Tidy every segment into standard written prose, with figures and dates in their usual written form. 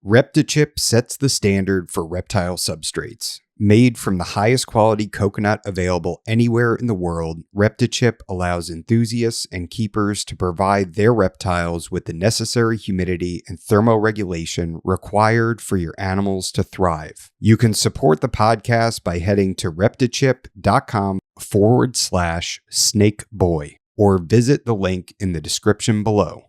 Reptichip sets the standard for reptile substrates. Made from the highest quality coconut available anywhere in the world, Reptichip allows enthusiasts and keepers to provide their reptiles with the necessary humidity and thermoregulation required for your animals to thrive. You can support the podcast by heading to reptichip.com/snakeboy or visit the link in the description below.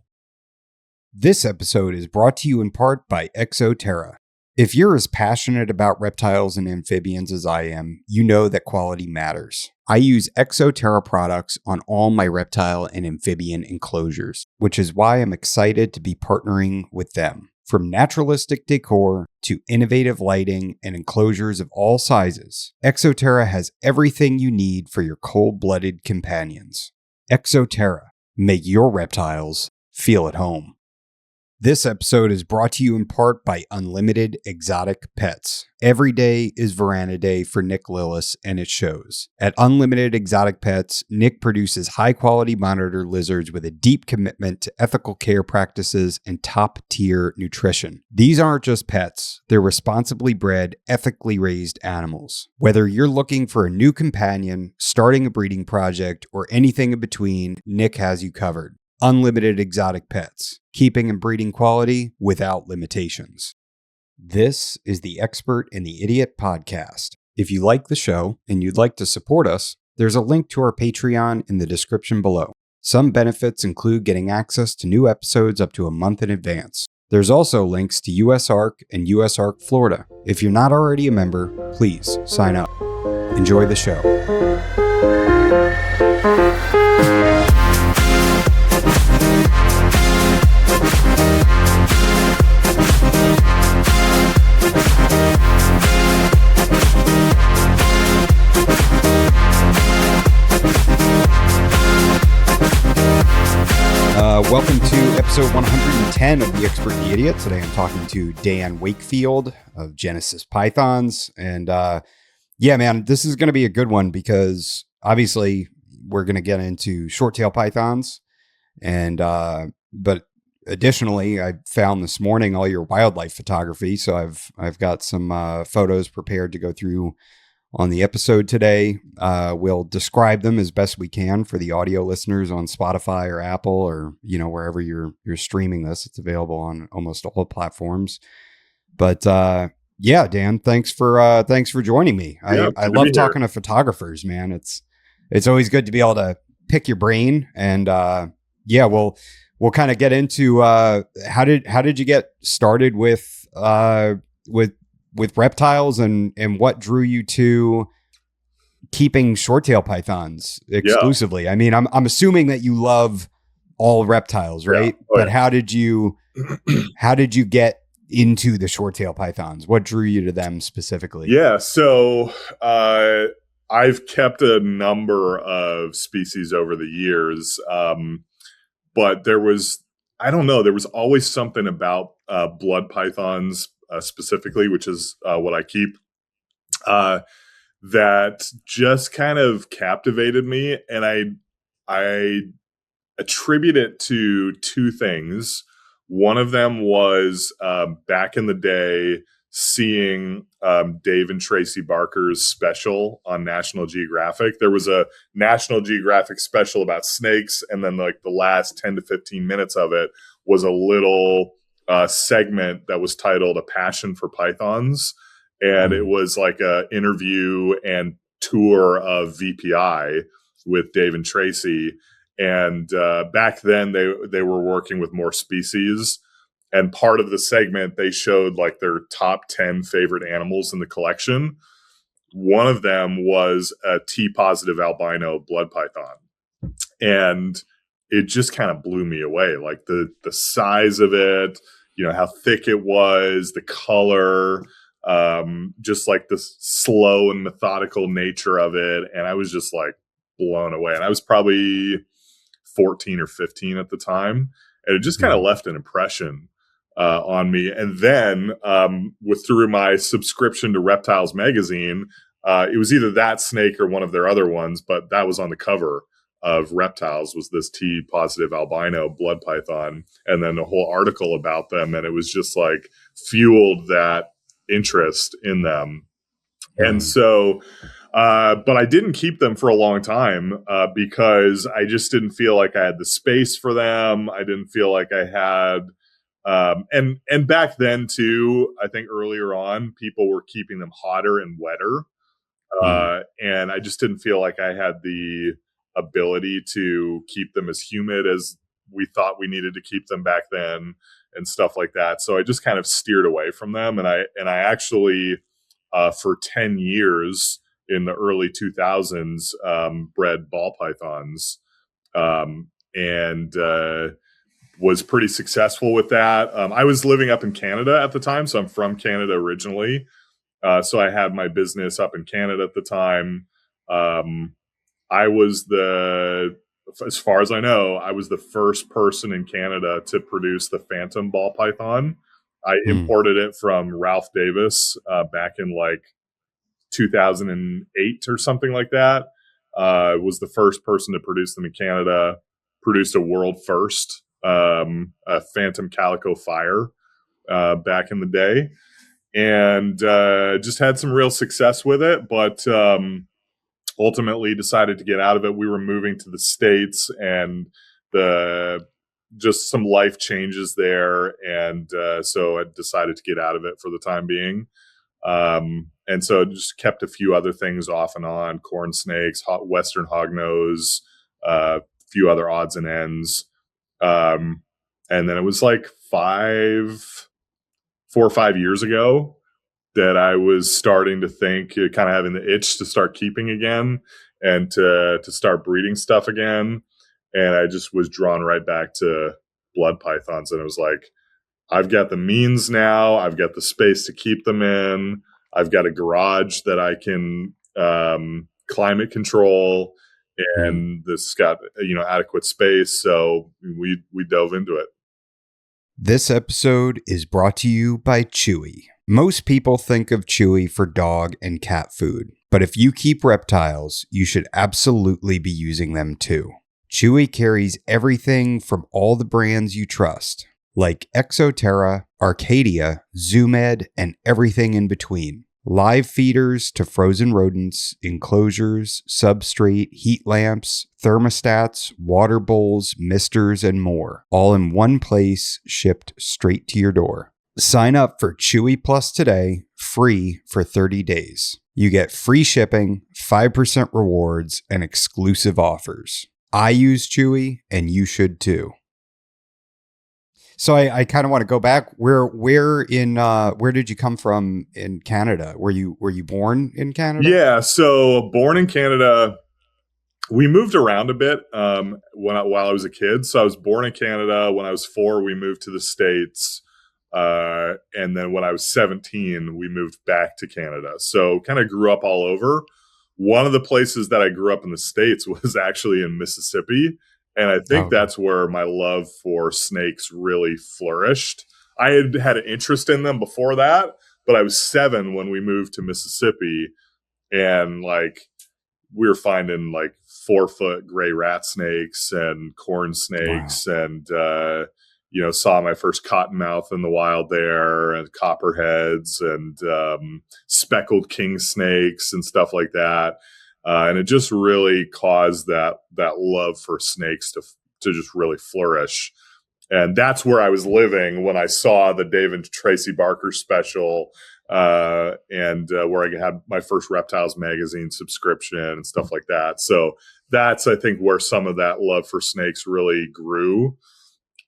This episode is brought to you in part by Exoterra. If you're as passionate about reptiles and amphibians as I am, you know that quality matters. I use Exoterra products on all my reptile and amphibian enclosures, which is why I'm excited to be partnering with them. From naturalistic decor to innovative lighting and enclosures of all sizes, Exoterra has everything you need for your cold-blooded companions. Exoterra, make your reptiles feel at home. This episode is brought to you in part by Unlimited Exotic Pets. Every day is Veranda Day for Nick Lillis, and it shows. At Unlimited Exotic Pets, Nick produces high-quality monitor lizards with a deep commitment to ethical care practices and top-tier nutrition. These aren't just pets. They're responsibly bred, ethically raised animals. Whether you're looking for a new companion, starting a breeding project, or anything in between, Nick has you covered. Unlimited Exotic Pets, keeping and breeding quality without limitations. This is the Expert and the Idiot podcast. If you like the show and you'd like to support us, there's a link to our Patreon in the description below. Some benefits include getting access to new episodes up to a month in advance. There's also links to USARK and USARK Florida. If you're not already a member, please sign up. Enjoy the show. Welcome to episode 110 of The Expert and the Idiot. Today I'm talking to Dan Wakefield of Genesis Pythons. And yeah, man, this is going to be a good one because obviously we're going to get into short-tail pythons. And but additionally, I found this morning all your wildlife photography. So I've got some photos prepared to go through on the episode today. We'll describe them as best we can for the audio listeners on Spotify or Apple or, you know, wherever you're streaming this. It's available on almost all platforms. But yeah, Dan, thanks for joining me. Yeah, I love talking to photographers, man. It's always good to be able to pick your brain. And yeah, we'll kind of get into how did you get started with reptiles and what drew you to keeping short-tail pythons exclusively? Yeah. I mean, I'm assuming that you love all reptiles, right? Yeah. But how did you get into the short-tail pythons? What drew you to them specifically? Yeah. So, I've kept a number of species over the years. But there was always something about blood pythons specifically, which is what I keep, that just kind of captivated me. And I attribute it to two things. One of them was back in the day, seeing Dave and Tracy Barker's special on National Geographic. There was a National Geographic special about snakes, and then like the last 10 to 15 minutes of it was a little segment that was titled A Passion for Pythons. And it was like a interview and tour of VPI with Dave and Tracy. And back then they were working with more species. And part of the segment, they showed like their top 10 favorite animals in the collection. One of them was a T-positive albino blood python. And it just kind of blew me away. Like the size of it, you know, how thick it was, the color, just like the slow and methodical nature of it. And I was just like blown away. And I was probably 14 or 15 at the time. And it just kind of left an impression on me. And then through my subscription to Reptiles magazine, it was either that snake or one of their other ones, but that was on the cover of reptiles was this T positive albino blood python, and then a whole article about them. And it was just like fueled that interest in them. And so, but I didn't keep them for a long time because I just didn't feel like I had the space for them. I didn't feel like I had, and back then too, I think earlier on, people were keeping them hotter and wetter. And I just didn't feel like I had the ability to keep them as humid as we thought we needed to keep them back then and stuff like that. So I just kind of steered away from them. And I actually, for 10 years in the early 2000s, bred ball pythons, and was pretty successful with that. I was living up in Canada at the time, so I'm from Canada originally. So I had my business up in Canada at the time. I was as far as I know, I was the first person in Canada to produce the Phantom ball python. I imported it from Ralph Davis back in like 2008 or something like that. Was the first person to produce them in Canada, produced a world first, a Phantom Calico Fire back in the day. And just had some real success with it, but ultimately decided to get out of it. We were moving to the States, and just some life changes there, and so I decided to get out of it for the time being. And so just kept a few other things off and on: corn snakes, Western hognose, a few other odds and ends. And then it was like 4 or 5 years ago that I was starting to think, kind of having the itch to start keeping again and to start breeding stuff again. And I just was drawn right back to blood pythons. And it was like, I've got the means now. I've got the space to keep them in. I've got a garage that I can climate control, and this got adequate space. So we dove into it. This episode is brought to you by Chewy. Most people think of Chewy for dog and cat food, but if you keep reptiles, you should absolutely be using them too. Chewy carries everything from all the brands you trust, like Exoterra, Arcadia, Zoomed, and everything in between. Live feeders to frozen rodents, enclosures, substrate, heat lamps, thermostats, water bowls, misters, and more, all in one place, shipped straight to your door. Sign up for Chewy Plus today, free for 30 days. You get free shipping, 5% rewards, and exclusive offers. I use Chewy, and you should too. So I kind of want to go back. Where did you come from in Canada? Were you born in Canada? Yeah, so born in Canada. We moved around a bit while I was a kid. So I was born in Canada. When I was 4, we moved to the States. And then when I was 17, we moved back to Canada. So kind of grew up all over. One of the places that I grew up in the States was actually in Mississippi. And I think that's where my love for snakes really flourished. I had an interest in them before that, but I was 7 when we moved to Mississippi, and like we were finding like 4-foot gray rat snakes and corn snakes, and saw my first cottonmouth in the wild there, and copperheads and speckled king snakes and stuff like that. And it just really caused that love for snakes to just really flourish. And that's where I was living when I saw the Dave and Tracy Barker special, and where I had my first Reptiles magazine subscription and stuff like that. So that's, I think, where some of that love for snakes really grew.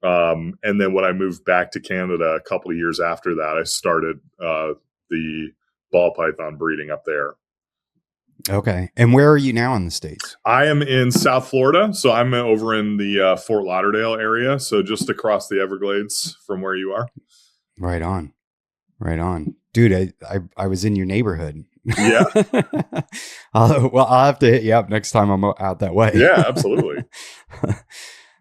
And then when I moved back to Canada a couple of years after that, I started the ball python breeding up there. Okay. And where are you now in the States? I am in South Florida. So I'm over in the Fort Lauderdale area. So just across the Everglades from where you are. Right on. Right on. Dude, I was in your neighborhood. Yeah. I'll have to hit you up next time I'm out that way. Yeah, absolutely.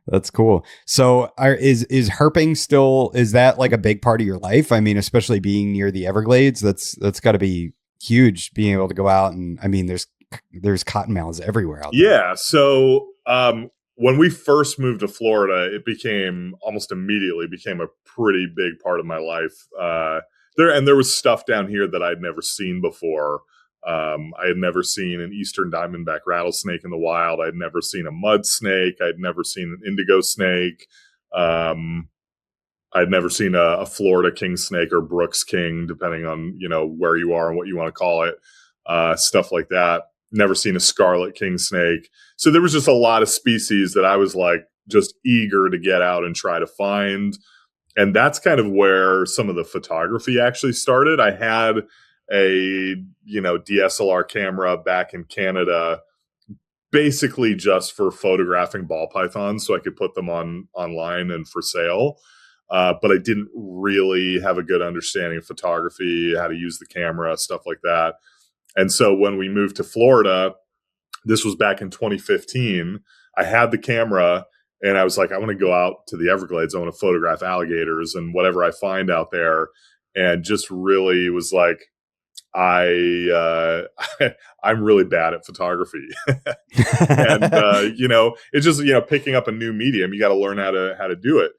That's cool. So is herping still, is that like a big part of your life? I mean, especially being near the Everglades, that's got to be huge, being able to go out and, I mean, there's cottonmouths everywhere out there. Yeah. So When we first moved to Florida, it became almost immediately became a pretty big part of my life. There was stuff down here that I'd never seen before. I had never seen an eastern diamondback rattlesnake in the wild. I'd never seen a mud snake. I'd never seen an indigo snake. I'd never seen a Florida king snake or Brooks king, depending on where you are and what you want to call it. Stuff like that. Never seen a scarlet king snake. So there was just a lot of species that I was like just eager to get out and try to find. And that's kind of where some of the photography actually started. I had a DSLR camera back in Canada, basically just for photographing ball pythons, so I could put them online and for sale. But I didn't really have a good understanding of photography, how to use the camera, stuff like that. And so when we moved to Florida, this was back in 2015, I had the camera and I was like, I want to go out to the Everglades. I want to photograph alligators and whatever I find out there. And just really was like, I'm really bad at photography. And, it's just, picking up a new medium, you got to learn how to do it.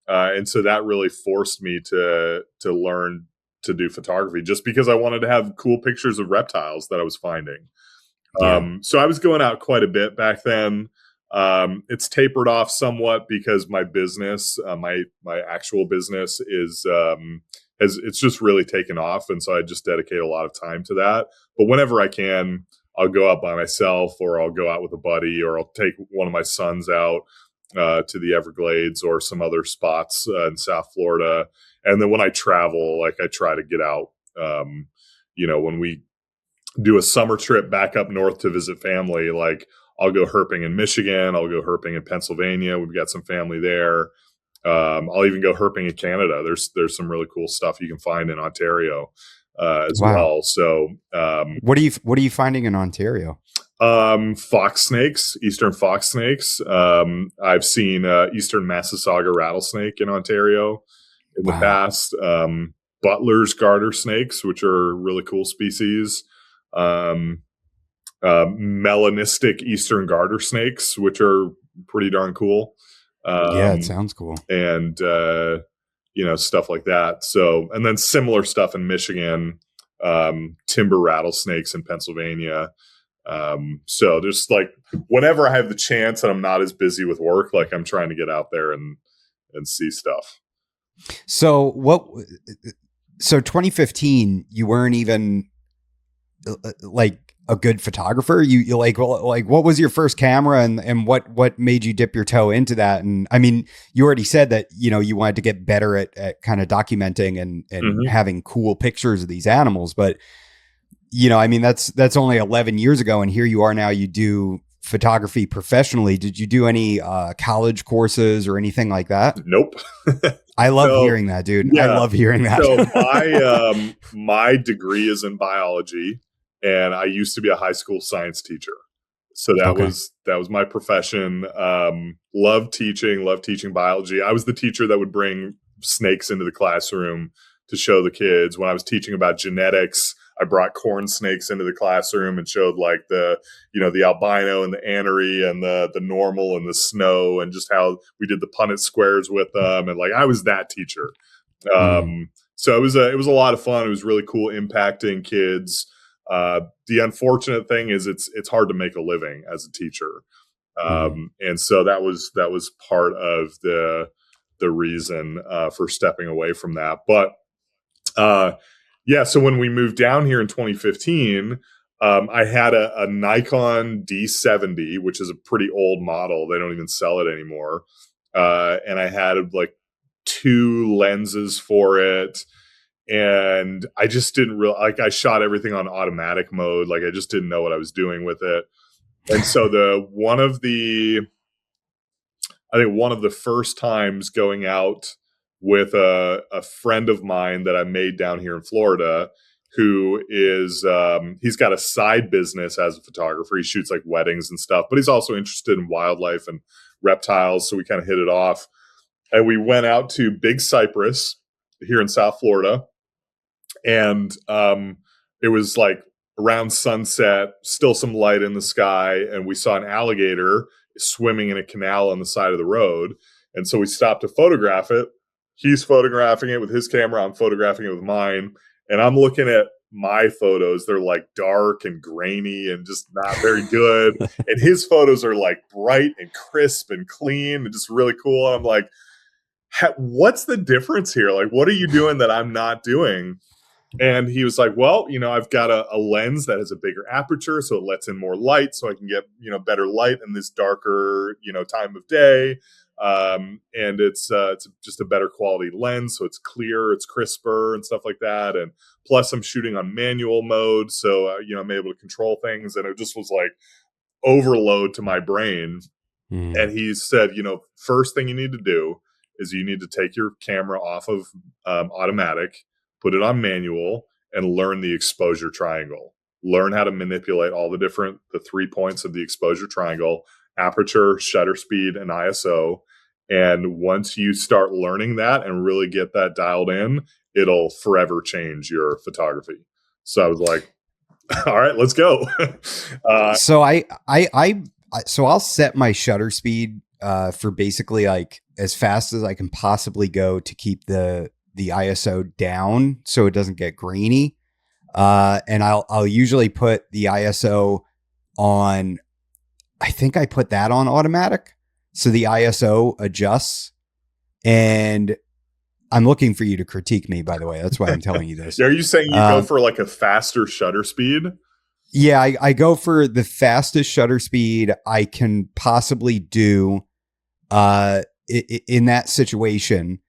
And so that really forced me to learn to do photography, just because I wanted to have cool pictures of reptiles that I was finding. Yeah. So I was going out quite a bit back then. It's tapered off somewhat because my business, my actual business it's just really taken off. And so I just dedicate a lot of time to that. But whenever I can, I'll go out by myself, or I'll go out with a buddy, or I'll take one of my sons out to the Everglades or some other spots in South Florida. And then when I travel, like I try to get out, when we do a summer trip back up north to visit family, like I'll go herping in Michigan. I'll go herping in Pennsylvania. We've got some family there. I'll even go herping in Canada. There's some really cool stuff you can find in Ontario as well. So what are you finding in Ontario? Fox snakes, eastern fox snakes. I've seen eastern Massasauga rattlesnake in Ontario in the past. Butler's garter snakes, which are really cool species. Melanistic eastern garter snakes, which are pretty darn cool. Yeah, it sounds cool. And stuff like that. So, and then similar stuff in Michigan, timber rattlesnakes in Pennsylvania. So there's like, whenever I have the chance and I'm not as busy with work, like I'm trying to get out there and see stuff. So 2015, you weren't even like a good photographer. You like what was your first camera, and what made you dip your toe into that? And I mean, you already said that, you wanted to get better at kind of documenting and mm-hmm. having cool pictures of these animals, but I mean, that's only 11 years ago. And here you are now, you do photography professionally. Did you do any college courses or anything like that? Nope. I love hearing that, dude. Yeah. I love hearing that. So my degree is in biology, and I used to be a high school science teacher. So that was my profession. Loved teaching biology. I was the teacher that would bring snakes into the classroom to show the kids. When I was teaching about genetics, I brought corn snakes into the classroom and showed like the albino and the anery and the normal and the snow, and just how we did the Punnett squares with them. And like, I was that teacher. So it was a lot of fun. It was really cool impacting kids. The unfortunate thing is it's hard to make a living as a teacher. And so that was part of the reason for stepping away from that. But so when we moved down here in 2015, I had a Nikon D70, which is a pretty old model. They don't even sell it anymore. And I had like 2 lenses for it. And I just didn't I shot everything on automatic mode. Like I just didn't know what I was doing with it. And so one of the first times going out with a friend of mine that I made down here in Florida, who is, he's got a side business as a photographer. He shoots like weddings and stuff, but he's also interested in wildlife and reptiles. So we kind of hit it off, and we went out to Big Cypress here in South Florida. And it was like around sunset, still some light in the sky, and we saw an alligator swimming in a canal on the side of the road. And so we stopped to photograph it. He's photographing it with his camera. I'm photographing it with mine. And I'm looking at my photos. They're like dark and grainy and just not very good. And his photos are like bright and crisp and clean and just really cool. And I'm like, what's the difference here? Like, what are you doing that I'm not doing? And he was like, well, I've got a lens that has a bigger aperture, so it lets in more light, so I can get, better light in this darker, time of day. And it's just a better quality lens, so it's clear, it's crisper and stuff like that. And plus I'm shooting on manual mode, so, I'm able to control things. And it just was like overload to my brain. And he said, first thing you need to do is you need to take your camera off of automatic, put it on manual, and learn the exposure triangle. Learn how to manipulate all the 3 points of the exposure triangle: aperture, shutter speed, and ISO. And once you start learning that and really get that dialed in, it'll forever change your photography. So I was like, all right, let's go. So I'll set my shutter speed for basically like as fast as I can possibly go to keep the ISO down so it doesn't get grainy. And I'll usually put the ISO on, I think I put that on automatic, so the ISO adjusts. And I'm looking for you to critique me, by the way. That's why I'm telling you this. Are you saying you go for like a faster shutter speed? Yeah, I go for the fastest shutter speed I can possibly do in that situation,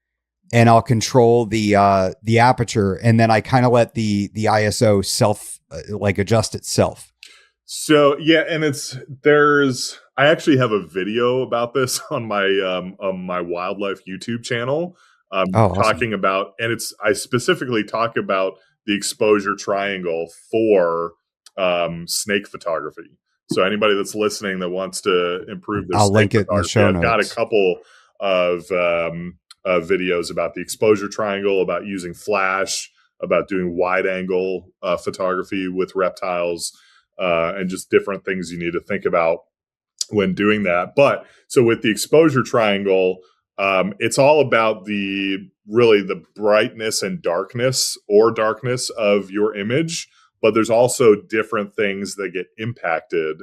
and I'll control the aperture, and then I kind of let the ISO self adjust itself. So yeah, and I actually have a video about this on my wildlife YouTube channel, Awesome. talking about, and I specifically talk about the exposure triangle for snake photography. So anybody that's listening that wants to improve their I'll snake link it in the show notes. I've got a couple of videos about the exposure triangle, about using flash, about doing wide angle photography with reptiles, and just different things you need to think about when doing that. But so with the exposure triangle, it's all about the brightness and darkness of your image. But there's also different things that get impacted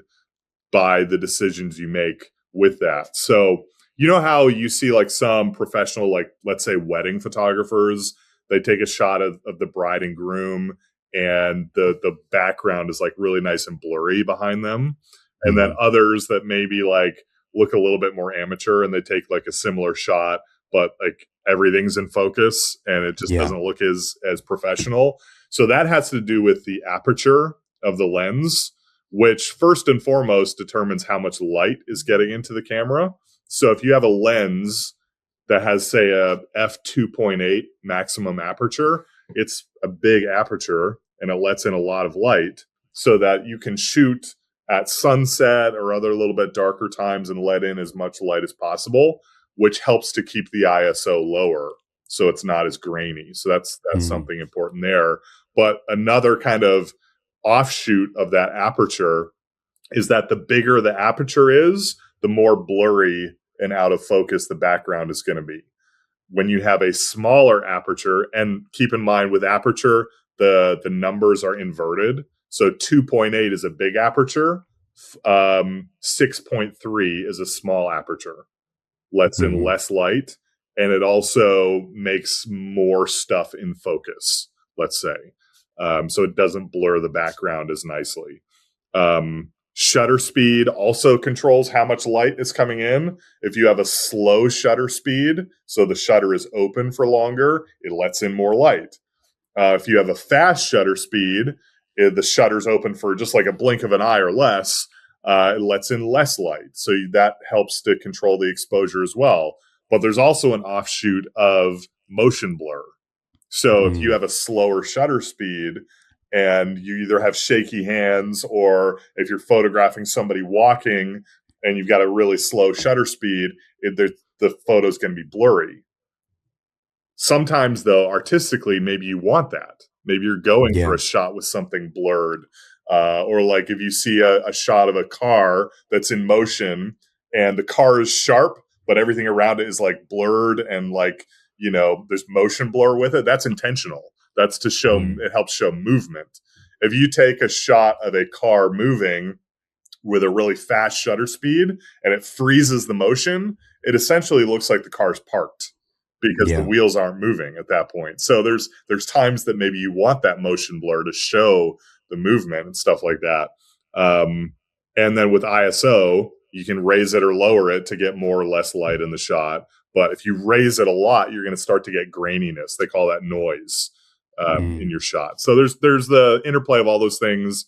by the decisions you make with that. So you know how you see like some professional, like let's say wedding photographers, they take a shot of the bride and groom, and the background is like really nice and blurry behind them. And then others that maybe like look a little bit more amateur, and they take like a similar shot, but like everything's in focus and it just doesn't look as professional. So that has to do with the aperture of the lens, which first and foremost determines how much light is getting into the camera. So if you have a lens that has, say, a f2.8 maximum aperture, it's a big aperture and it lets in a lot of light so that you can shoot at sunset or other little bit darker times and let in as much light as possible, which helps to keep the ISO lower so it's not as grainy. So that's something important there. But another kind of offshoot of that aperture is that the bigger the aperture is, the more blurry and out of focus the background is going to be. When you have a smaller aperture, and keep in mind with aperture, the numbers are inverted. So 2.8 is a big aperture. 6.3 is a small aperture. Lets in less light, and it also makes more stuff in focus, let's say. So it doesn't blur the background as nicely. Shutter speed also controls how much light is coming in. If you have a slow shutter speed, so the shutter is open for longer, it lets in more light. If you have a fast shutter speed, the shutter's open for just like a blink of an eye or less, it lets in less light. So that helps to control the exposure as well. But there's also an offshoot of motion blur. So if you have a slower shutter speed and you either have shaky hands, or if you're photographing somebody walking and you've got a really slow shutter speed, the photo's going to be blurry. Sometimes, though, artistically, maybe you want that. Maybe you're going for a shot with something blurred. Or like if you see a shot of a car that's in motion and the car is sharp, but everything around it is like blurred and like, there's motion blur with it. That's intentional. That's to show, it helps show movement. If you take a shot of a car moving with a really fast shutter speed and it freezes the motion, it essentially looks like the car's parked because the wheels aren't moving at that point. So there's times that maybe you want that motion blur to show the movement and stuff like that. And then with ISO, you can raise it or lower it to get more or less light in the shot. But if you raise it a lot, you're going to start to get graininess. They call that noise in your shot. So there's the interplay of all those things.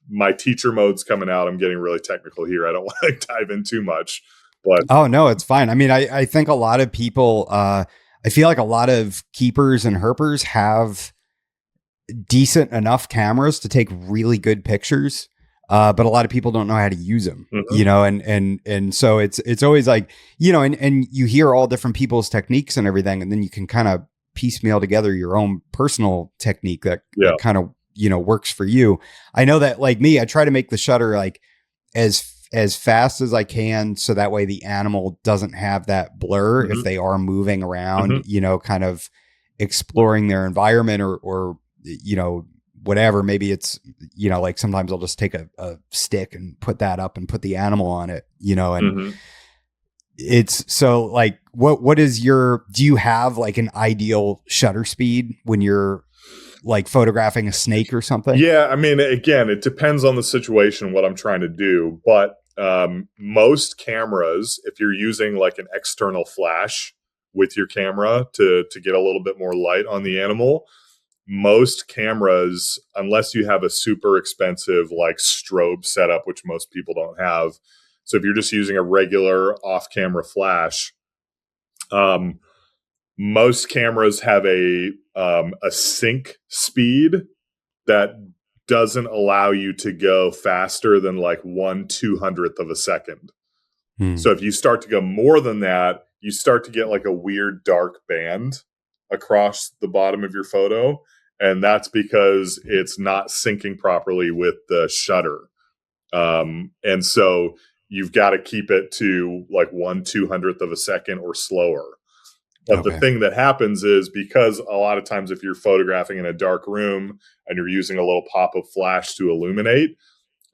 My teacher mode's coming out. I'm getting really technical here. I don't want to dive in too much. But oh, no, it's fine. I mean, I think a lot of people, I feel like a lot of keepers and herpers have decent enough cameras to take really good pictures. But a lot of people don't know how to use them, and so it's always like, and you hear all different people's techniques and everything, and then you can kind of piecemeal together your own personal technique that kind of, works for you. I know that, like me, I try to make the shutter like as fast as I can, so that way the animal doesn't have that blur if they are moving around, kind of exploring their environment or whatever. Maybe it's, like sometimes I'll just take a stick and put that up and put the animal on it, and it's so like, what is do you have like an ideal shutter speed when you're like photographing a snake or something? Yeah. I mean, again, it depends on the situation, what I'm trying to do, but most cameras, if you're using like an external flash with your camera to get a little bit more light on the animal, most cameras, unless you have a super expensive like strobe setup, which most people don't have. So if you're just using a regular off-camera flash, most cameras have a sync speed that doesn't allow you to go faster than like 1/200th of a second. So if you start to go more than that, you start to get like a weird dark band across the bottom of your photo. And that's because it's not syncing properly with the shutter. And so you've got to keep it to like 1/200th of a second or slower. But the thing that happens is, because a lot of times if you're photographing in a dark room and you're using a little pop of flash to illuminate,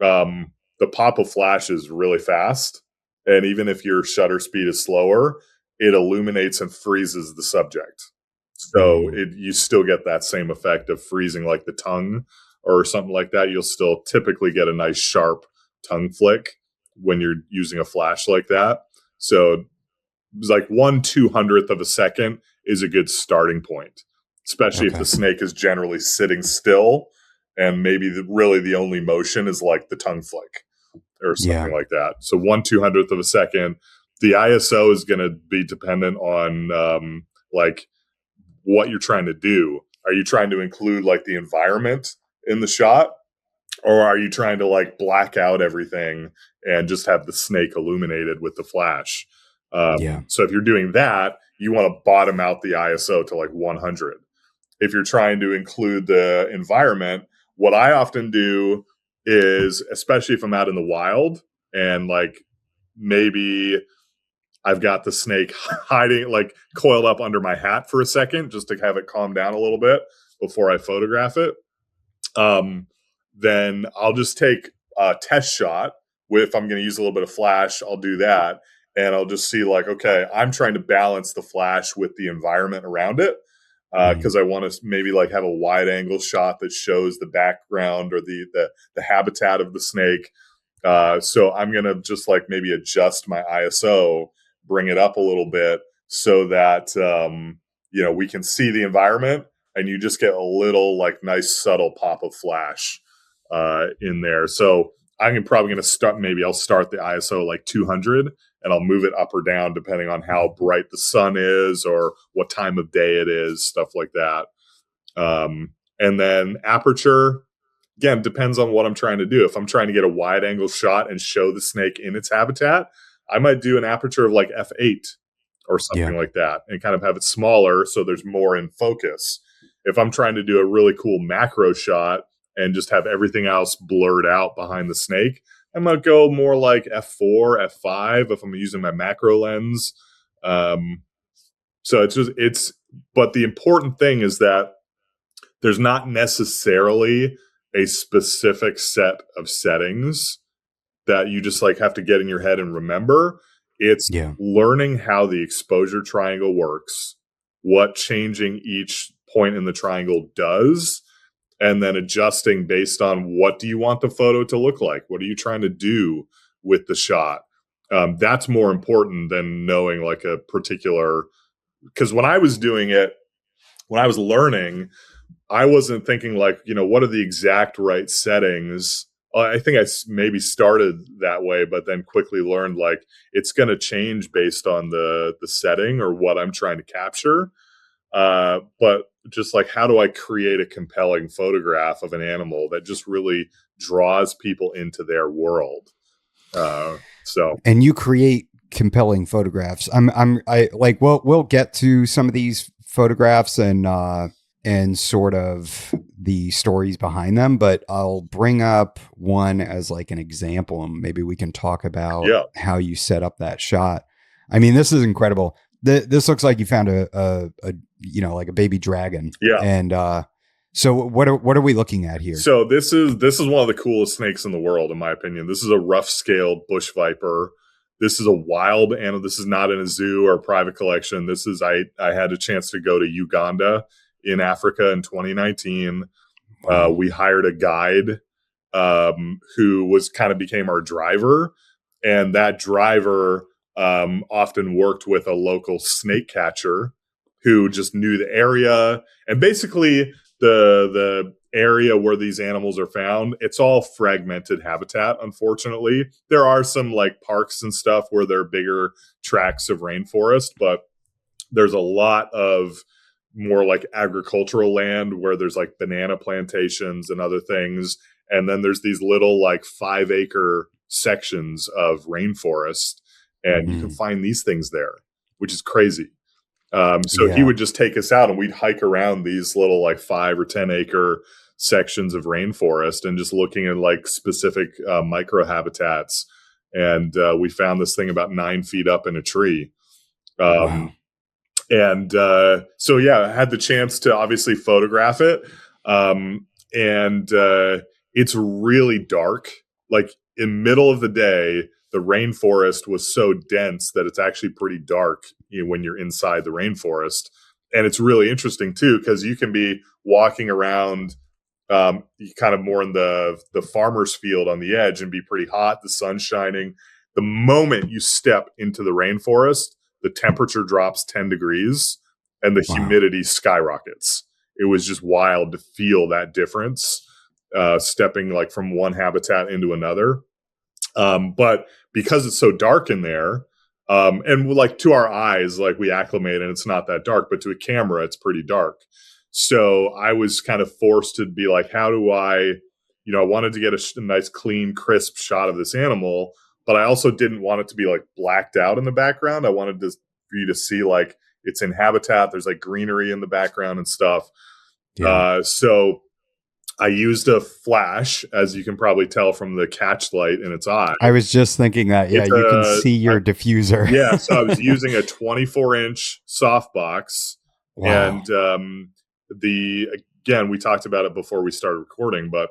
the pop of flash is really fast. And even if your shutter speed is slower, it illuminates and freezes the subject. So you still get that same effect of freezing like the tongue or something like that. You'll still typically get a nice sharp tongue flick when you're using a flash like that. So like 1/200th of a second is a good starting point, especially if the snake is generally sitting still and maybe really the only motion is like the tongue flick or something like that. So 1/200th of a second. The ISO is going to be dependent on like what you're trying to do. Are you trying to include like the environment in the shot, or are you trying to like black out everything and just have the snake illuminated with the flash? So if you're doing that, you want to bottom out the ISO to like 100. If you're trying to include the environment, what I often do is, especially if I'm out in the wild and like maybe I've got the snake hiding, like coiled up under my hat for a second, just to have it calm down a little bit before I photograph it. Then I'll just take a test shot. If I'm going to use a little bit of flash, I'll do that. And I'll just see like, okay, I'm trying to balance the flash with the environment around it. Because I want to maybe like have a wide angle shot that shows the background or the habitat of the snake. So I'm going to just like maybe adjust my ISO, bring it up a little bit so that, we can see the environment and you just get a little like nice subtle pop of flash in there. So I'm probably going to I'll start the ISO like 200 and I'll move it up or down depending on how bright the sun is or what time of day it is, stuff like that. And then aperture, again, depends on what I'm trying to do. If I'm trying to get a wide angle shot and show the snake in its habitat, I might do an aperture of like f8 or something like that and kind of have it smaller so there's more in focus. If I'm trying to do a really cool macro shot and just have everything else blurred out behind the snake. I'm going to go more like f4, f5 if I'm using my macro lens. So but the important thing is that there's not necessarily a specific set of settings that you just like have to get in your head and remember. It's learning how the exposure triangle works, what changing each point in the triangle does, and then adjusting based on what do you want the photo to look like? What are you trying to do with the shot? That's more important than knowing like a particular, because when I was doing it, when I was learning, I wasn't thinking like, what are the exact right settings? I think I maybe started that way, but then quickly learned like it's going to change based on the setting or what I'm trying to capture. But just like, how do I create a compelling photograph of an animal that just really draws people into their world? And you create compelling photographs. We'll get to some of these photographs and sort of the stories behind them, but I'll bring up one as like an example, and maybe we can talk about how you set up that shot. I mean, this is incredible. This looks like you found a like a baby dragon. Yeah. And so what are we looking at here? So this is one of the coolest snakes in the world, in my opinion. This is a rough scaled bush viper. This is a wild animal. This is not in a zoo or a private collection. This is I had a chance to go to Uganda in Africa in 2019. Wow. We hired a guide who became our driver, and that driver often worked with a local snake catcher who just knew the area. And basically the area where these animals are found, it's all fragmented habitat, unfortunately. There are some like parks and stuff where there are bigger tracts of rainforest, but there's a lot of more like agricultural land where there's like banana plantations and other things. And then there's these little like 5-acre sections of rainforest, and you can find these things there, which is crazy. He would just take us out and we'd hike around these little like 5 or 10 acre sections of rainforest and just looking at like specific micro habitats. And we found this thing about 9 feet up in a tree. Wow. And I had the chance to obviously photograph it. It's really dark. Like in middle of the day, the rainforest was so dense that it's actually pretty dark when you're inside the rainforest. And it's really interesting too, because you can be walking around kind of more in the farmer's field on the edge and be pretty hot. The sun's shining. The moment you step into the rainforest, the temperature drops 10 degrees and the humidity skyrockets. It was just wild to feel that difference, stepping like from one habitat into another. But because it's so dark in there, and like to our eyes, like we acclimate and it's not that dark, but to a camera, it's pretty dark. So I was kind of forced to be like, how do I wanted to get a nice, clean, crisp shot of this animal, but I also didn't want it to be like blacked out in the background. I wanted for you to see like it's in habitat. There's like greenery in the background and stuff. Yeah. So I used a flash, as you can probably tell from the catch light in its eye. I was just thinking that. Yeah, you can see your diffuser. Yeah, so I was using a 24-inch softbox. Wow. And again, we talked about it before we started recording, but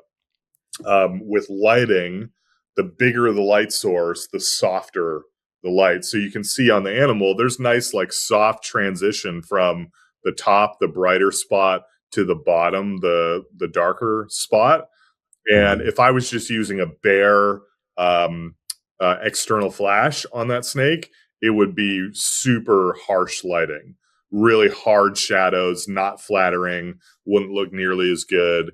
with lighting, the bigger the light source, the softer the light. So you can see on the animal, there's nice like soft transition from the top, the brighter spot, to the bottom, the darker spot. And if I was just using a bare external flash on that snake, it would be super harsh lighting, really hard shadows, not flattering, wouldn't look nearly as good.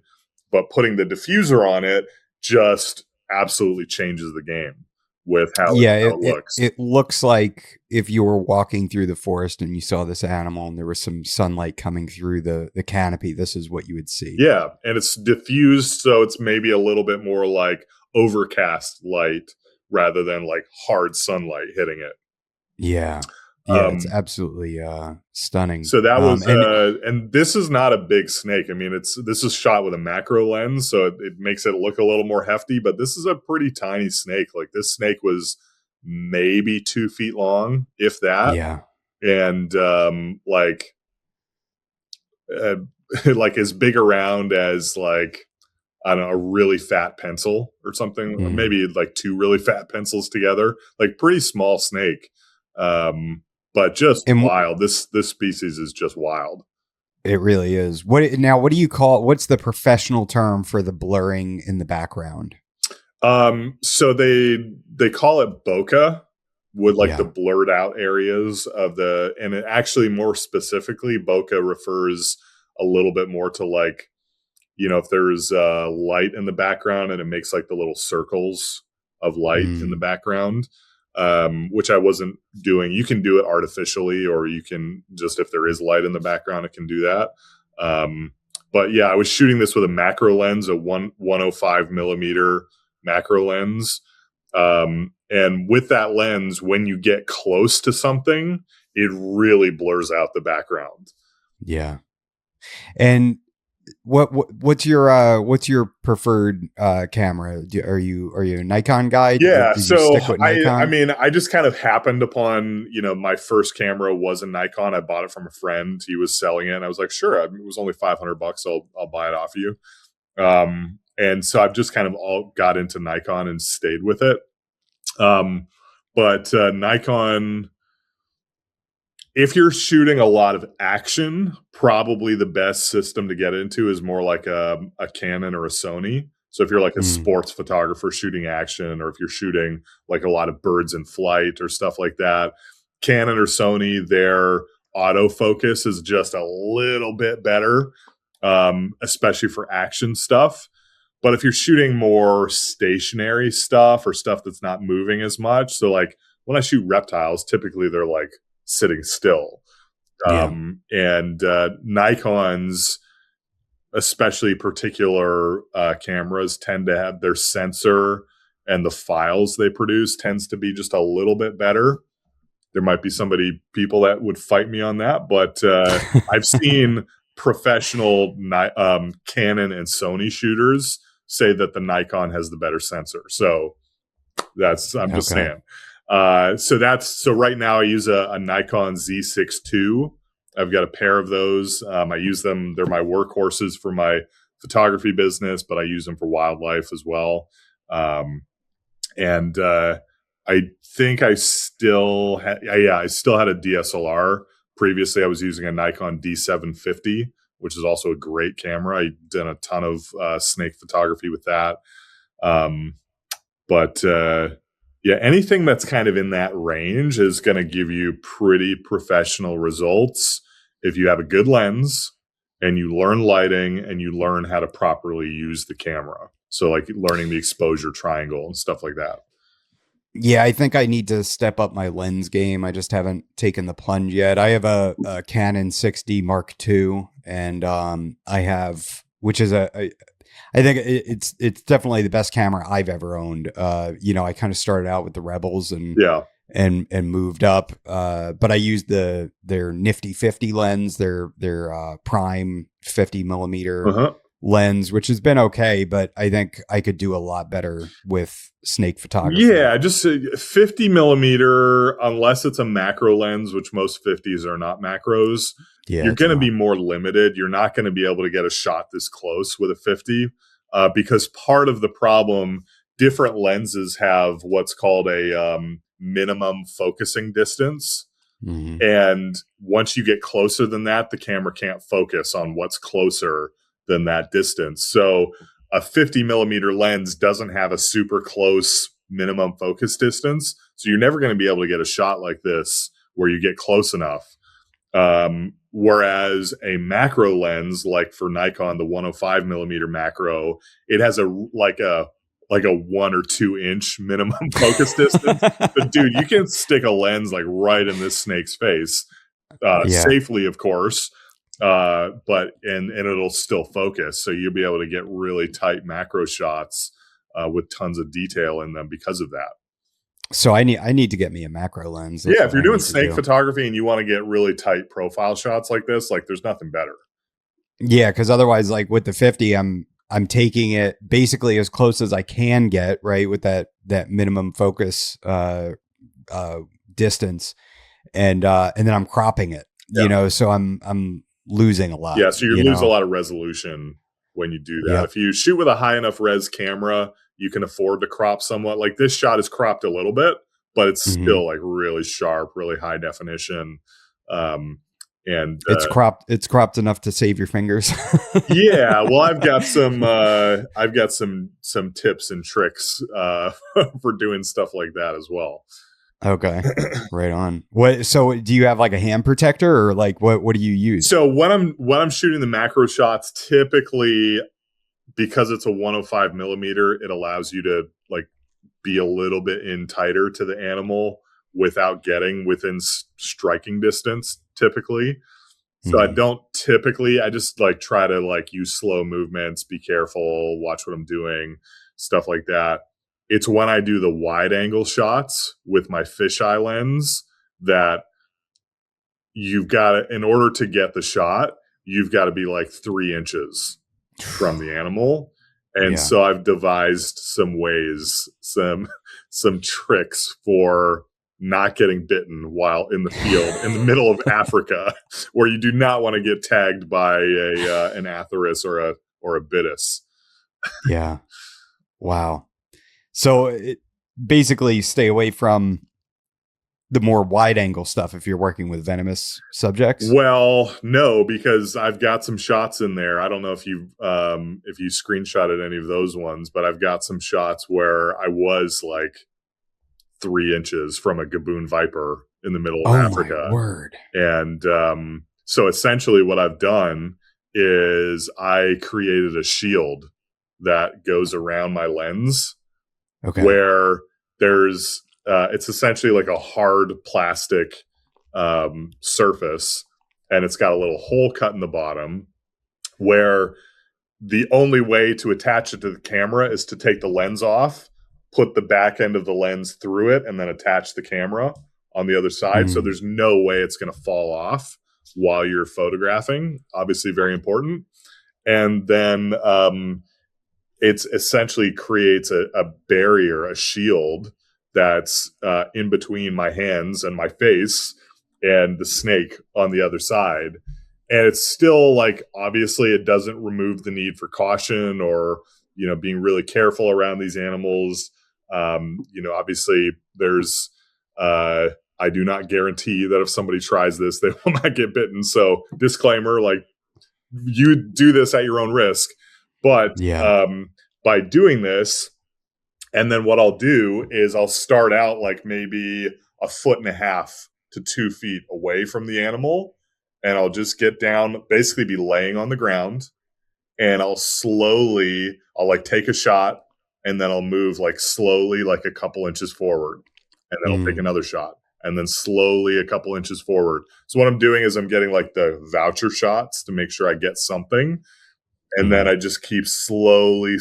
But putting the diffuser on it just absolutely changes the game with how it looks. It looks like if you were walking through the forest and you saw this animal and there was some sunlight coming through the canopy, this is what you would see. Yeah, and it's diffused, so it's maybe a little bit more like overcast light rather than like hard sunlight hitting it. Yeah. Yeah, it's absolutely stunning. So that was, And and this is not a big snake. I mean, this is shot with a macro lens, so it makes it look a little more hefty. But this is a pretty tiny snake. Like this snake was maybe 2 feet long, if that, yeah, and uh, like as big around as like I don't know, a really fat pencil or something, or mm. maybe like 2 really fat pencils together. Like pretty small snake, but just And wild. This species is just wild. it really is. What do you call? What's the professional term for the blurring in the background? So they call it bokeh, with like the Yeah. blurred out areas of the, and it actually more specifically, bokeh refers a little bit more to like, if there's light in the background and it makes like the little circles of light in the Mm. background, which I wasn't doing. You can do it artificially, or you can just, if there is light in the background, it can do that. But yeah, I was shooting this with a macro lens, a 105 millimeter macro lens. And with that lens, when you get close to something, it really blurs out the background. Yeah. And what's your preferred camera? Are you a Nikon guy? Yeah, Did you so stick with I Nikon? mean, I just kind of happened upon, my first camera was a Nikon. I bought it from a friend. He was selling it, and I was like, sure, it was only $500. I'll buy it off you. And so I've just kind of all got into Nikon and stayed with it. But Nikon, if you're shooting a lot of action, probably the best system to get into is more like a Canon or a Sony. So if you're like a Mm. sports photographer shooting action, or if you're shooting like a lot of birds in flight or stuff like that, Canon or Sony, their autofocus is just a little bit better, especially for action stuff. But if you're shooting more stationary stuff or stuff that's not moving as much, so like when I shoot reptiles, typically they're like sitting still. Yeah. And Nikon's, especially particular cameras, tend to have their sensor, and the files they produce tends to be just a little bit better. There might be people that would fight me on that, but I've seen professional Canon and Sony shooters say that the Nikon has the better sensor. So I'm just Okay. saying. So right now I use a Nikon Z6 II. I've got a pair of those. I use them. They're my workhorses for my photography business, but I use them for wildlife as well. And I think I still had a DSLR. Previously, I was using a Nikon D750, which is also a great camera. I did a ton of snake photography with that. But yeah, anything that's kind of in that range is going to give you pretty professional results if you have a good lens and you learn lighting and you learn how to properly use the camera. So like learning the exposure triangle and stuff like that. Yeah, I think I need to step up my lens game. I just haven't taken the plunge yet. I have a Canon 6D Mark II, and I have, which is I think it's definitely the best camera I've ever owned. I kind of started out with the Rebels and Yeah. and moved up, but I used their nifty 50 lens, their prime 50 millimeter Uh-huh. lens, which has been okay, but I think I could do a lot better with snake photography. Yeah, just 50 millimeter, unless it's a macro lens, which most 50s are not macros. Yeah, you're going to be more limited. You're not going to be able to get a shot this close with a 50, because part of the problem, different lenses have what's called a minimum focusing distance. Mm-hmm. And once you get closer than that, the camera can't focus on what's closer than that distance. So a 50 millimeter lens doesn't have a super close minimum focus distance. So you're never going to be able to get a shot like this where you get close enough. Whereas a macro lens, like for Nikon, the 105 millimeter macro, it has a 1 or 2 inch minimum focus distance. But dude, you can stick a lens like right in this snake's face, safely, of course. But it'll still focus. So you'll be able to get really tight macro shots, with tons of detail in them because of that. So I need to get me a macro lens. That's Yeah, if what you're I doing need to snake do. photography and you want to get really tight profile shots like this, like there's nothing better. Yeah, because otherwise, like with the 50, I'm taking it basically as close as I can get, right, with that minimum focus uh distance, and then I'm cropping it, Yeah. so I'm losing a lot, Yeah, so you lose a lot of resolution when you do that. Yep. If you shoot with a high enough res camera, you can afford to crop somewhat. Like this shot is cropped a little bit, but it's Hmm. still like really sharp, really high definition. Um, and It's cropped enough to save your fingers. yeah, well, I've got some tips and tricks for doing stuff like that as well. Okay. Right on. So do you have like a hand protector, or like what do you use? So when I'm shooting the macro shots, typically because it's a 105 millimeter, it allows you to like be a little bit in tighter to the animal without getting within striking distance typically. So I Hmm. don't typically, I just like try to like use slow movements, be careful, watch what I'm doing, stuff like that. It's when I do the wide angle shots with my fisheye lens that you've got to, in order to get the shot, you've got to be like 3 inches from the animal. And Yeah. so I've devised some ways, some tricks for not getting bitten while in the field in the middle of Africa, where you do not want to get tagged by an Atheris or a Bitis. Yeah. Wow. So basically, stay away from the more wide angle stuff if you're working with venomous subjects. Well, no, because I've got some shots in there. I don't know if you screenshotted any of those ones, but I've got some shots where I was like 3 inches from a gaboon viper in the middle of Oh my Africa. word. And so essentially what I've done is I created a shield that goes around my lens Okay. where there's it's essentially like a hard plastic surface, and it's got a little hole cut in the bottom where the only way to attach it to the camera is to take the lens off, put the back end of the lens through it, and then attach the camera on the other side. So Mm. there's no way it's going to fall off while you're photographing. Obviously, very important. And then it's essentially creates a barrier, a shield that's in between my hands and my face and the snake on the other side. And it's still like, obviously, it doesn't remove the need for caution or, being really careful around these animals. Obviously, there's, I do not guarantee that if somebody tries this, they will not get bitten. So, disclaimer, like, you do this at your own risk. But Yeah. by doing this, and then what I'll do is I'll start out like maybe 1.5 to 2 feet away from the animal, and I'll just get down, basically be laying on the ground, and I'll like take a shot, and then I'll move like slowly, like a couple inches forward, and then I'll take Mm. another shot, and then slowly a couple inches forward. So what I'm doing is I'm getting like the voucher shots to make sure I get something. And then Mm. I just keep slowly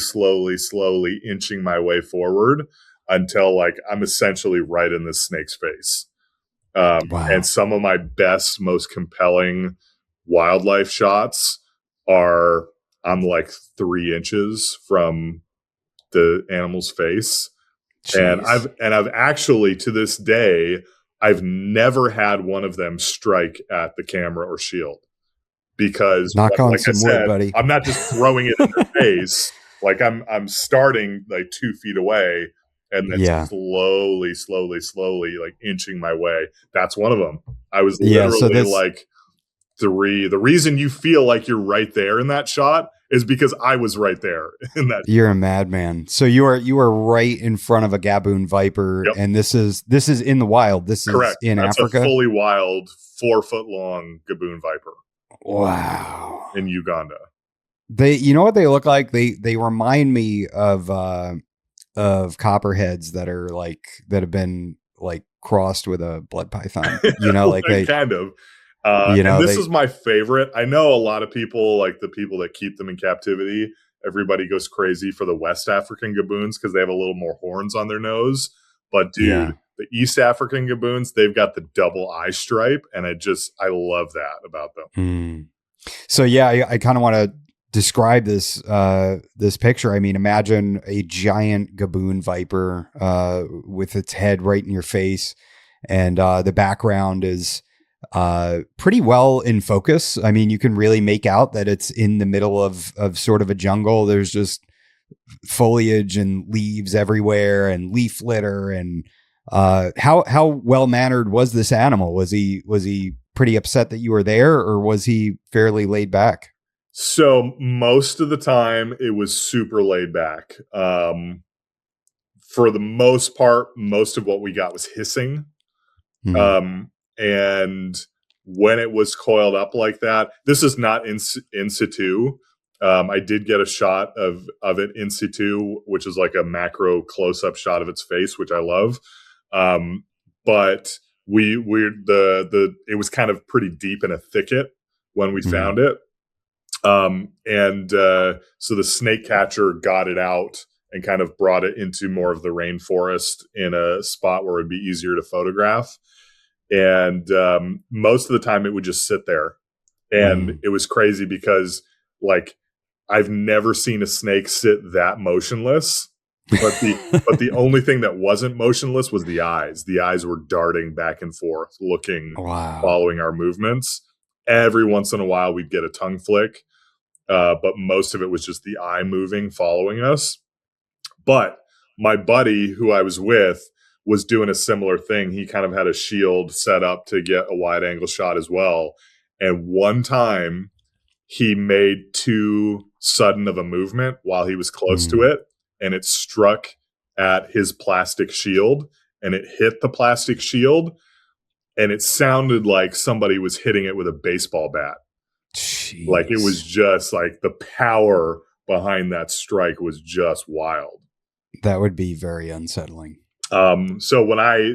inching my way forward until like I'm essentially right in this snake's face. And Wow. some of my best, most compelling wildlife shots are I'm like 3 inches from the animal's face. And Jeez. I've actually, to this day, I've never had one of them strike at the camera or shield. Because Knock on like I some wood, said, buddy. I'm not just throwing it in their face. Like I'm starting like 2 feet away and then Yeah. slowly like inching my way. That's one of them. I was Yeah. So literally this, like the reason you feel like you're right there in that shot is because I was right there in that. you're a madman. So you are right in front of a gaboon viper, Yep, and this is in the wild. This is correct. in That's a Africa. fully wild 4 foot long gaboon viper Wow. in Uganda. You know what they look like? They remind me of copperheads that have been like crossed with a blood python. Like they, Kind of. And this they, is my favorite. I know a lot of people, like the people that keep them in captivity, everybody goes crazy for the West African gaboons because they have a little more horns on their nose. But Yeah. dude, the East African gaboons, they've got the double eye stripe, and I love that about them. Mm. So yeah, I kind of want to describe this picture. I mean, imagine a giant gaboon viper with its head right in your face, and the background is pretty well in focus. I mean, you can really make out that it's in the middle of sort of a jungle. There's just foliage and leaves everywhere and leaf litter. And how well mannered was this animal? Was he pretty upset that you were there, or was he fairly laid back? So most of the time, it was super laid back. For the most part, most of what we got was hissing. Hmm. And when it was coiled up like that, this is not in situ. I did get a shot of it in situ, which is like a macro close up shot of its face, which I love. But it was kind of pretty deep in a thicket when we found it. So the snake catcher got it out and kind of brought it into more of the rainforest in a spot where it would be easier to photograph. And most of the time it would just sit there. And it was crazy because, like, I've never seen a snake sit that motionless. But the only thing that wasn't motionless was the eyes. The eyes were darting back and forth, looking, following our movements. Every once in a while we'd get a tongue flick. But most of it was just the eye moving, following us. But my buddy who I was with was doing a similar thing. He kind of had a shield set up to get a wide angle shot as well. And one time he made too sudden of a movement while he was close to it, and it struck at his plastic shield, and it hit the plastic shield, and it sounded like somebody was hitting it with a baseball bat. Jeez. Like, it was just like the power behind that strike was just wild. That would be very unsettling. So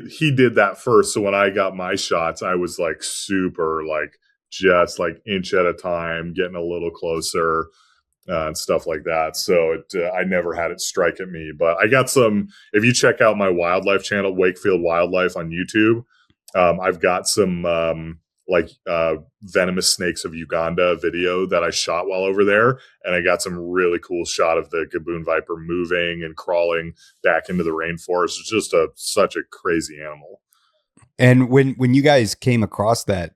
he did that first. So when I got my shots, I was like super, like, just like inch at a time, getting a little closer and stuff like that. So I never had it strike at me, but I got some. If you check out my wildlife channel, Wakefield Wildlife on YouTube, I've got some venomous snakes of Uganda video that I shot while over there. And I got some really cool shot of the gaboon viper moving and crawling back into the rainforest. It's just such a crazy animal. And when you guys came across that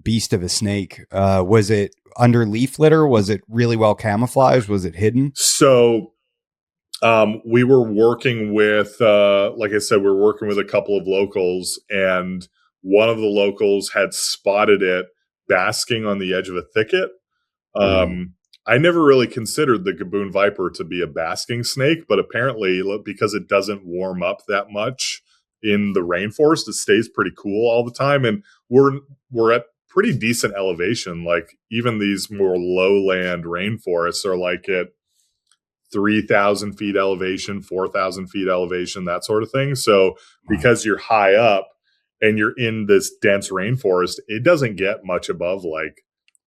beast of a snake, was it under leaf litter? Was it really well camouflaged? Was it hidden? So we were working with, like I said, we were working with a couple of locals, and one of the locals had spotted it basking on the edge of a thicket. I never really considered the gaboon viper to be a basking snake, but apparently, because it doesn't warm up that much in the rainforest, it stays pretty cool all the time. And we're at pretty decent elevation. Like, even these more lowland rainforests are like at 3,000 feet elevation, 4,000 feet elevation, that sort of thing. So because you're high up and you're in this dense rainforest, it doesn't get much above like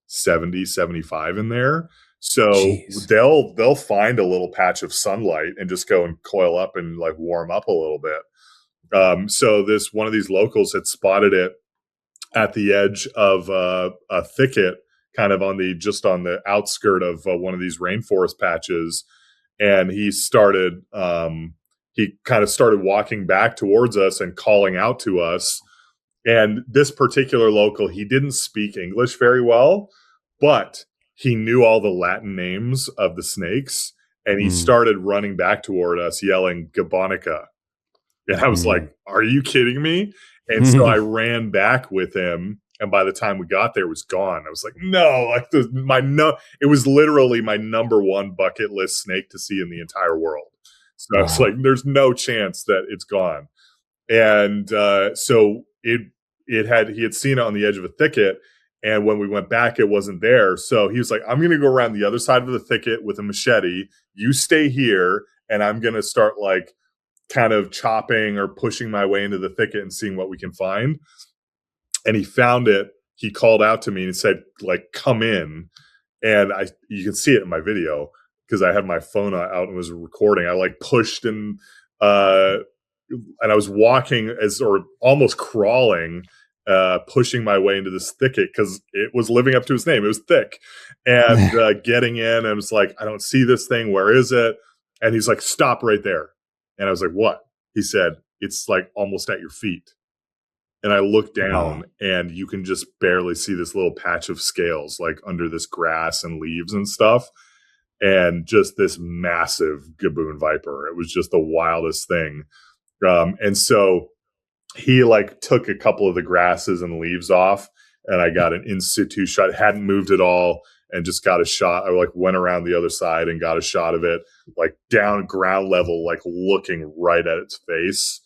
70, 75 in there. So they'll find a little patch of sunlight and just go and coil up and like warm up a little bit. So one of these locals had spotted it at the edge of a thicket, kind of on the outskirt of one of these rainforest patches. And he kind of started walking back towards us and calling out to us. And this particular local, he didn't speak English very well, but he knew all the Latin names of the snakes. And he started running back toward us, yelling "Gabonica." And I was like, "Are you kidding me?" And so I ran back with him. And by the time we got there, it was gone. I was like, no, like it was literally my number one bucket list snake to see in the entire world. So I was like, there's no chance that it's gone. And so he had seen it on the edge of a thicket. And when we went back, it wasn't there. So he was like, I'm going to go around the other side of the thicket with a machete. You stay here. And I'm going to start like kind of chopping or pushing my way into the thicket and seeing what we can find. And he found it. He called out to me and said, like, come in. And you can see it in my video because I had my phone out and was recording. I like pushed and I was walking or almost crawling, pushing my way into this thicket because it was living up to its name. It was thick, and getting in, and I was like, I don't see this thing. Where is it? And he's like, stop right there. And I was like, what? He said, it's like almost at your feet. And I look down, and you can just barely see this little patch of scales like under this grass and leaves and stuff. And just this massive gaboon viper. It was just the wildest thing. And so he like took a couple of the grasses and leaves off, and I got an in situ shot. Hadn't moved at all, and just got a shot. I like went around the other side and got a shot of it, like down ground level, like looking right at its face,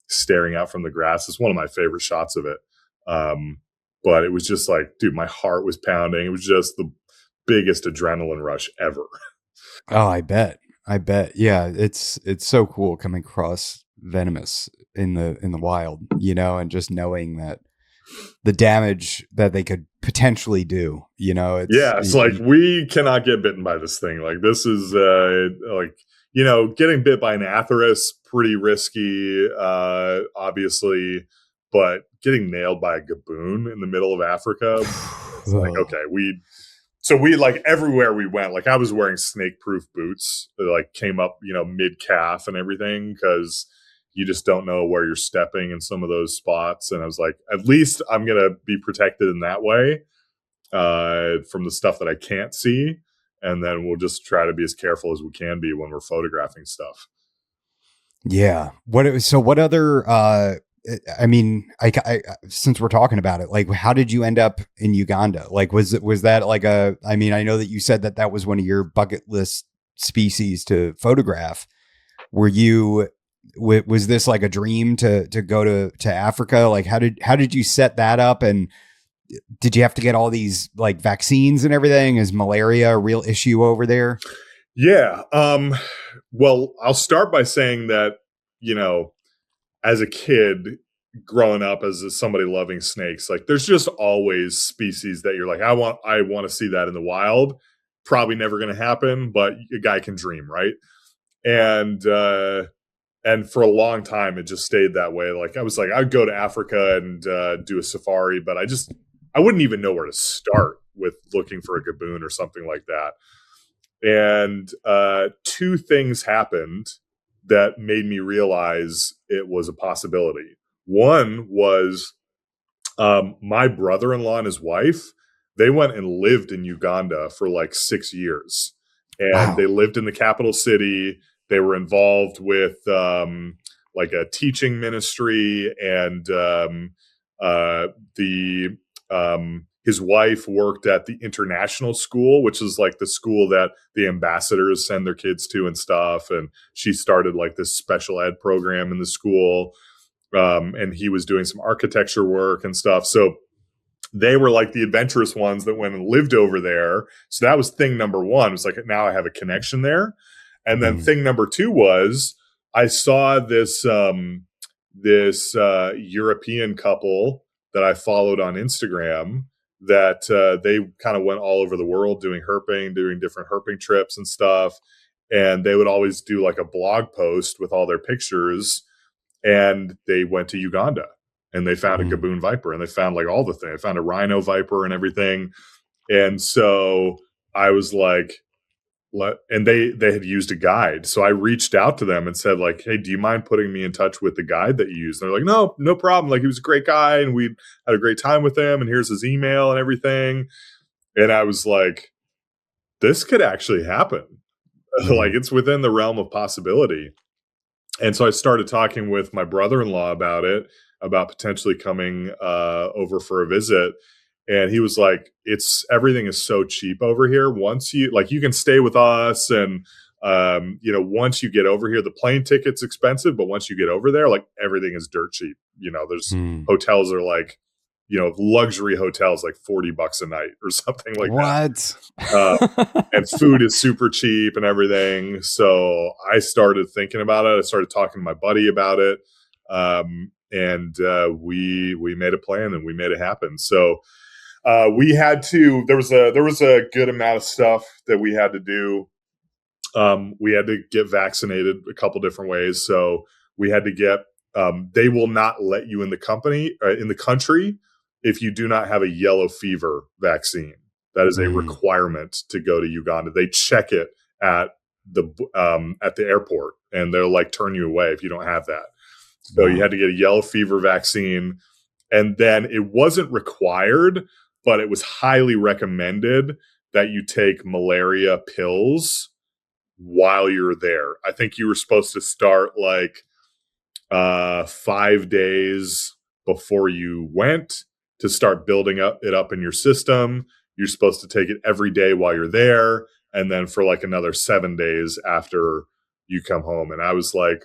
staring out from the grass. It's one of my favorite shots of it. But it was just like, dude, my heart was pounding. It was just the biggest adrenaline rush ever. Oh, I bet. Yeah, it's so cool coming across venomous in the wild, and just knowing that the damage that they could potentially do, it's like, we cannot get bitten by this thing. Like, this is getting bit by an Atheris, pretty risky, obviously, but getting nailed by a gaboon in the middle of Africa, it's like, okay, we like everywhere we went, like I was wearing snake proof boots that like came up, mid calf and everything, because you just don't know where you're stepping in some of those spots. And I was like, at least I'm going to be protected in that way from the stuff that I can't see. And then we'll just try to be as careful as we can be when we're photographing stuff. Yeah. What other, I mean, I since we're talking about it, like, how did you end up in Uganda? Like, was that like I mean, I know that you said that was one of your bucket list species to photograph. Was this like a dream to go to Africa? Like, how did you set that up? And did you have to get all these like vaccines and everything? Is malaria a real issue over there? Yeah. Well, I'll start by saying that, as a kid growing up as somebody loving snakes, like there's just always species that you're like, I want to see that in the wild. Probably never going to happen, but a guy can dream, right? And for a long time, it just stayed that way. Like I was like, I'd go to Africa and do a safari, but I wouldn't even know where to start with looking for a gaboon or something like that. And two things happened that made me realize it was a possibility. One was my brother-in-law and his wife, they went and lived in Uganda for like 6 years. And They lived in the capital city. They were involved with like a teaching ministry, and his wife worked at the international school, which is like the school that the ambassadors send their kids to and stuff. And she started like this special ed program in the school. And he was doing some architecture work and stuff. So they were like the adventurous ones that went and lived over there. So that was thing number one. It was like, now I have a connection there. And then thing number two was I saw this European couple that I followed on Instagram that they kind of went all over the world doing herping, doing different herping trips and stuff. And they would always do like a blog post with all their pictures. And they went to Uganda and they found a gaboon viper, and they found like all the things. They found a rhino viper and everything. And so I was like, and they had used a guide. So I reached out to them and said like, hey, do you mind putting me in touch with the guide that you used? And they're like, no problem. Like, he was a great guy and we had a great time with him, and here's his email and everything. And I was like, this could actually happen. Like, it's within the realm of possibility. And so I started talking with my brother-in-law about it, about potentially coming over for a visit. And he was like, everything is so cheap over here. Once you can stay with us, and once you get over here, the plane ticket's expensive, but once you get over there, like, everything is dirt cheap. There's hotels are like, luxury hotels, like $40 a night or something like that. And food is super cheap and everything. So I started thinking about it. I started talking to my buddy about it. And we made a plan and we made it happen. So we had to, there was a good amount of stuff that we had to do. We had to get vaccinated a couple different ways. So we had to get they will not let you in the country if you do not have a yellow fever vaccine. That is a requirement to go to Uganda. They check it at the airport, and they'll like turn you away if you don't have that. So you had to get a yellow fever vaccine, and then it wasn't required, but it was highly recommended that you take malaria pills while you're there. I think you were supposed to start like 5 days before you went to start building it up in your system. You're supposed to take it every day while you're there, and then for like another 7 days after you come home. And I was like,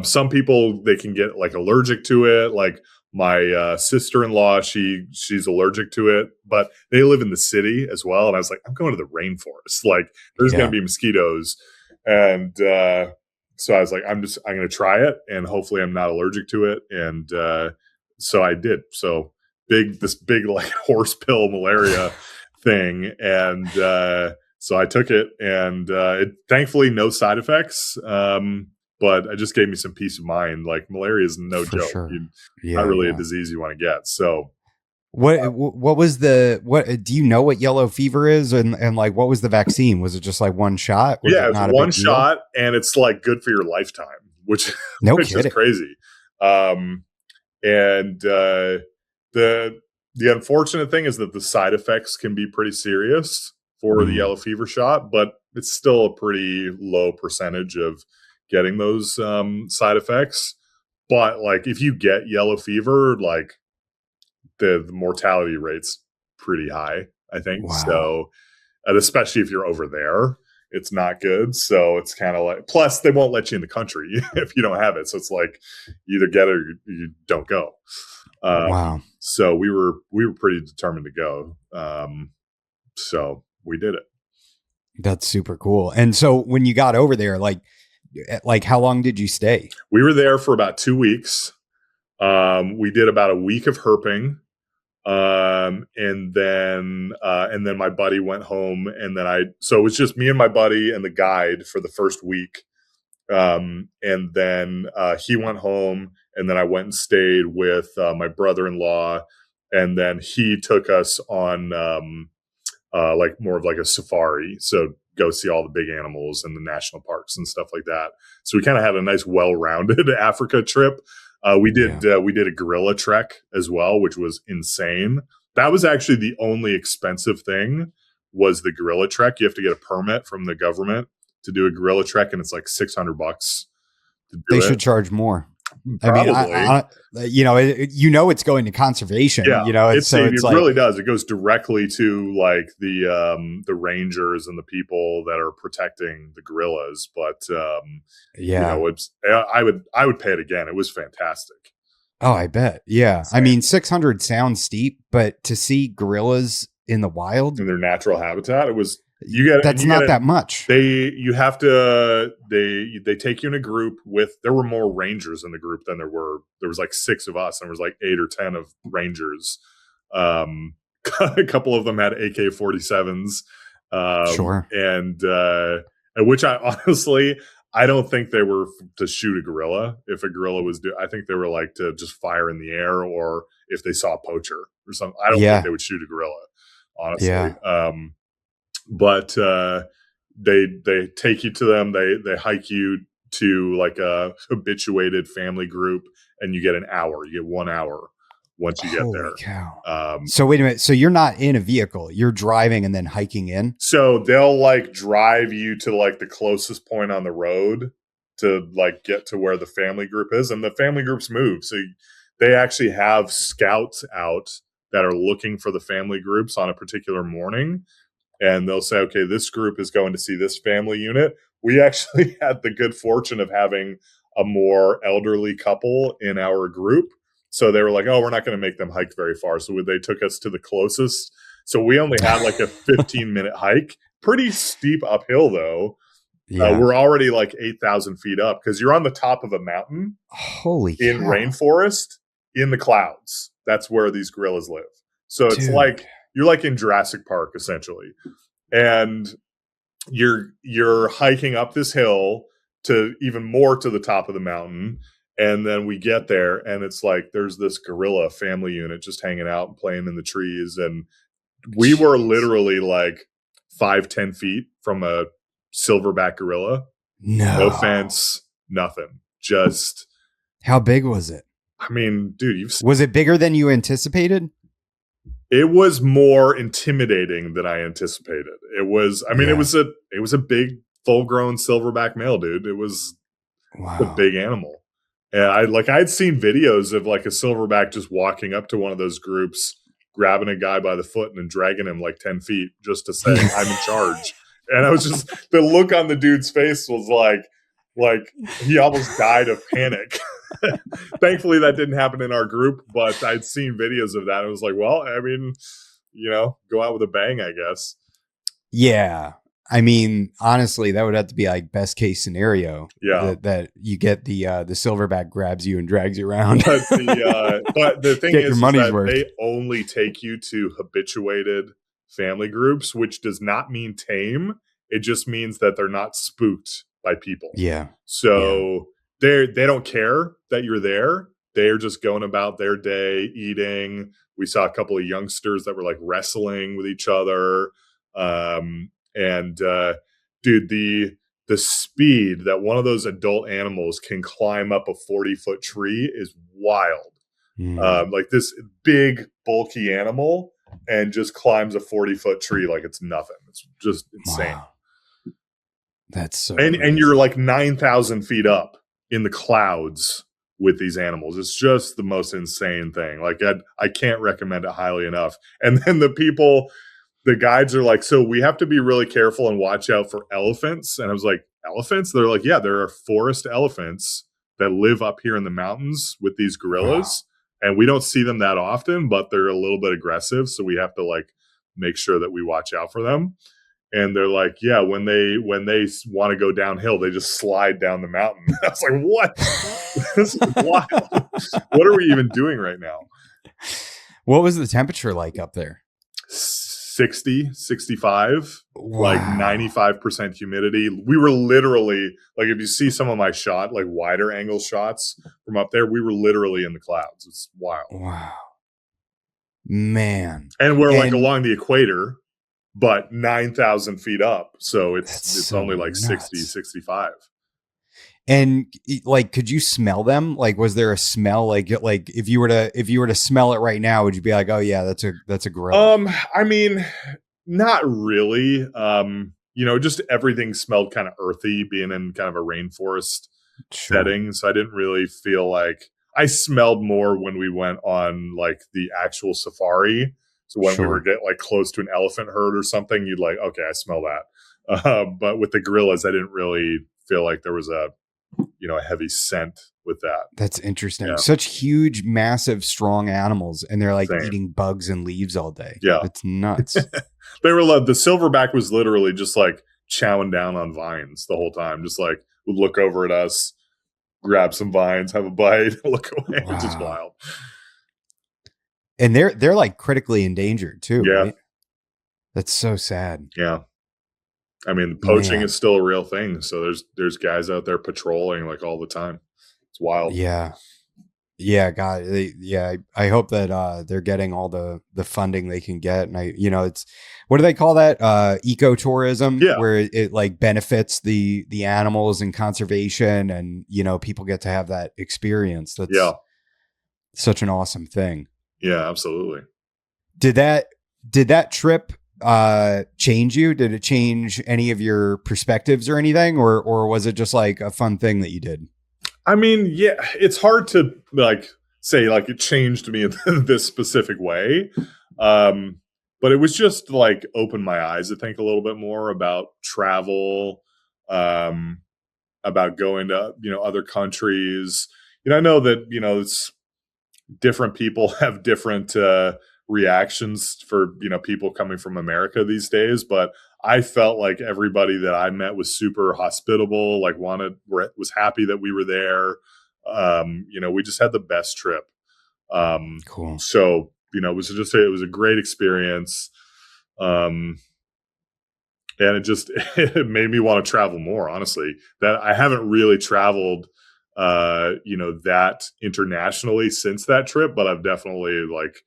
some people, they can get like allergic to it. Like my sister-in-law, she's allergic to it, but they live in the city as well. And I was like, I'm going to the rainforest. Like there's going to be mosquitoes. And so I was like, I'm going to try it, and hopefully I'm not allergic to it. And so I did. So this big like horse pill malaria thing. And so I took it, and thankfully no side effects. But it just gave me some peace of mind. Like malaria is no joke. Sure. Not really a disease you want to get. So what was what do you know what yellow fever is, and like what was the vaccine? Was it just like one shot? It's one shot, and it's like good for your lifetime, which is crazy. And the unfortunate thing is that the side effects can be pretty serious for the yellow fever shot, but it's still a pretty low percentage of getting those side effects. But like if you get yellow fever, like the mortality rate's pretty high, I think. Wow. So, and especially if you're over there, it's not good. So it's kind of like, plus they won't let you in the country if you don't have it. So it's like you either get it or you don't go. Wow. So we were pretty determined to go. So we did it. That's super cool. And so when you got over there, like how long did you stay? We were there for about 2 weeks. We did about a week of herping. And then my buddy went home, and then so it was just me and my buddy and the guide for the first week. And then, he went home, and then I went and stayed with, my brother-in-law, and then he took us on, like more of like a safari. So go see all the big animals and the national parks and stuff like that. So we kind of had a nice, well-rounded Africa trip. We did a gorilla trek as well, which was insane. That was actually the only expensive thing, was the gorilla trek. You have to get a permit from the government to do a gorilla trek, and it's like $600. They should charge more. Probably. I mean, it's going to conservation. Yeah, it really does. It goes directly to like the rangers and the people that are protecting the gorillas. But I would pay it again. It was fantastic. Oh, I bet. Yeah, I mean, 600 sounds steep, but to see gorillas in the wild, in their natural habitat, it was. That's not that much. They take you in a group there were more rangers in the group than there was like 6 of us, and there was like 8 or 10 of rangers. A couple of them had AK-47s. Sure. And which I don't think they were to shoot a gorilla. If a gorilla I think they were like to just fire in the air, or if they saw a poacher or something. I don't think they would shoot a gorilla, honestly. Yeah. But they take you to them. They hike you to like a habituated family group, and you get an hour. You get 1 hour once you get there. Cow. So wait a minute. So you're not in a vehicle. You're driving and then hiking in? So they'll like drive you to like the closest point on the road to like get to where the family group is. And the family groups move. So they actually have scouts out that are looking for the family groups on a particular morning. And they'll say, okay, this group is going to see this family unit. We actually had the good fortune of having a more elderly couple in our group. So they were like, oh, we're not going to make them hike very far. So they took us to the closest. So we only had like a 15-minute hike. Pretty steep uphill, though. Yeah. We're already like 8,000 feet up, because you're on the top of a mountain. Holy in cow. Rainforest, in the clouds. That's where these gorillas live. So it's like you're like in Jurassic Park, essentially. And you're hiking up this hill to even more to the top of the mountain. And then we get there, and it's like there's this gorilla family unit just hanging out and playing in the trees. And we were Jeez. literally like 5-10 feet from a silverback gorilla. No No. fence, nothing. Just, How big was it? I mean, dude, you've Was it bigger than you anticipated? it was more intimidating than I anticipated. It was, I mean, Yeah. it was a big, full grown silverback male, dude. It was a Wow. big animal. And I'd seen videos of like a silverback just walking up to one of those groups, grabbing a guy by the foot and then dragging him like 10 feet just to say, I'm in charge. And I was just, the look on the dude's face was like he almost died of panic. Thankfully, that didn't happen in our group, but I'd seen videos of that. It was like, well, I mean, go out with a bang, I guess. Yeah. I mean, honestly, that would have to be like best case scenario. Yeah. That you get the silverback grabs you and drags you around. But the thing Get your is money's that worth. they only take you to habituated family groups, which does not mean tame. It just means that they're not spooked by people. Yeah. So they don't care that you're there. They're just going about their day, eating. We saw a couple of youngsters that were like wrestling with each other. Dude, the speed that one of those adult animals can climb up a 40-foot tree is wild. Like this big, bulky animal and just climbs a 40-foot tree like it's nothing. It's just insane. Wow. That's so and you're like 9,000 feet up in the clouds with these animals. It's just the most insane thing. Like I can't recommend it highly enough. And then the guides are like, so we have to be really careful and watch out for elephants. And I was like, elephants? They're like, yeah, there are forest elephants that live up here in the mountains with these gorillas. Wow. And we don't see them that often, but they're a little bit aggressive. So we have to like make sure that we watch out for them. And they're like, yeah, when they want to go downhill, they just slide down the mountain. I was like, what? This is wild. What are we even doing right now? What was the temperature like up there? 60, 65, wow. Like 95% humidity. We were literally, like, if you see some of my shot, like wider angle shots from up there, we were literally in the clouds. It's wild. Wow. Man. And we're like along the equator, but 9,000 feet up. So it's so only like nuts. 60, 65. And like, could you smell them? Like, was there a smell? Like if you were to smell it right now, would you be like, oh yeah, that's a gorilla? I mean, not really. Just everything smelled kind of earthy, being in kind of a rainforest setting. So I didn't really feel like I smelled more when we went on like the actual safari. So when we were getting like close to an elephant herd or something, you'd like, okay, I smell that. But with the gorillas, I didn't really feel like there was a heavy scent with that. That's interesting. Yeah. Such huge, massive, strong animals, and they're like eating bugs and leaves all day. Yeah. It's nuts. They were the silverback was literally just like chowing down on vines the whole time. Just like would look over at us, grab some vines, have a bite, look away. Wow. It's just wild. And they're like critically endangered too. Yeah. Right? That's so sad. Yeah. I mean, poaching is still a real thing. So there's guys out there patrolling like all the time. It's wild. Yeah. Yeah. God. I hope that they're getting all the funding they can get. And it's, what do they call that? Ecotourism, where it like benefits the animals and conservation, and, people get to have that experience. That's such an awesome thing. Yeah, absolutely. Did that trip change you? Did it change any of your perspectives or anything, or was it just like a fun thing that you did? I mean, yeah, it's hard to like say like it changed me in this specific way. But it was just like opened my eyes to think a little bit more about travel, about going to, other countries. I know that, it's different people have different reactions for, people coming from America these days. But I felt like everybody that I met was super hospitable, like was happy that we were there. We just had the best trip. Cool. So, it was a great experience. And it made me want to travel more, honestly. That I haven't really traveled that internationally since that trip, but I'm definitely like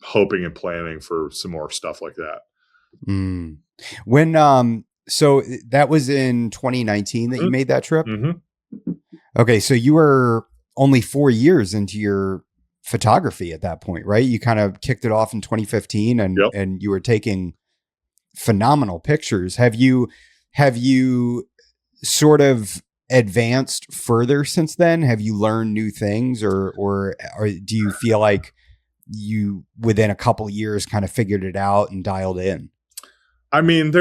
hoping and planning for some more stuff like that. Mm. When so that was in 2019 that you made that trip? Mm-hmm. Okay, so you were only 4 years into your photography at that point, right? You kind of kicked it off in 2015 Yep. and you were taking phenomenal pictures. Have you sort of advanced further since then? Have you learned new things or do you feel like you within a couple years kind of figured it out and dialed in? I mean,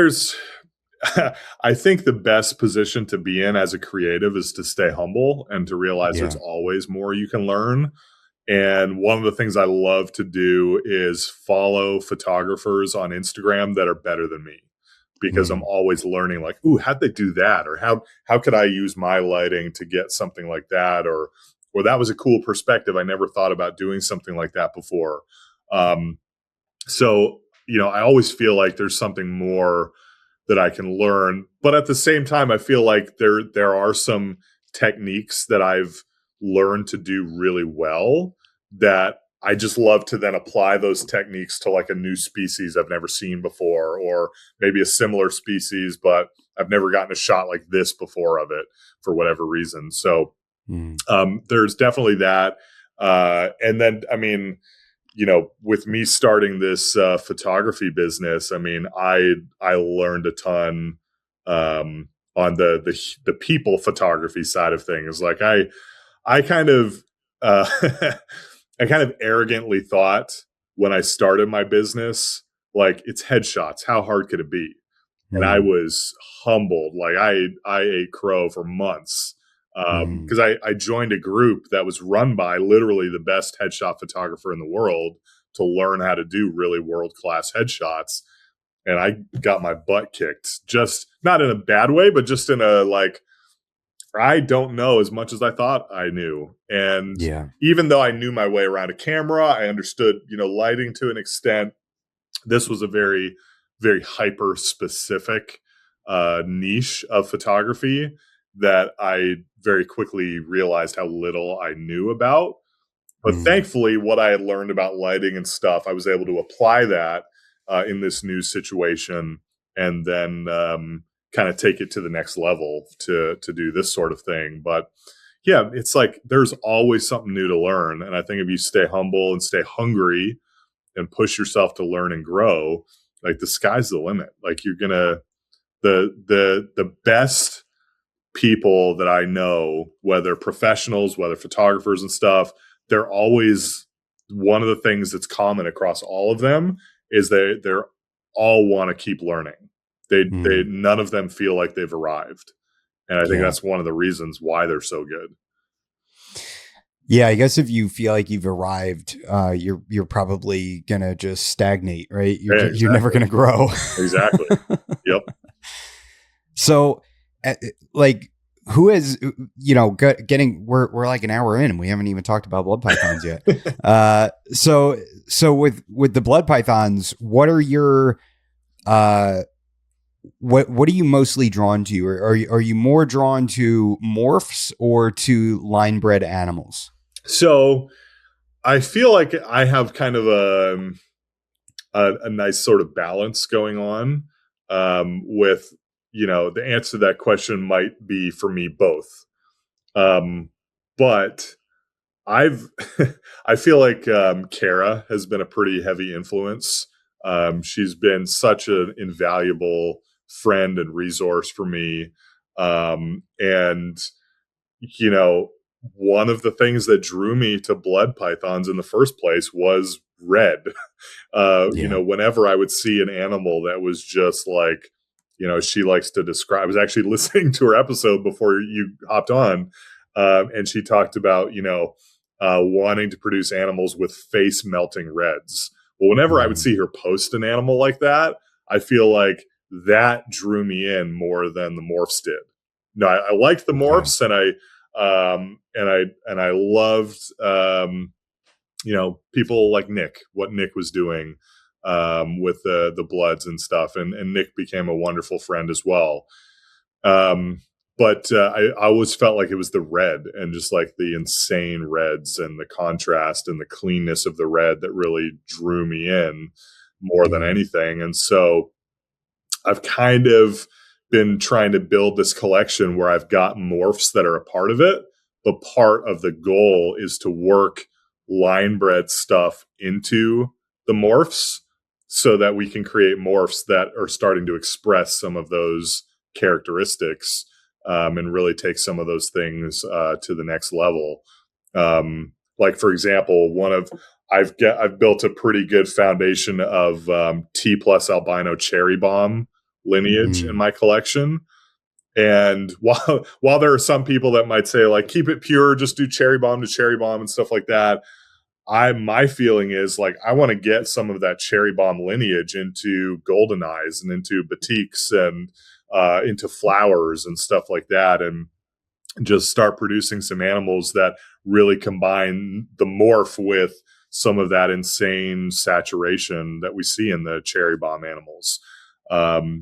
I think the best position to be in as a creative is to stay humble and to realize there's Yeah. always more you can learn. And one of the things I love to do is follow photographers on Instagram that are better than me, because I'm Mm. always learning like, ooh, how'd they do that? Or how could I use my lighting to get something like that? Or that was a cool perspective. I never thought about doing something like that before. Um, so, I always feel like there's something more that I can learn. But at the same time, I feel like there are some techniques that I've learned to do really well that I just love to then apply those techniques to like a new species I've never seen before, or maybe a similar species, but I've never gotten a shot like this before of it for whatever reason. So Mm. there's definitely that. And then, I mean, with me starting this photography business, I mean, I learned a ton on the people photography side of things. Like I kind of uh, I kind of arrogantly thought when I started my business, like it's headshots. How hard could it be? And I Mm. was humbled. Like I ate crow for months Mm. because I joined a group that was run by literally the best headshot photographer in the world to learn how to do really world class headshots. And I got my butt kicked, just not in a bad way, but just in a like, I don't know as much as I thought I knew. And Yeah. even though I knew my way around a camera, I understood, lighting to an extent. This was a very, very hyper specific niche of photography that I very quickly realized how little I knew about. But Mm. thankfully, what I had learned about lighting and stuff, I was able to apply that in this new situation, and then kind of take it to the next level to do this sort of thing. But yeah, it's like there's always something new to learn, and I think if you stay humble and stay hungry and push yourself to learn and grow, like the sky's the limit. Like you're gonna the best people that I know, whether professionals, whether photographers and stuff, they're always, one of the things that's common across all of them is they're all want to keep learning. They Mm. none of them feel like they've arrived. And I think Yeah. that's one of the reasons why they're so good. Yeah, I guess if you feel like you've arrived, you're probably gonna just stagnate, right? Yeah, You're never exactly. gonna grow. Exactly. Yep. So, like, who is getting? We're like an hour in, and we haven't even talked about blood pythons yet. So with the blood pythons, what are your what are you mostly drawn to? Or are you more drawn to morphs or to line bred animals? So I feel like I have kind of a nice sort of balance going on with, the answer to that question might be for me both. But I've, I feel like Kara has been a pretty heavy influence. She's been such an invaluable friend and resource for me. And you know, one of the things that drew me to blood pythons in the first place was red. Yeah. Whenever I would see an animal that was just like, she likes to describe, I was actually listening to her episode before you hopped on, and she talked about, wanting to produce animals with face melting reds. Well, whenever I would Mm. see her post an animal like that, I feel like that drew me in more than the morphs did. No, I liked the Okay. morphs, and I loved people like Nick, what Nick was doing with the bloods and stuff, and Nick became a wonderful friend as well. but I always felt like it was the red and just like the insane reds and the contrast and the cleanness of the red that really drew me in more than Mm. anything. And so I've kind of been trying to build this collection where I've got morphs that are a part of it, but part of the goal is to work line bred stuff into the morphs so that we can create morphs that are starting to express some of those characteristics, and really take some of those things to the next level. Like for example, I've built a pretty good foundation of T plus albino cherry bomb lineage in Mm. my collection. And while there are some people that might say like keep it pure, just do cherry bomb to cherry bomb and stuff like that, my feeling is like I want to get some of that cherry bomb lineage into golden eyes and into batiks and into flowers and stuff like that, and just start producing some animals that really combine the morph with some of that insane saturation that we see in the cherry bomb animals.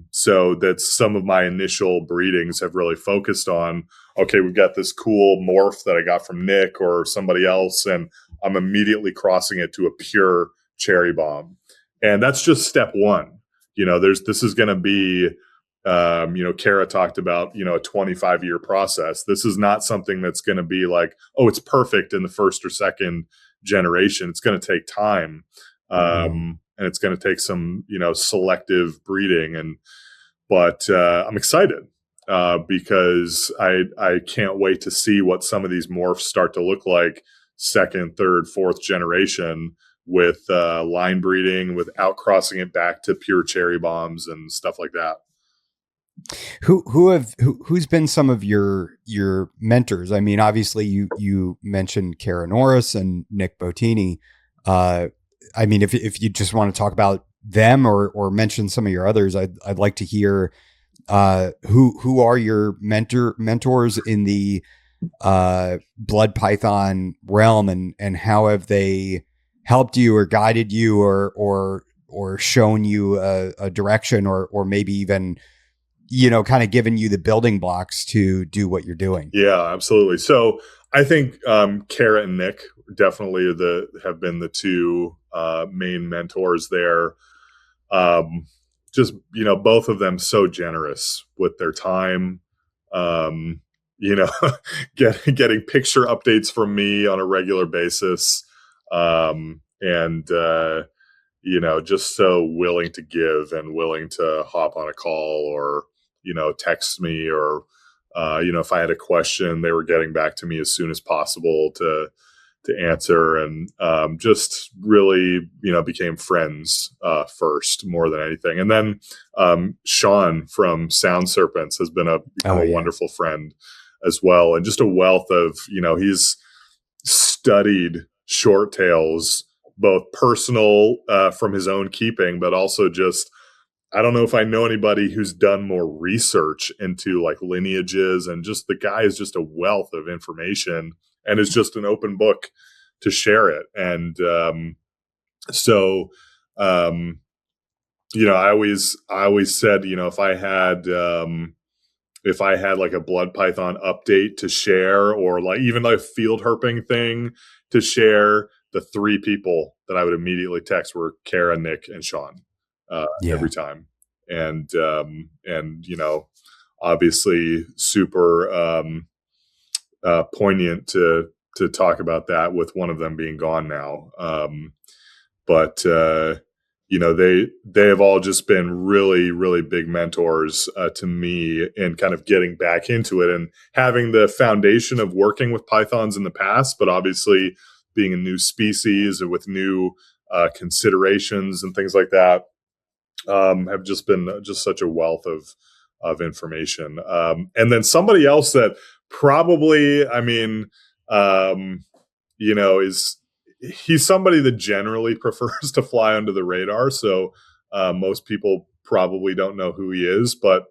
So that's some of my initial breedings have really focused on, okay, we've got this cool morph that I got from Nick or somebody else, and I'm immediately crossing it to a pure cherry bomb. And that's just step one. This is going to be, Kara talked about, a 25-year process. This is not something that's going to be like, oh, it's perfect in the first or second generation. It's going to take time. Mm. And it's going to take some, selective breeding. But I'm excited because I can't wait to see what some of these morphs start to look like second, third, fourth generation with line breeding, with outcrossing it back to pure cherry bombs and stuff like that. Who's been some of your mentors? I mean, obviously you mentioned Kara Norris and Nick Bottini. I mean, if you just want to talk about them or mention some of your others, I'd like to hear who are your mentors in the blood python realm, and how have they helped you or guided you or shown you a direction, or maybe even kind of given you the building blocks to do what you're doing. Yeah, absolutely. So I think Kara and Nick definitely have been the two main mentors there. Just both of them so generous with their time. You know, getting picture updates from me on a regular basis, and just so willing to give and willing to hop on a call or text me, or if I had a question, they were getting back to me as soon as possible to answer, and just really became friends first more than anything. And then Sean from Sound Serpents has become a wonderful friend as well, and just a wealth of he's studied short tails, both personal from his own keeping, but also just, I don't know if I know anybody who's done more research into like lineages, and just the guy is just a wealth of information and is just an open book to share it. And so I always said, if I had like a blood python update to share, or like even like a field herping thing to share, the three people that I would immediately text were Kara, Nick, and Sean every time. And obviously super poignant to talk about that with one of them being gone now. But they have all just been really, really big mentors to me in kind of getting back into it and having the foundation of working with pythons in the past, but obviously being a new species and with new considerations and things like that, have just been just such a wealth of information. And then somebody else that probably, he's somebody that generally prefers to fly under the radar. So most people probably don't know who he is. But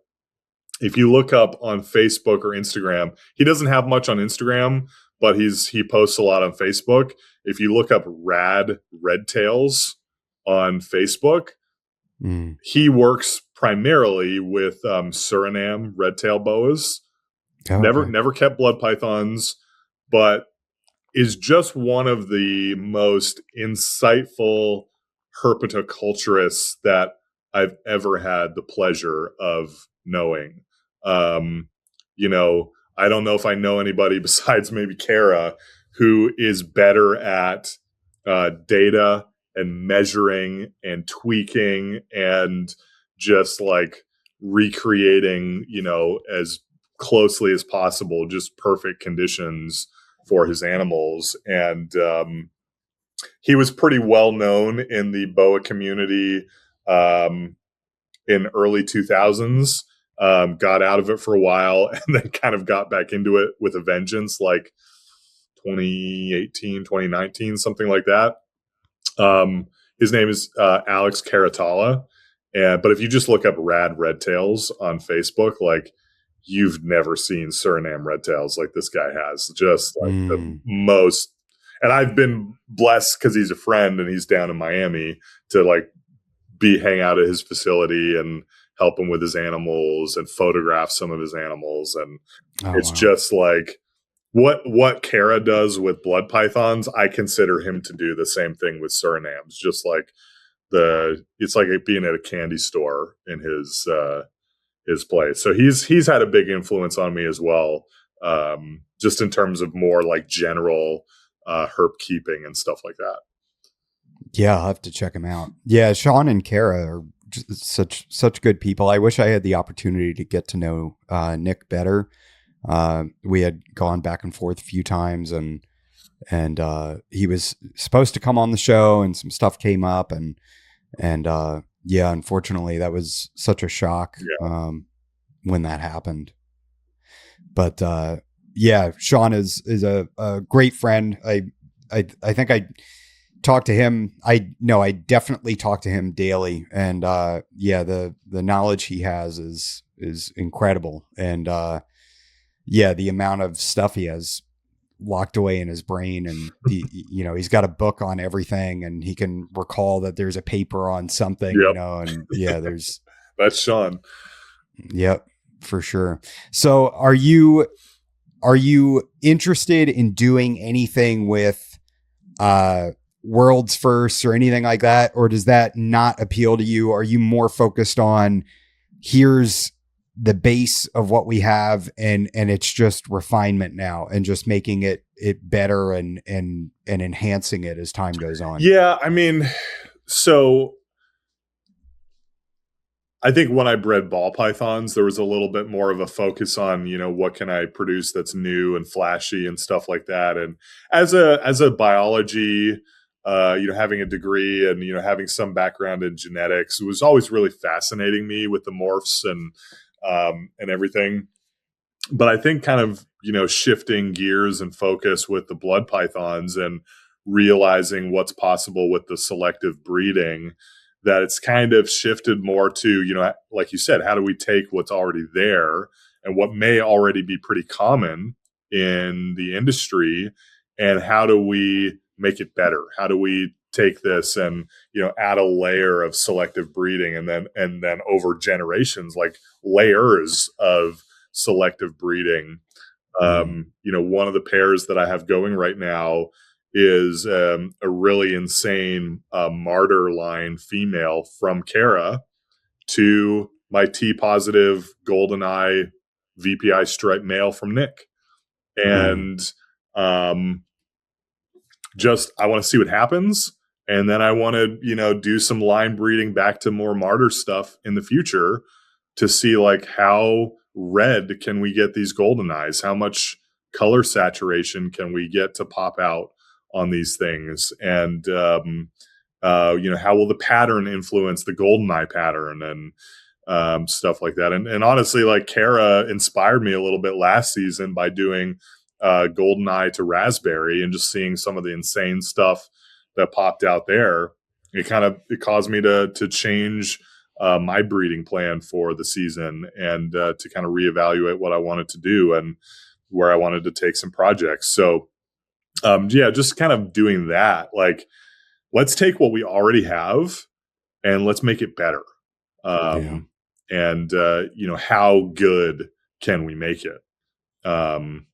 if you look up on Facebook or Instagram, he doesn't have much on Instagram, but he posts a lot on Facebook. If you look up Rad Red Tails on Facebook, he works primarily with Suriname red tail boas. Oh, okay. Never kept blood pythons, but is just one of the most insightful herpetoculturists that I've ever had the pleasure of knowing. Um, you know, I don't know if I know anybody besides maybe Kara who is better at data and measuring and tweaking and just like recreating, as closely as possible, just perfect conditions for his animals. And he was pretty well known in the boa community um, in early 2000s. Got out of it for a while and then kind of got back into it with a vengeance, like 2018, 2019, something like that. His name is Alex Caratala. But if you just look up Rad Red Tails on Facebook, like, you've never seen Suriname red tails like this guy has. Just like the most. And I've been blessed because he's a friend and he's down in Miami to like hang out at his facility and help him with his animals and photograph some of his animals. And it's just like what Kara does with blood pythons, I consider him to do the same thing with Surinams. Just like it's like being at a candy store in his place. So he's had a big influence on me as well, just in terms of more like general herp keeping and stuff like that. Yeah, I'll have to check him out. Yeah, Sean and Kara are just such good people. I wish I had the opportunity to get to know Nick better. We had gone back and forth a few times, and he was supposed to come on the show, and some stuff came up, and yeah, unfortunately, that was such a shock when that happened. But yeah, Sean is a great friend. I think I talk to him. I definitely talk to him daily, and yeah, the knowledge he has is incredible, and yeah, the amount of stuff he has locked away in his brain, and he's got a book on everything, and he can recall that there's a paper on something, and yeah, there's that's Sean. Yep, for sure. So are you interested in doing anything with World's First or anything like that, or does that not appeal to you? Are you more focused on here's the base of what we have, and it's just refinement now, and just making it better and enhancing it as time goes on? Yeah, I mean, so I think when I bred ball pythons, there was a little bit more of a focus on, what can I produce that's new and flashy and stuff like that. And as a biology, having a degree and, having some background in genetics, it was always really fascinating me with the morphs and everything. But I think kind of, shifting gears and focus with the blood pythons and realizing what's possible with the selective breeding, that it's kind of shifted more to, like you said, how do we take what's already there and what may already be pretty common in the industry, and how do we make it better? How do we take this and, add a layer of selective breeding, and then over generations, like layers of selective breeding. One of the pairs that I have going right now is a really insane martyr line female from Kara to my T positive golden eye VPI stripe male from Nick. And just, I want to see what happens. And then I want to, do some line breeding back to more martyr stuff in the future to see like how red can we get these golden eyes? How much color saturation can we get to pop out on these things? And, how will the pattern influence the golden eye pattern and stuff like that? And honestly, like Kara inspired me a little bit last season by doing golden eye to raspberry and just seeing some of the insane stuff that popped out there. It caused me to change my breeding plan for the season and to kind of reevaluate what I wanted to do and where I wanted to take some projects. So just kind of doing that. Like, let's take what we already have and let's make it better. And how good can we make it? And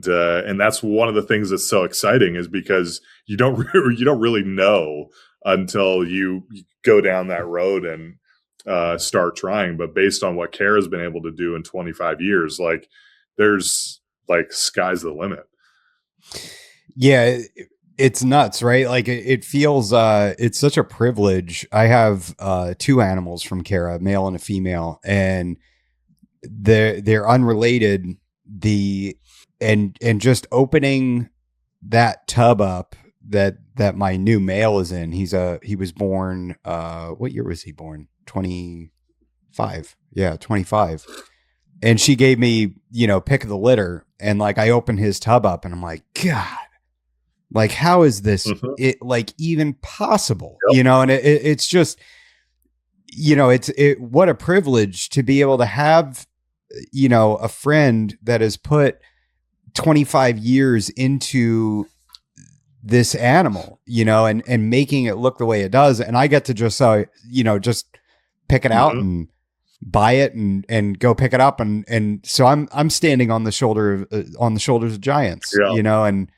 that's one of the things that's so exciting, is because you don't really know until you go down that road and start trying. But based on what Kara's been able to do in 25 years, like, there's like, sky's the limit. Yeah, it's nuts, right? Like it feels it's such a privilege. I have two animals from Kara, a male and a female, and they're unrelated. And just opening that tub up that my new male is in. He was born what year was he born? 25. Yeah, 25. And she gave me, pick of the litter, and like I opened his tub up and I'm like, God, like how is this it like even possible? Yep. And it's just what a privilege to be able to have a friend that has put 25 years into this animal, and making it look the way it does. And I get to just, just pick it out and buy it and go pick it up. And so I'm standing on the shoulders of giants, and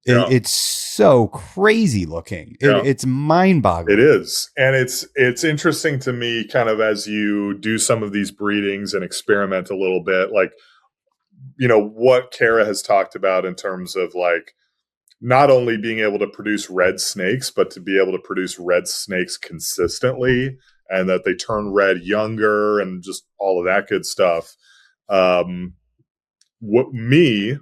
it's so crazy looking. It's mind boggling. It is. And it's interesting to me, kind of, as you do some of these breedings and experiment a little bit, like, what Kara has talked about in terms of like not only being able to produce red snakes, but to be able to produce red snakes consistently, and that they turn red younger and just all of that good stuff. What me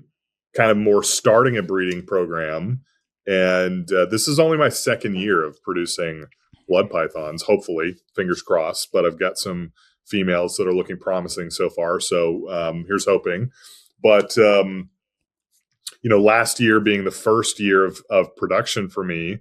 kind of more starting a breeding program, and this is only my second year of producing blood pythons, hopefully, fingers crossed, but I've got some females that are looking promising so far. So here's hoping. But, last year being the first year of production for me,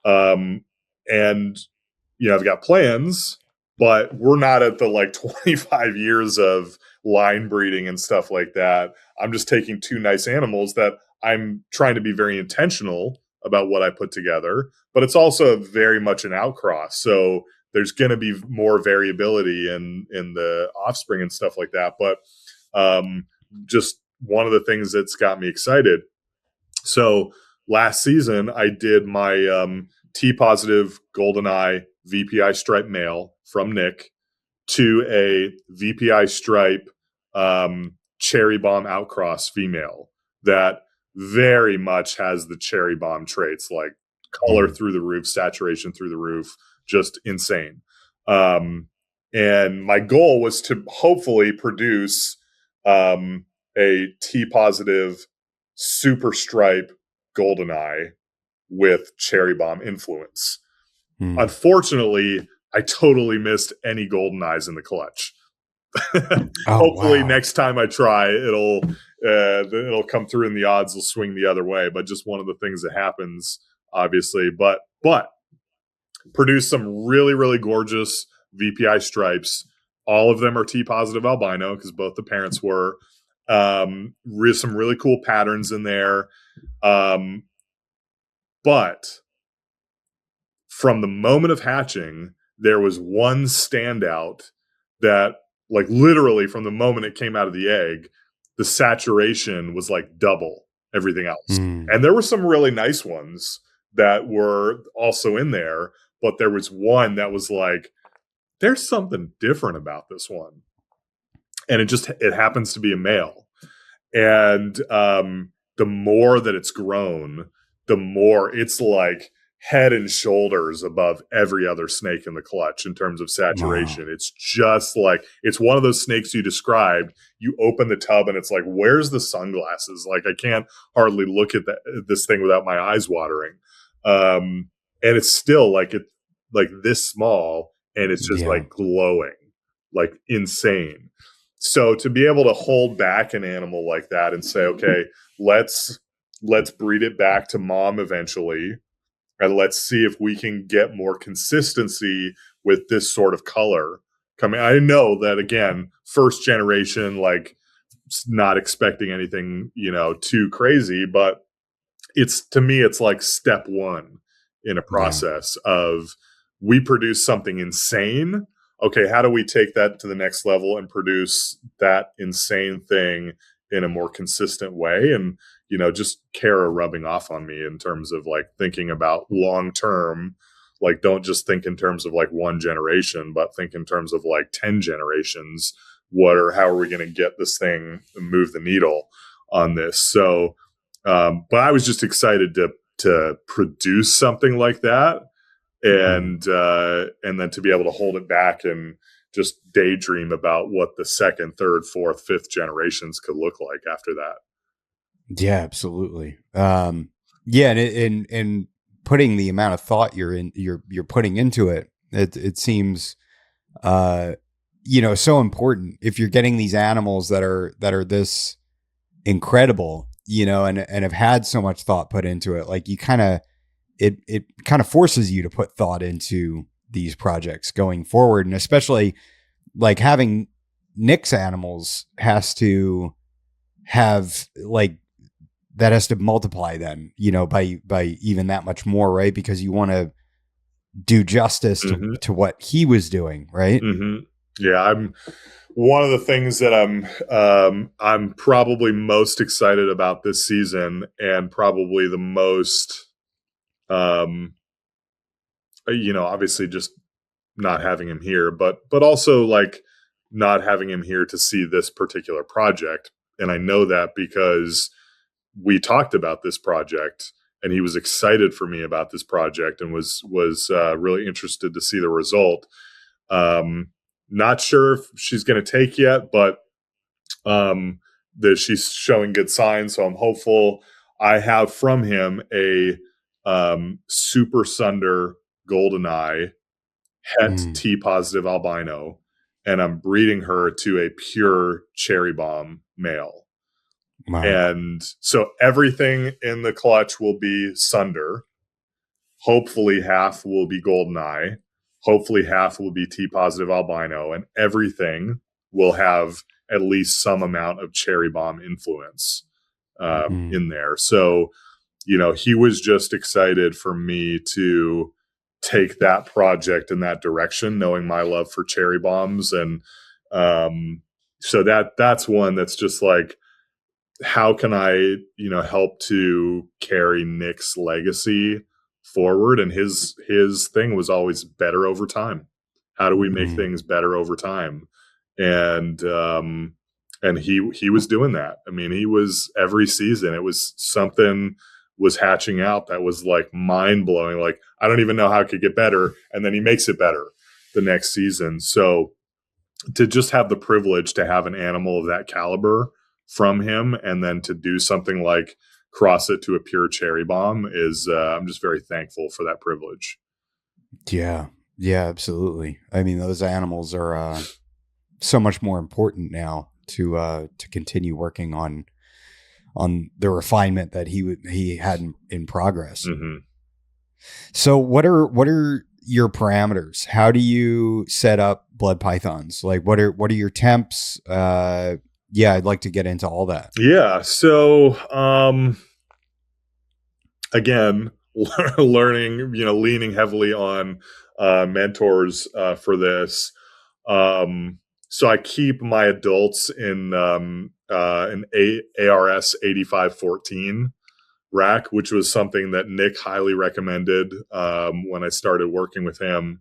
and, I've got plans, but we're not at the like 25 years of line breeding and stuff like that. I'm just taking two nice animals that I'm trying to be very intentional about what I put together, but it's also very much an outcross. So there's going to be more variability in the offspring and stuff like that. But just one of the things that's got me excited. So last season, I did my T-positive GoldenEye VPI stripe male from Nick to a VPI stripe cherry bomb outcross female that very much has the cherry bomb traits, like color through the roof, saturation through the roof, just insane. And my goal was to hopefully produce a T-positive super stripe GoldenEye with cherry bomb influence. Unfortunately, I totally missed any GoldenEyes in the clutch. Hopefully next time I try, it'll come through and the odds will swing the other way. But just one of the things that happens, obviously. But produce some really, really gorgeous VPI stripes. All of them are T-positive albino because both the parents were. Some really cool patterns in there. But from the moment of hatching, there was one standout that, like, literally from the moment it came out of the egg, the saturation was like double everything else. And there were some really nice ones that were also in there, but there was one that was like, there's something different about this one. And it happens to be a male. And the more that it's grown, the more it's like head and shoulders above every other snake in the clutch in terms of saturation. Wow. It's just like, it's one of those snakes you described. You open the tub and it's like, where's the sunglasses? Like, I can't hardly look at this thing without my eyes watering. And it's still like this small, and it's just like glowing, like insane. So to be able to hold back an animal like that and say, okay, let's breed it back to mom eventually, and let's see if we can get more consistency with this sort of color coming. I know that, again, first generation, like, not expecting anything, too crazy, but to me, it's like step one in a process of, we produce something insane. Okay, how do we take that to the next level and produce that insane thing in a more consistent way. And, just Kara rubbing off on me in terms of like thinking about long term, like don't just think in terms of like one generation, but think in terms of like 10 generations. How are we going to get this thing and move the needle on this? So, but I was just excited to produce something like that, and then to be able to hold it back and just daydream about what the second, third, fourth, fifth generations could look like after that. Yeah, absolutely. Yeah, and putting the amount of thought you're putting into it, it seems so important. If you're getting these animals that are this incredible, and have had so much thought put into it, like it kind of forces you to put thought into these projects going forward. And especially like having Nick's animals has to have like, that has to multiply then, by even that much more, right? Because you want to do justice to what he was doing, right? Mm-hmm. Yeah, I'm one of the things that I'm probably most excited about this season, and probably the most, obviously just not having him here, but also like not having him here to see this particular project. And I know that because we talked about this project, and he was excited for me about this project, and was really interested to see the result. Not sure if she's going to take yet, but that she's showing good signs, so I'm hopeful. I have from him a super sunder goldeneye het T positive albino, and I'm breeding her to a pure cherry bomb male. Wow. And so everything in the clutch will be sunder. Hopefully half will be goldeneye. Hopefully half will be T positive albino, and everything will have at least some amount of cherry bomb influence in there. So, he was just excited for me to take that project in that direction, knowing my love for cherry bombs. And so that's one that's just like, how can I, help to carry Nick's legacy forward? And his thing was always better over time. How do we make things better over time? And he was doing that. I mean, he was every season, it was something was hatching out that was like mind blowing. Like, I don't even know how it could get better. And then he makes it better the next season. So to just have the privilege to have an animal of that caliber from him, and then to do something like cross it to a pure cherry bomb is, I'm just very thankful for that privilege. Yeah. Yeah, absolutely. I mean, those animals are so much more important now to continue working on the refinement that he had in progress. Mm-hmm. So what are your parameters? How do you set up blood pythons? Like what are your temps? Yeah, I'd like to get into all that. Yeah. So, again, learning, leaning heavily on mentors for this. So I keep my adults in an ARS 8514 rack, which was something that Nick highly recommended when I started working with him.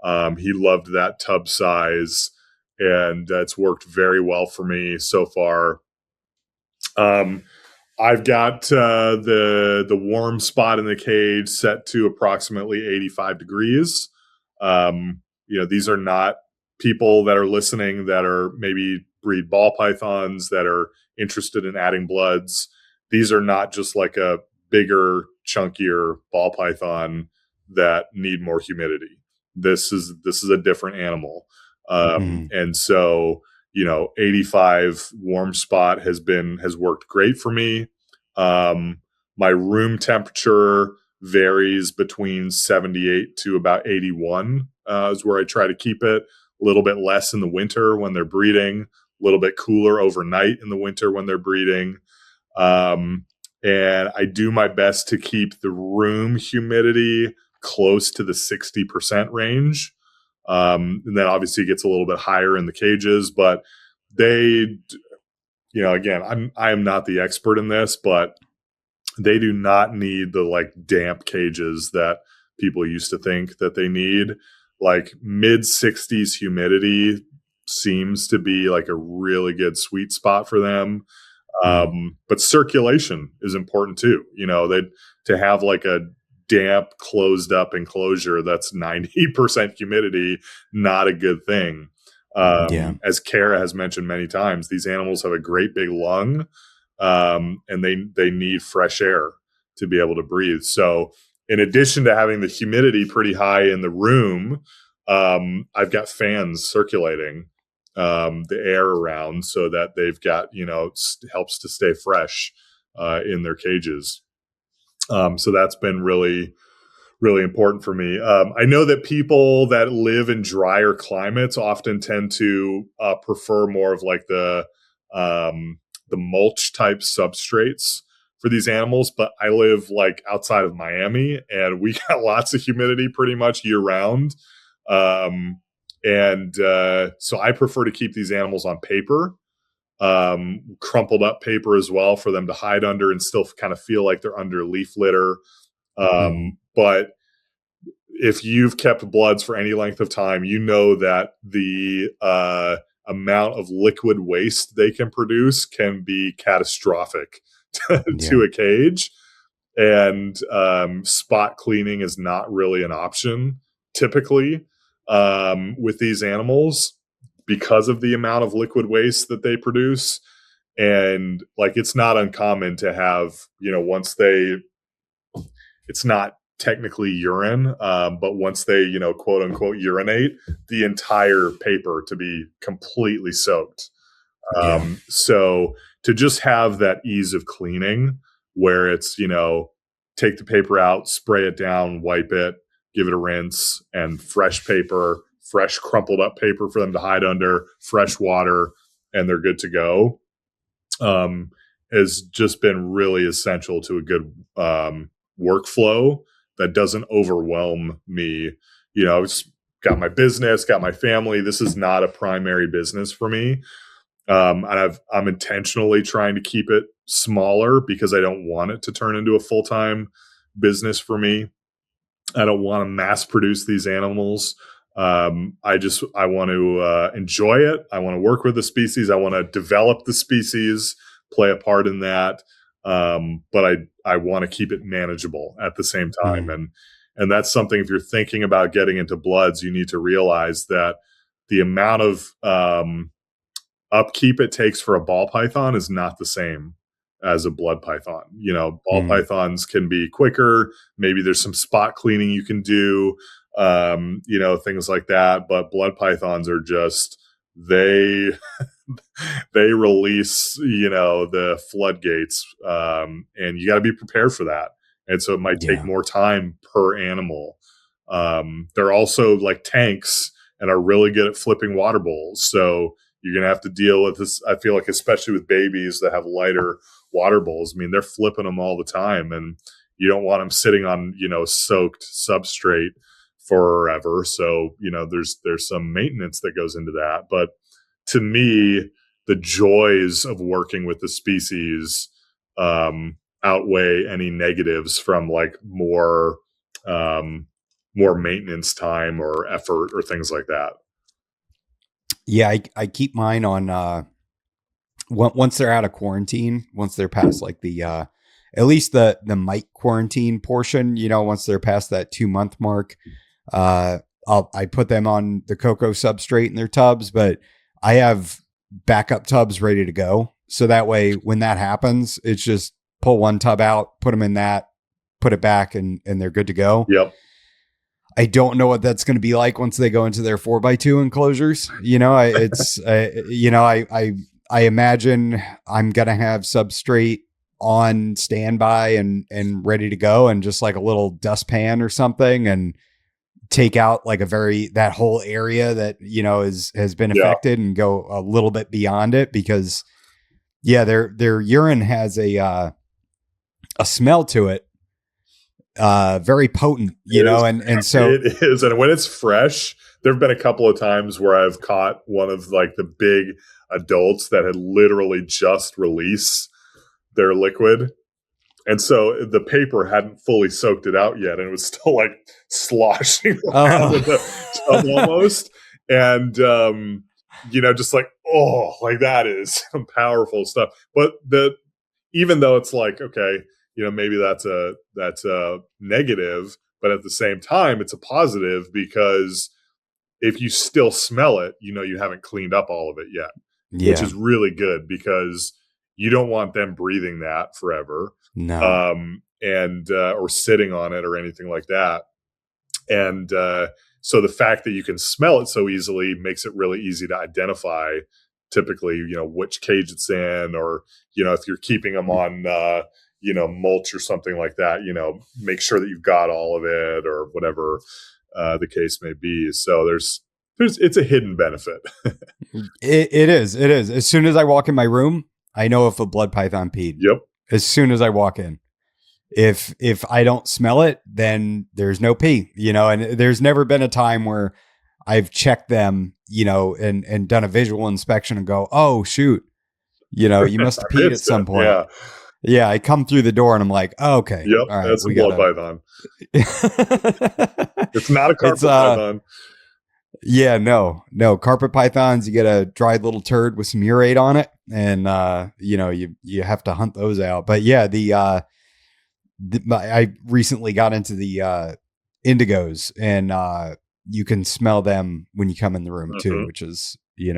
He loved that tub size, and it's worked very well for me so far. I've got the warm spot in the cage set to approximately 85 degrees. These are not people that are listening that are maybe breed ball pythons that are interested in adding bloods. These are not just like a bigger, chunkier ball python that need more humidity. This is a different animal. And so, 85 warm spot has worked great for me. My room temperature varies between 78 to about 81 is where I try to keep it. A little bit less in the winter when they're breeding, a little bit cooler overnight in the winter when they're breeding. And I do my best to keep the room humidity close to the 60% range. And then obviously it gets a little bit higher in the cages, but again, I am not the expert in this, but they do not need the like damp cages that people used to think that they need. Like mid 60s humidity seems to be like a really good sweet spot for them. But circulation is important too. To have like a damp, closed up enclosure that's 90% humidity, not a good thing. As Kara has mentioned many times, these animals have a great big lung, and they need fresh air to be able to breathe. So in addition to having the humidity pretty high in the room, I've got fans circulating the air around so that they've got, helps to stay fresh in their cages. So that's been really, really important for me. I know that people that live in drier climates often tend to prefer more of like the mulch type substrates for these animals, but I live like outside of Miami and we got lots of humidity pretty much year round. So I prefer to keep these animals on paper, crumpled up paper as well for them to hide under and still kind of feel like they're under leaf litter. But if you've kept bloods for any length of time, you know that the amount of liquid waste they can produce can be catastrophic to a cage. And spot cleaning is not really an option typically with these animals because of the amount of liquid waste that they produce. And like, it's not uncommon to have, it's not technically urine, but once they, quote unquote, urinate, the entire paper to be completely soaked. So to just have that ease of cleaning where it's, take the paper out, spray it down, wipe it, give it a rinse, and fresh paper, fresh crumpled up paper for them to hide under, fresh water, and they're good to go, has just been really essential to a good workflow that doesn't overwhelm me. I've got my business, got my family. This is not a primary business for me. And I'm intentionally trying to keep it smaller because I don't want it to turn into a full-time business for me. I don't want to mass produce these animals. I want to enjoy it. I want to work with the species. I want to develop the species, play a part in that. But I want to keep it manageable at the same time. And that's something, if you're thinking about getting into bloods, you need to realize that the amount of upkeep it takes for a ball python is not the same as a blood python. Ball pythons can be quicker. Maybe there's some spot cleaning you can do, things like that. But blood pythons are just, they release, the floodgates, and you got to be prepared for that. And so it might take more time per animal. They're also like tanks and are really good at flipping water bowls. So you're going to have to deal with this. I feel like, especially with babies that have lighter water bowls, I mean, they're flipping them all the time, and you don't want them sitting on, soaked substrate forever. So, there's some maintenance that goes into that. But to me, the joys of working with the species outweigh any negatives from like more maintenance time or effort or things like that. Yeah, I keep mine on once they're out of quarantine, once they're past like the at least the mite quarantine portion, once they're past that 2-month mark, I put them on the cocoa substrate in their tubs, but I have backup tubs ready to go. So that way, when that happens, it's just pull one tub out, put them in that, put it back, and they're good to go. Yep. I don't know what that's going to be like once they go into their 4x2 enclosures. I imagine I'm going to have substrate on standby and ready to go, and just like a little dustpan or something, and take out like that whole area that, has been affected and go a little bit beyond it, because their urine has a smell to it. Very potent, and so it is. And when it's fresh, there've been a couple of times where I've caught one of like the big adults that had literally just released their liquid. And so the paper hadn't fully soaked it out yet, and it was still like sloshing around in the tub almost. And, just like, oh, like that is some powerful stuff. But even though it's like, okay, maybe that's a negative, but at the same time, it's a positive, because if you still smell it, you haven't cleaned up all of it yet, which is really good, because you don't want them breathing that forever. No. Or sitting on it or anything like that. And so the fact that you can smell it so easily makes it really easy to identify typically, which cage it's in, or, if you're keeping them on, mulch or something like that, make sure that you've got all of it, or whatever the case may be. So it's a hidden benefit. It is. As soon as I walk in my room, I know if a blood python peed. Yep. As soon as I walk in. If I don't smell it, then there's no pee, and there's never been a time where I've checked them, and done a visual inspection and go, oh, shoot, you must have peed at some point. Yeah. Yeah. I come through the door and I'm like, oh, okay. Yep. All right, that's a blood python. It's not a carpet python. Yeah, no. Carpet pythons, you get a dried little turd with some urate on it, and you have to hunt those out. But yeah, I recently got into the indigos, and you can smell them when you come in the room too, which is you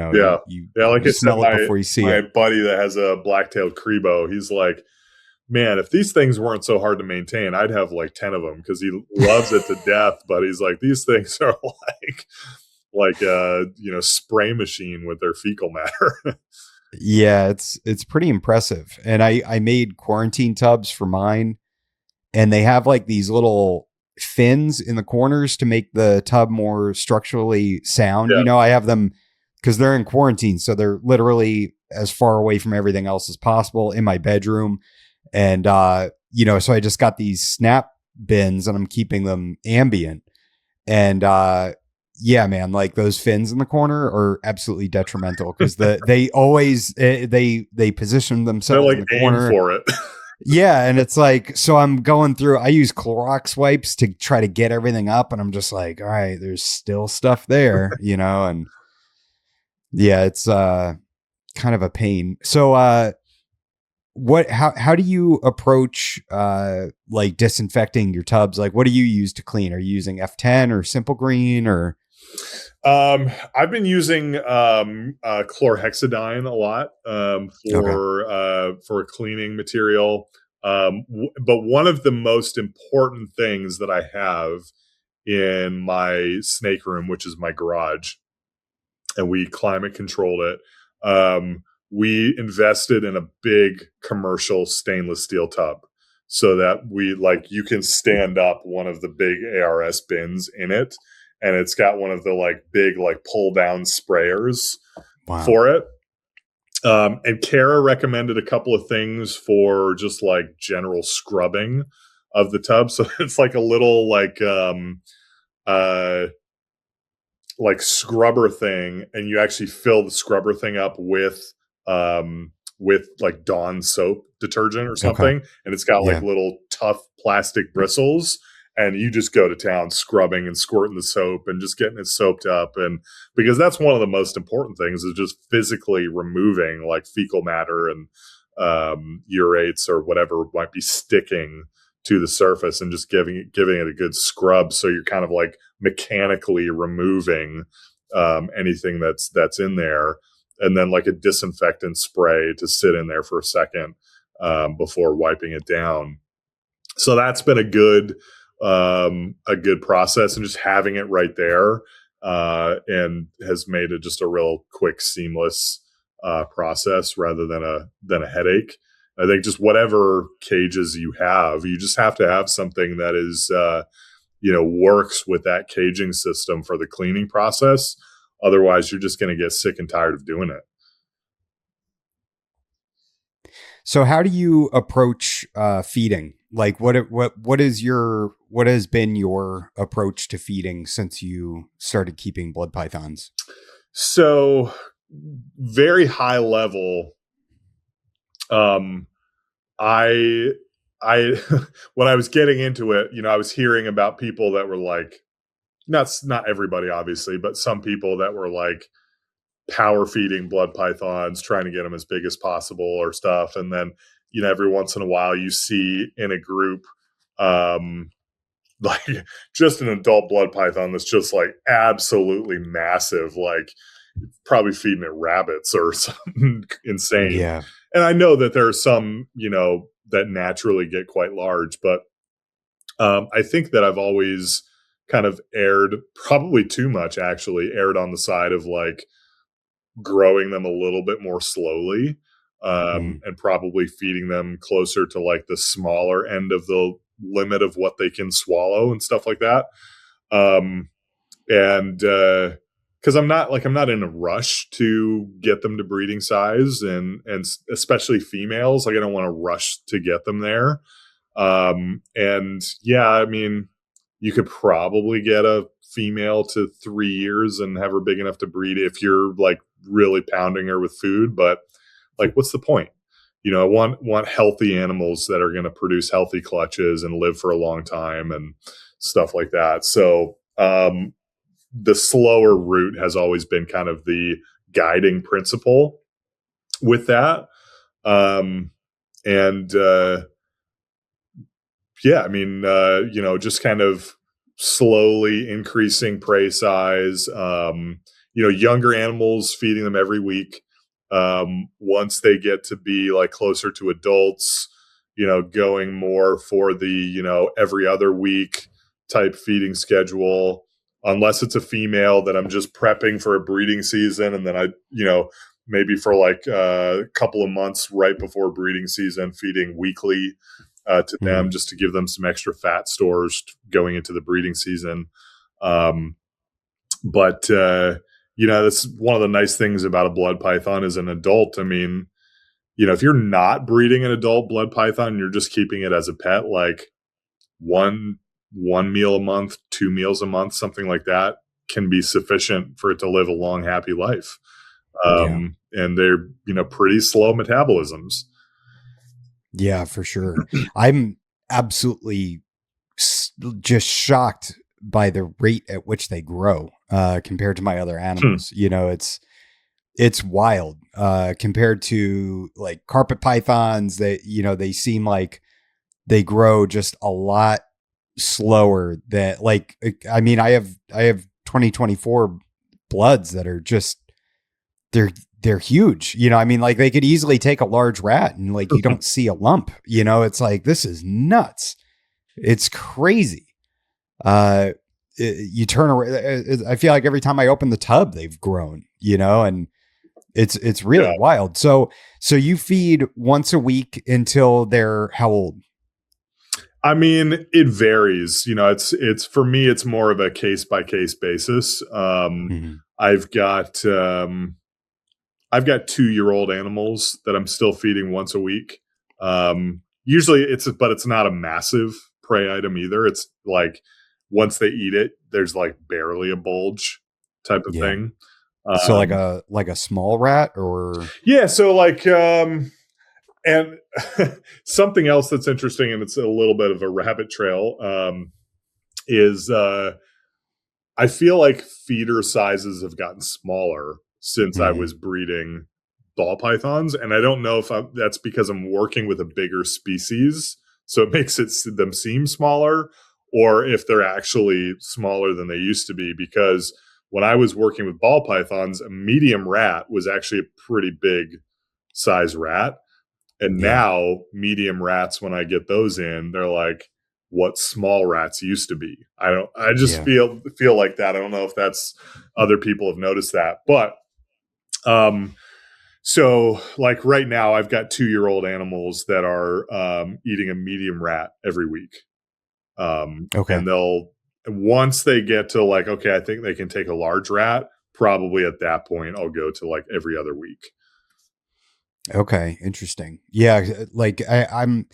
smell it before you see it. My buddy that has a black-tailed crebo, he's like, man, if these things weren't so hard to maintain, I'd have like 10 of them, because he loves it to death. But he's like, these things are like a spray machine with their fecal matter. Yeah, it's pretty impressive. And I made quarantine tubs for mine, and they have like these little fins in the corners to make the tub more structurally sound. Yeah. I have them because they're in quarantine, so they're literally as far away from everything else as possible in my bedroom. And so I just got these snap bins, and I'm keeping them ambient. And yeah, man, like those fins in the corner are absolutely detrimental, because they always they position themselves like in the corner for it. Yeah, and it's like, so I'm going through, I use Clorox wipes to try to get everything up, and I'm just like, all right, there's still stuff there, and yeah, it's kind of a pain. So how do you approach like disinfecting your tubs? Like, what do you use to clean? Are you using F10 or Simple Green, or? I've been using chlorhexidine a lot for a cleaning material. But one of the most important things that I have in my snake room, which is my garage, and we climate controlled it, we invested in a big commercial stainless steel tub, so that you can stand up one of the big ARS bins in it. And it's got one of the big pull down sprayers for it. And Kara recommended a couple of things for just general scrubbing of the tub. So it's like a little scrubber thing, and you actually fill the scrubber thing up with Dawn soap detergent or something. Okay. And it's got little tough plastic bristles. And you just go to town scrubbing and squirting the soap and just getting it soaped up. And because that's one of the most important things, is just physically removing fecal matter and urates or whatever might be sticking to the surface, and just giving it a good scrub. So you're kind of mechanically removing anything that's in there. And then a disinfectant spray to sit in there for a second before wiping it down. So that's been a good process, and just having it right there and has made it just a real quick, seamless process rather than a headache. I think just whatever cages you just have to have something that is works with that caging system for the cleaning process. Otherwise, you're just going to get sick and tired of doing it. So how do you approach feeding? What has been your approach to feeding since you started keeping blood pythons? So very high level, I I when I was getting into it, I was hearing about people that were like, not everybody obviously, but some people that were like power feeding blood pythons, trying to get them as big as possible or stuff. And then, every once in a while you see in a group, um, like just an adult blood python that's just like absolutely massive, like probably feeding it rabbits or something insane. Yeah. And I know that there are some, that naturally get quite large, but I think that I've always kind of erred, probably too much actually, erred on the side of like growing them a little bit more slowly, Mm. and probably feeding them closer to like the smaller end of the limit of what they can swallow and stuff like that. Um, and because I'm not in a rush to get them to breeding size, and especially females, like I don't want to rush to get them there. And yeah, I mean, you could probably get a female to 3 years and have her big enough to breed if you're like really pounding her with food. But like, what's the point? I want healthy animals that are going to produce healthy clutches and live for a long time and stuff like that. So the slower route has always been kind of the guiding principle with that. And yeah, I mean, just kind of slowly increasing prey size. Younger animals, feeding them every week. Once they get to be like closer to adults, going more for the, every other week type feeding schedule, unless it's a female that I'm just prepping for a breeding season. And then maybe for like a couple of months right before breeding season, feeding weekly to them, Mm. just to give them some extra fat stores going into the breeding season. But that's one of the nice things about a blood python as an adult. I mean, if you're not breeding an adult blood python, you're just keeping it as a pet, like one meal a month, 2 meals a month, something like that can be sufficient for it to live a long, happy life. Yeah. And they're, pretty slow metabolisms. Yeah, for sure. I'm absolutely just shocked by the rate at which they grow compared to my other animals. It's wild compared to like carpet pythons. They seem like they grow just a lot slower. That like, I mean, I have 2024 bloods that are just they're they're huge. I mean, like they could easily take a large rat and like you don't see a lump. It's like this is nuts. It's crazy. You turn around. I feel like every time I open the tub, they've grown. And it's really wild. So you feed once a week until they're how old? I mean, it varies. It's for me, it's more of a case by case basis. Mm-hmm. I've got 2-year-old animals that I'm still feeding once a week. Usually but it's not a massive prey item either. It's like once they eat it, there's like barely a bulge type of Yeah. thing. So like a small rat or Yeah. So like, and something else that's interesting, and it's a little bit of a rabbit trail, is I feel like feeder sizes have gotten smaller since I mm-hmm. was breeding ball pythons, and I don't know if that's because I'm working with a bigger species, so it makes them seem smaller, or if they're actually smaller than they used to be. Because when I was working with ball pythons, a medium rat was actually a pretty big size rat. And now medium rats, when I get those in, they're like what small rats used to be. I just feel like that. I don't know if that's other people have noticed that. But so like right now I've got 2-year-old animals that are eating a medium rat every week. Okay. And once they get to like, okay, I think they can take a large rat, probably at that point I'll go to like every other week. Okay, interesting. Yeah, like I'm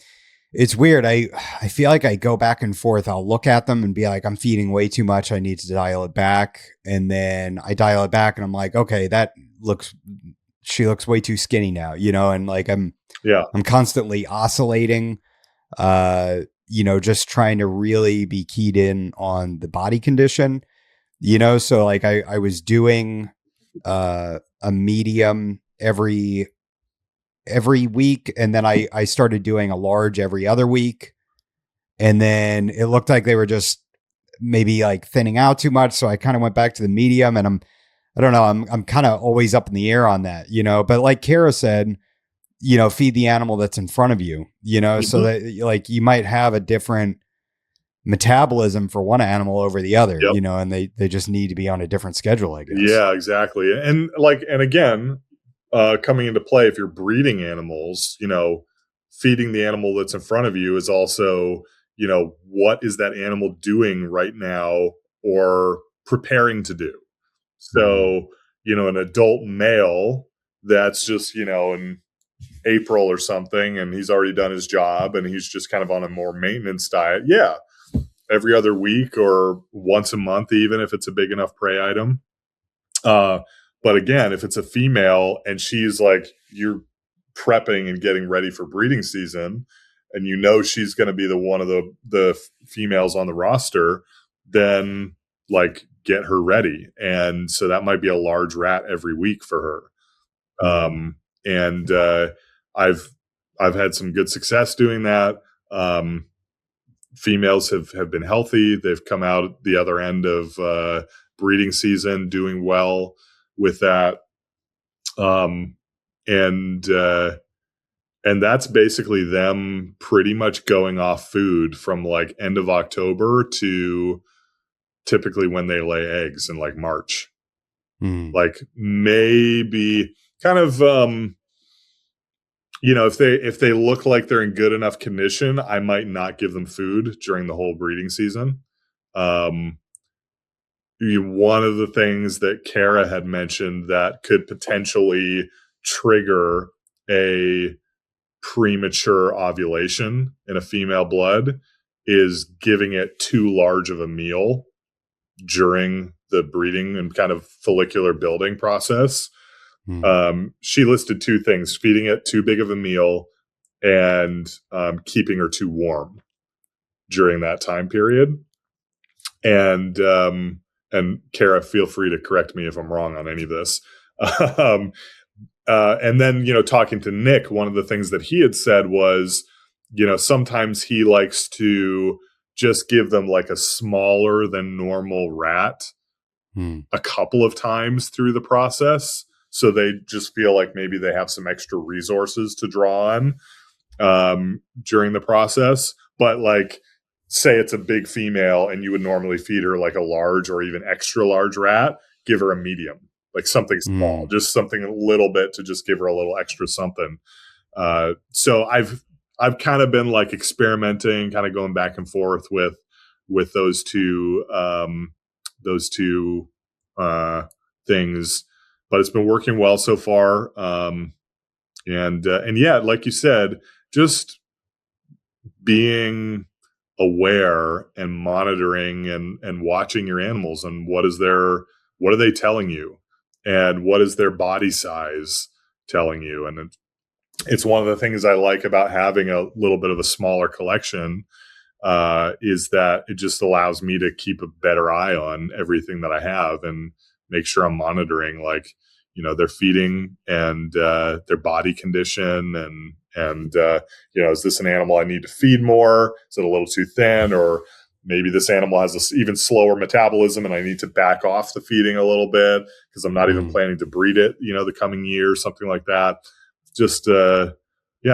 It's weird. I feel like I go back and forth. I'll look at them and be like, I'm feeding way too much. I need to dial it back. And then I dial it back and I'm like, okay, she looks way too skinny now, and like I'm constantly oscillating, just trying to really be keyed in on the body condition, so like I was doing a medium every week, and then I started doing a large every other week, and then it looked like they were just maybe like thinning out too much, so I kind of went back to the medium, and I don't know, I'm kind of always up in the air on that, but like Kara said, feed the animal that's in front of you, so that like you might have a different metabolism for one animal over the other, and they just need to be on a different schedule, I guess. Yeah, exactly. And again, coming into play, if you're breeding animals, feeding the animal that's in front of you is also, what is that animal doing right now or preparing to do? So, an adult male that's just, in April or something, and he's already done his job and he's just kind of on a more maintenance diet. Yeah. Every other week or once a month, even if it's a big enough prey item. But again, if it's a female and she's like, you're prepping and getting ready for breeding season, and she's going to be one of the females on the roster, then like get her ready. And so that might be a large rat every week for her. And I've had some good success doing that. Females have been healthy. They've come out the other end of breeding season doing well with that. And that's basically them pretty much going off food from like end of October to typically when they lay eggs in like March. Like maybe kind of if they look like they're in good enough condition, I might not give them food during the whole breeding season. One of the things that Kara had mentioned that could potentially trigger a premature ovulation in a female blood is giving it too large of a meal during the breeding and kind of follicular building process. She listed two things: feeding it too big of a meal and keeping her too warm during that time period. And Kara, feel free to correct me if I'm wrong on any of this. And then, talking to Nick, one of the things that he had said was, sometimes he likes to just give them like a smaller than normal rat a couple of times through the process. So they just feel like maybe they have some extra resources to draw on during the process. But like, say it's a big female and you would normally feed her like a large or even extra large rat, give her a medium, like something small, just something a little bit to just give her a little extra something. So I've kind of been like experimenting, kind of going back and forth with those two things, but it's been working well so far. And yeah, like you said, just being aware and monitoring and watching your animals and what are they telling you and what is their body size telling you. And it's one of the things I like about having a little bit of a smaller collection is that it just allows me to keep a better eye on everything that I have and make sure I'm monitoring like, their feeding and their body condition and is this an animal I need to feed more? Is it a little too thin? Or maybe this animal has an even slower metabolism and I need to back off the feeding a little bit because I'm not even planning to breed it, the coming year, something like that. Just, I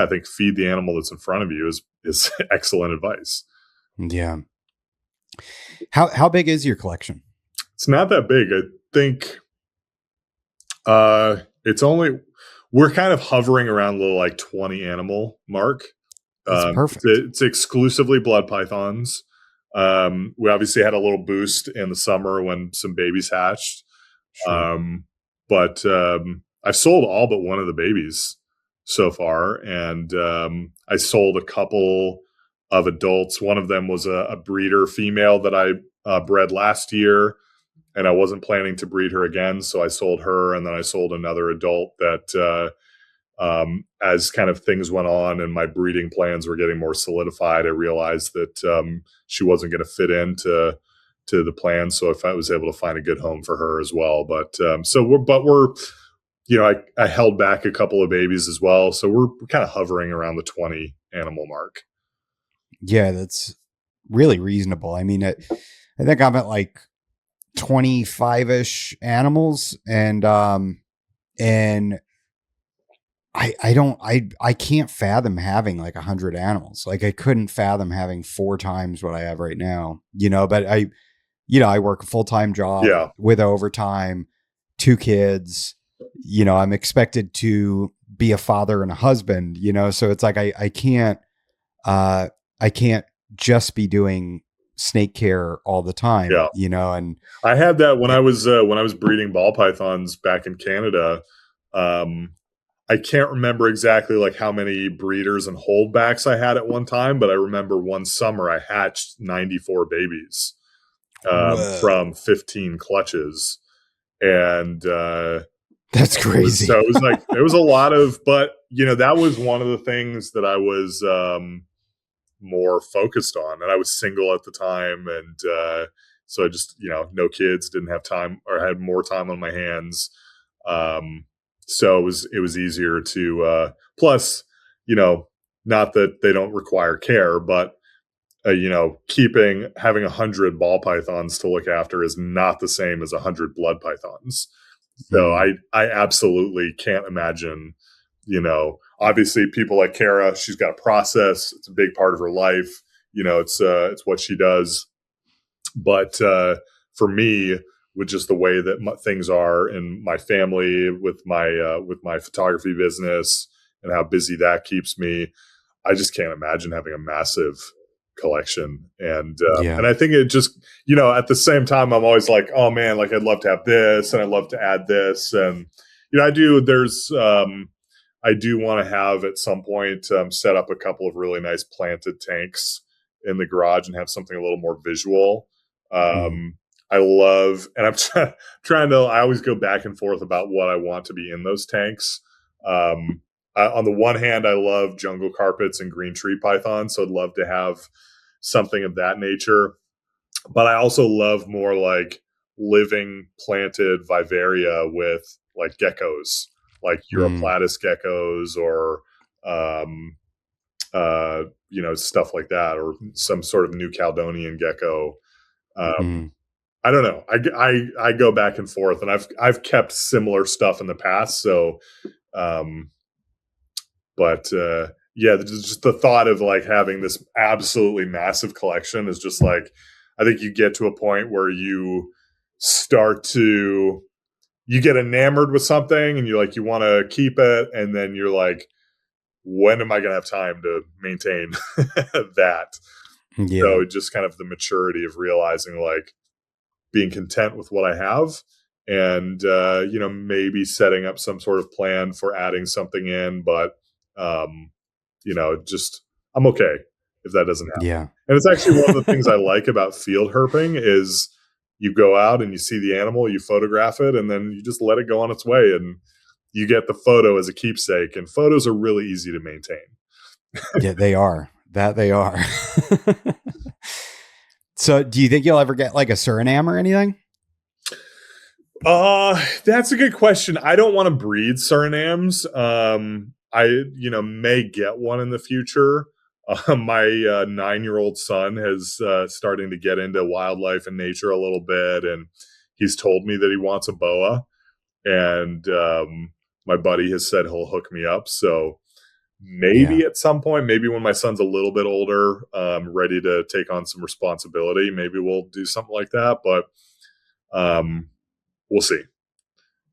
think feed the animal that's in front of you is excellent advice. Yeah. How big is your collection? It's not that big. I think we're kind of hovering around the like 20 animal mark. That's perfect. It's exclusively blood pythons. We obviously had a little boost in the summer when some babies hatched. Sure. But I've sold all but one of the babies so far. And I sold a couple adults. One of them was a breeder female that I bred last year, and I wasn't planning to breed her again, so I sold her, and then I sold another adult that as kind of things went on and my breeding plans were getting more solidified, I realized that she wasn't going to fit into the plan. So if I was able to find a good home for her as well, but we're I held back a couple of babies as well, so we're kind of hovering around the 20 animal mark. Yeah, that's really reasonable. I mean, I think I'm at like 25-ish animals, and I can't fathom having like 100 animals. Like I couldn't fathom having 4 times what I have right now, but I work a full-time job with overtime, 2 kids, I'm expected to be a father and a husband, so it's like, I can't just be doing snake care all the time, and I had that when I was breeding ball pythons back in Canada. I can't remember exactly like how many breeders and holdbacks I had at one time, but I remember one summer I hatched 94 babies from 15 clutches. And that's crazy. So it was like, it was a lot of, but that was one of the things that I was more focused on. And I was single at the time. And so I just, no kids, didn't have time, or had more time on my hands. So it was easier to, plus, not that they don't require care, but, having 100 ball pythons to look after is not the same as 100 blood pythons. So I absolutely can't imagine, obviously people like Kara, she's got a process. It's a big part of her life. It's what she does. But, for me, with just the way that things are in my family, with my photography business and how busy that keeps me, I just can't imagine having a massive collection. And and I think it just, at the same time, I'm always like, oh man, like I'd love to have this and I'd love to add this. And, I do want to have at some point set up a couple of really nice planted tanks in the garage and have something a little more visual. I love, and I'm trying to, I always go back and forth about what I want to be in those tanks. On the one hand, I love jungle carpets and green tree pythons, so I'd love to have something of that nature. But I also love more like living planted vivaria with like geckos, like Europlatus geckos, or stuff like that, or some sort of New Caledonian gecko. I don't know. I go back and forth, and I've kept similar stuff in the past. So, just the thought of like having this absolutely massive collection is just like, I think you get to a point where you get enamored with something, and you want to keep it, and then you're like, when am I going to have time to maintain that? Yeah. So just kind of the maturity of realizing like, being content with what I have, and maybe setting up some sort of plan for adding something in, but just I'm okay if that doesn't happen. Yeah. And it's actually one of the things I like about field herping is you go out and you see the animal, you photograph it, and then you just let it go on its way, and you get the photo as a keepsake. And photos are really easy to maintain. Yeah, they are. They are. So do you think you'll ever get like a Suriname or anything? That's a good question. I don't want to breed Surinames. I may get one in the future. My 9-year-old son has starting to get into wildlife and nature a little bit, and he's told me that he wants a boa, and my buddy has said he'll hook me up. So maybe at some point, maybe when my son's a little bit older, ready to take on some responsibility, maybe we'll do something like that. But we'll see.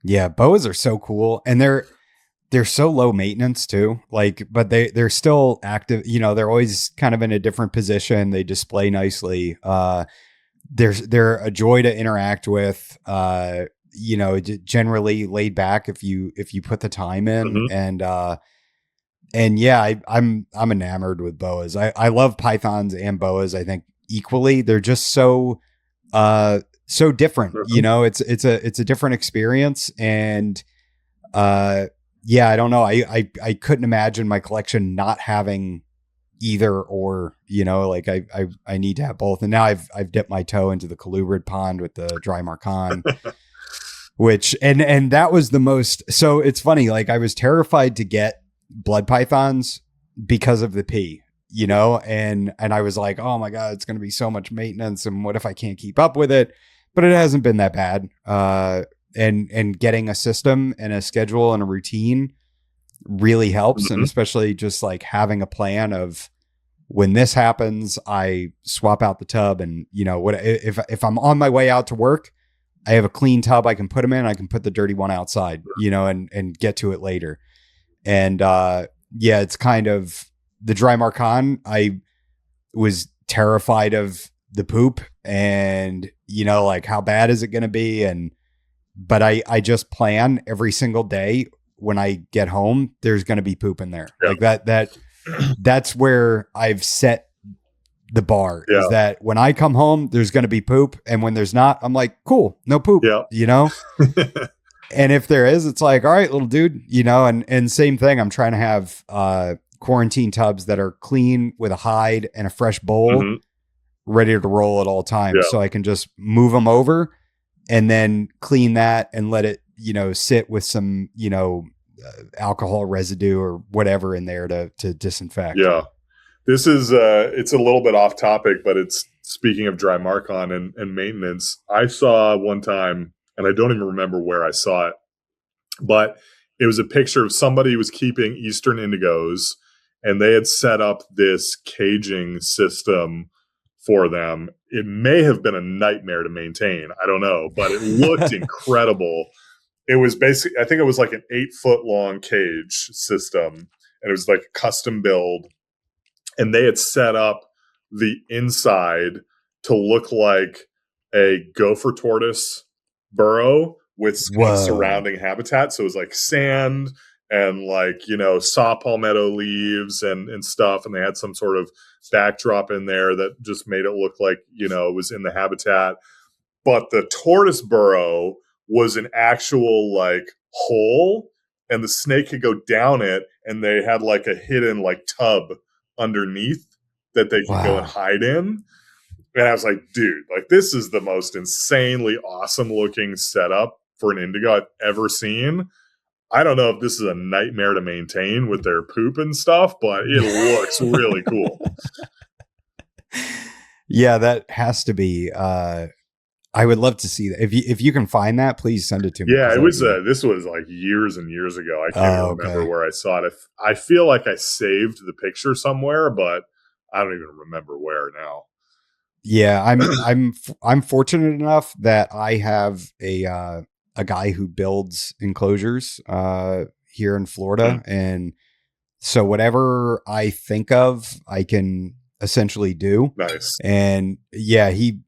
Yeah, boas are so cool, and they're so low maintenance too. Like, but they're still active. They're always kind of in a different position. They display nicely. They're a joy to interact with. Generally laid back if you put the time in, and And yeah, I'm enamored with boas. I love pythons and boas. I think equally. They're just so different. You know, it's a different experience. And yeah, I don't know. I couldn't imagine my collection not having either or. You know, like I need to have both. And now I've dipped my toe into the colubrid pond with the dry marcon. Which and that was the most. So it's funny. Like I was terrified to get blood pythons because of the pee, you know, and I was like, oh my God, it's going to be so much maintenance, and what if I can't keep up with it? But it hasn't been that bad. And getting a system and a schedule and a routine really helps, and especially just like having a plan of when this happens, I swap out the tub, and you know what, if I'm on my way out to work, I have a clean tub I can put them in. I can put the dirty one outside, you know, and get to it later. And yeah, it's kind of the dry marcon. I was terrified of the poop, and you know, like how bad is it going to be? But I just plan every single day when I get home, there's going to be poop in there. Yeah. Like that's where I've set the bar, is that when I come home, there's going to be poop. And when there's not, I'm like, cool, no poop, you know? And if there is, it's like, all right, little dude, you know, and same thing. I'm trying to have quarantine tubs that are clean with a hide and a fresh bowl ready to roll at all times. Yeah. So I can just move them over and then clean that and let it, you know, sit with some, you know, alcohol residue or whatever in there to disinfect. Yeah. This is, it's a little bit off topic, but it's speaking of dry marcon and maintenance. I saw one time, and I don't even remember where I saw it, but it was a picture of somebody who was keeping Eastern indigos, and they had set up this caging system for them. It may have been a nightmare to maintain. I don't know, but it looked incredible. It was basically, I think it was like an 8-foot long cage system, and it was like a custom build. And they had set up the inside to look like a gopher tortoise burrow with surrounding habitat. So it was like sand and like, you know, saw palmetto leaves and stuff. And they had some sort of backdrop in there that just made it look like, you know, it was in the habitat. But the tortoise burrow was an actual like hole, and the snake could go down it, and they had like a hidden like tub underneath that they could go and hide in. And I was like, dude, like this is the most insanely awesome looking setup for an indigo I've ever seen. I don't know if this is a nightmare to maintain with their poop and stuff, but it looks really cool. Yeah, that has to be. I would love to see that. If you can find that, please send it to me. Yeah, it was. This was like years and years ago. I can't even remember where I saw it. I feel like I saved the picture somewhere, but I don't even remember where now. Yeah, I'm fortunate enough that I have a guy who builds enclosures here in Florida, and so whatever I think of, I can essentially do. Nice. And yeah, he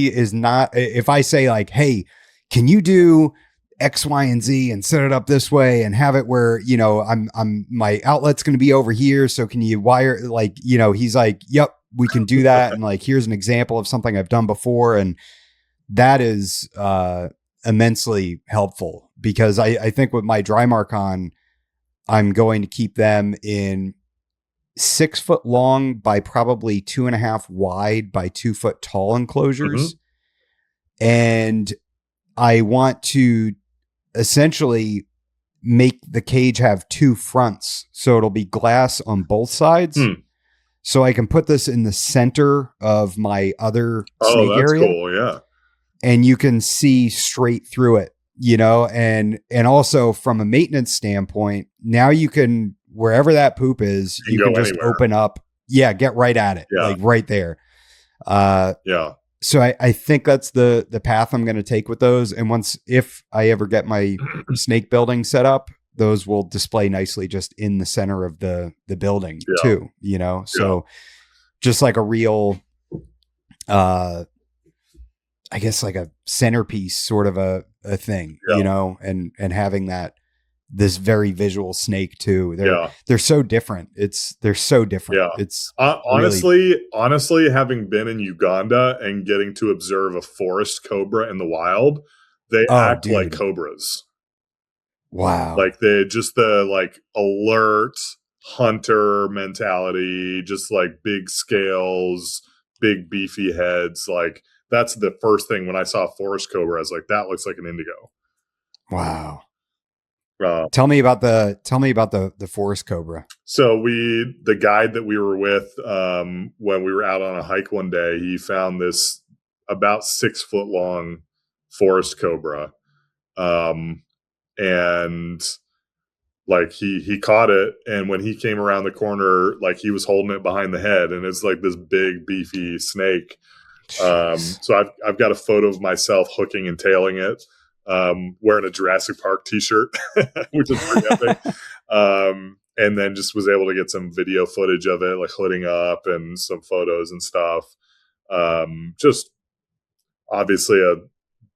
is not. If I say like, hey, can you do X, Y, and Z and set it up this way and have it where, you know, I'm my outlet's going to be over here. So can you wire, like, you know, he's like, yep, we can do that. And like, here's an example of something I've done before. And that is immensely helpful, because I think with my dry marcon, I'm going to keep them in 6 foot long by probably 2.5 wide by 2 foot tall enclosures. And I want to essentially make the cage have 2 fronts. So it'll be glass on both sides. So I can put this in the center of my other snake area. Cool, yeah. And you can see straight through it, you know, and also from a maintenance standpoint, now you can, wherever that poop is, you can just open up. Yeah. Get right at it. Yeah. Like right there. Yeah. So I think that's the path I'm going to take with those. And if I ever get my snake building set up, those will display nicely just in the center of the building too, you know? So just like a real, I guess like a centerpiece sort of a thing, you know, and having that this very visual snake too. Yeah. They're so different. They're so different. Yeah. It's really Honestly, having been in Uganda and getting to observe a forest cobra in the wild, they oh act like dude. cobras. Wow. Like they just the like alert hunter mentality, just like big scales, big beefy heads. Like that's the first thing when I saw a forest cobra. I was like, that looks like an indigo. Wow. Uh, Tell me about the forest cobra. so the guide that we were with, when we were out on a hike one day, he found this about 6 foot long forest cobra. And like he caught it, and when he came around the corner, like he was holding it behind the head, and it's like this big beefy snake. Jeez. So I've got a photo of myself hooking and tailing it, wearing a Jurassic Park t-shirt, which is pretty epic. And then just was able to get some video footage of it, like hooding up and some photos and stuff. Just obviously a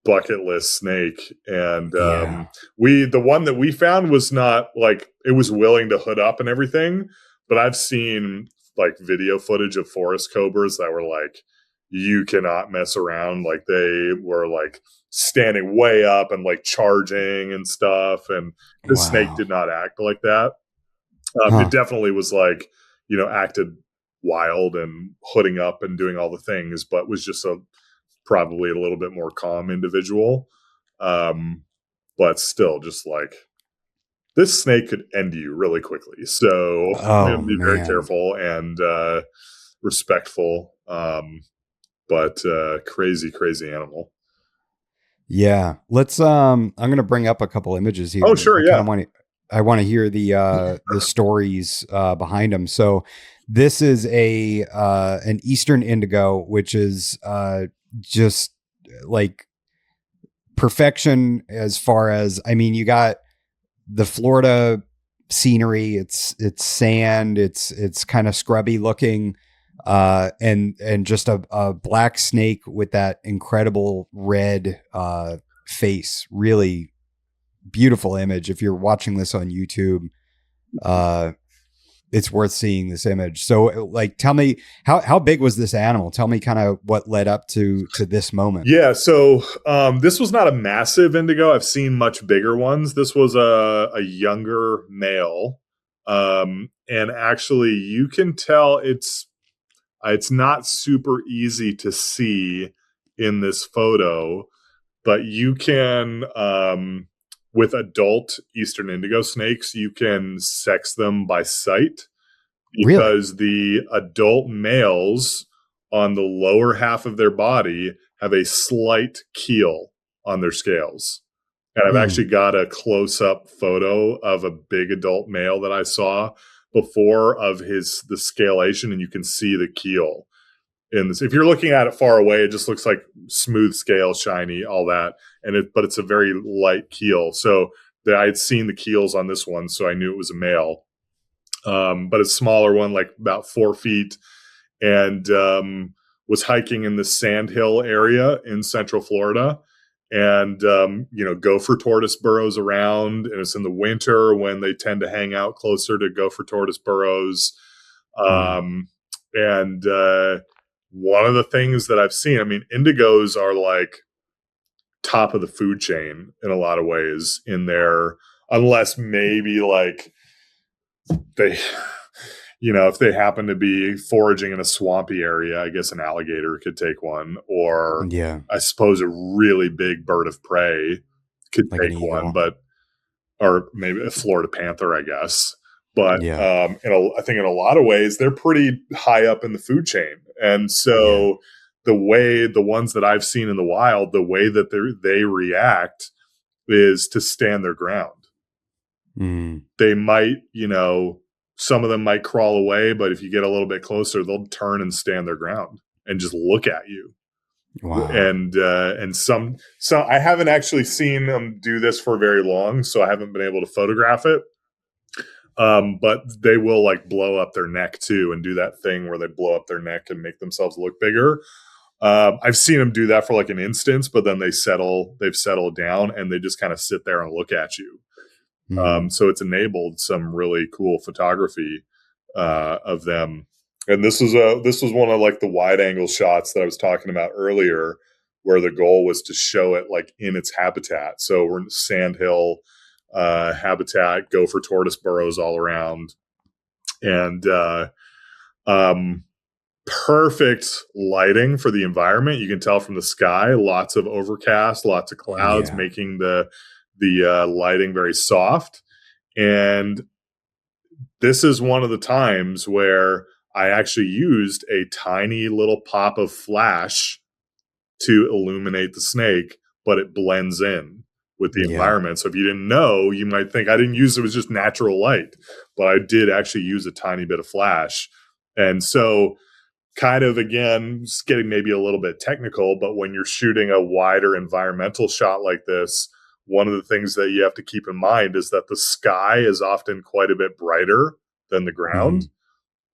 bucket list snake. And Yeah. the one that we found was not like, it was willing to hood up and everything, but I've seen like video footage of forest cobras that were like, you cannot mess around. Like they were like standing way up and like charging and stuff, and the snake Wow. did not act like that. It Huh. definitely was like, acted wild and hooding up and doing all the things, but was just probably a little bit more calm individual. But still just like, this snake could end you really quickly. So Oh be very man. careful and respectful. But crazy, crazy animal. Yeah. I'm going to bring up a couple images here. Oh, And sure. Yeah. I want to hear the stories behind them. So this is an Eastern indigo, which is just like perfection as far as, I mean, you got the Florida scenery. It's sand. It's kind of scrubby looking. And just a black snake with that incredible red face. Really beautiful image. If you're watching this on YouTube, it's worth seeing this image. So like, tell me how big was this animal? Tell me kind of what led up to this moment. Yeah. So this was not a massive indigo. I've seen much bigger ones. This was a younger male. And actually you can tell it's not super easy to see in this photo, but you can, with adult Eastern indigo snakes, you can sex them by sight, Really? because the adult males on the lower half of their body have a slight keel on their scales. And I've actually Hmm. got a close-up photo of a big adult male that I saw before of the scalation, and you can see the keel in this. If you're looking at it far away, it just looks like smooth scale, shiny, all that. But it's a very light keel. So I had seen the keels on this one, so I knew it was a male. But a smaller one, like about 4 feet, and was hiking in the Sandhill area in Central Florida. And, gopher tortoise burrows around, and it's in the winter when they tend to hang out closer to gopher tortoise burrows. And one of the things that I've seen, I mean, indigos are like top of the food chain in a lot of ways in there, unless maybe like they, if they happen to be foraging in a swampy area, I guess an alligator could take one, or Yeah. I suppose a really big bird of prey could Like an take one, eagle. or maybe a Florida panther, I guess. But Yeah. I think in a lot of ways, they're pretty high up in the food chain. And Yeah. so the ones that I've seen in the wild, the way that they react is to stand their ground. Mm. They might, some of them might crawl away, but if you get a little bit closer, they'll turn and stand their ground and just look at you. Wow. And some I haven't actually seen them do this for very long, so I haven't been able to photograph it. But they will like blow up their neck too, and do that thing where they blow up their neck and make themselves look bigger. I've seen them do that for like an instance, but then they've settled down and they just kind of sit there and look at you. So it's enabled some really cool photography of them. And this was one of like the wide angle shots that I was talking about earlier, where the goal was to show it like in its habitat. So we're in sandhill habitat, gopher tortoise burrows all around, and perfect lighting for the environment. You can tell from the sky, lots of overcast, lots of clouds, making the lighting very soft. And this is one of the times where I actually used a tiny little pop of flash to illuminate the snake, but it blends in with the environment. So if you didn't know, you might think I didn't use it was just natural light, but I did actually use a tiny bit of flash. And so kind of, again, just getting maybe a little bit technical, but when you're shooting a wider environmental shot like this, one of the things that you have to keep in mind is that the sky is often quite a bit brighter than the ground.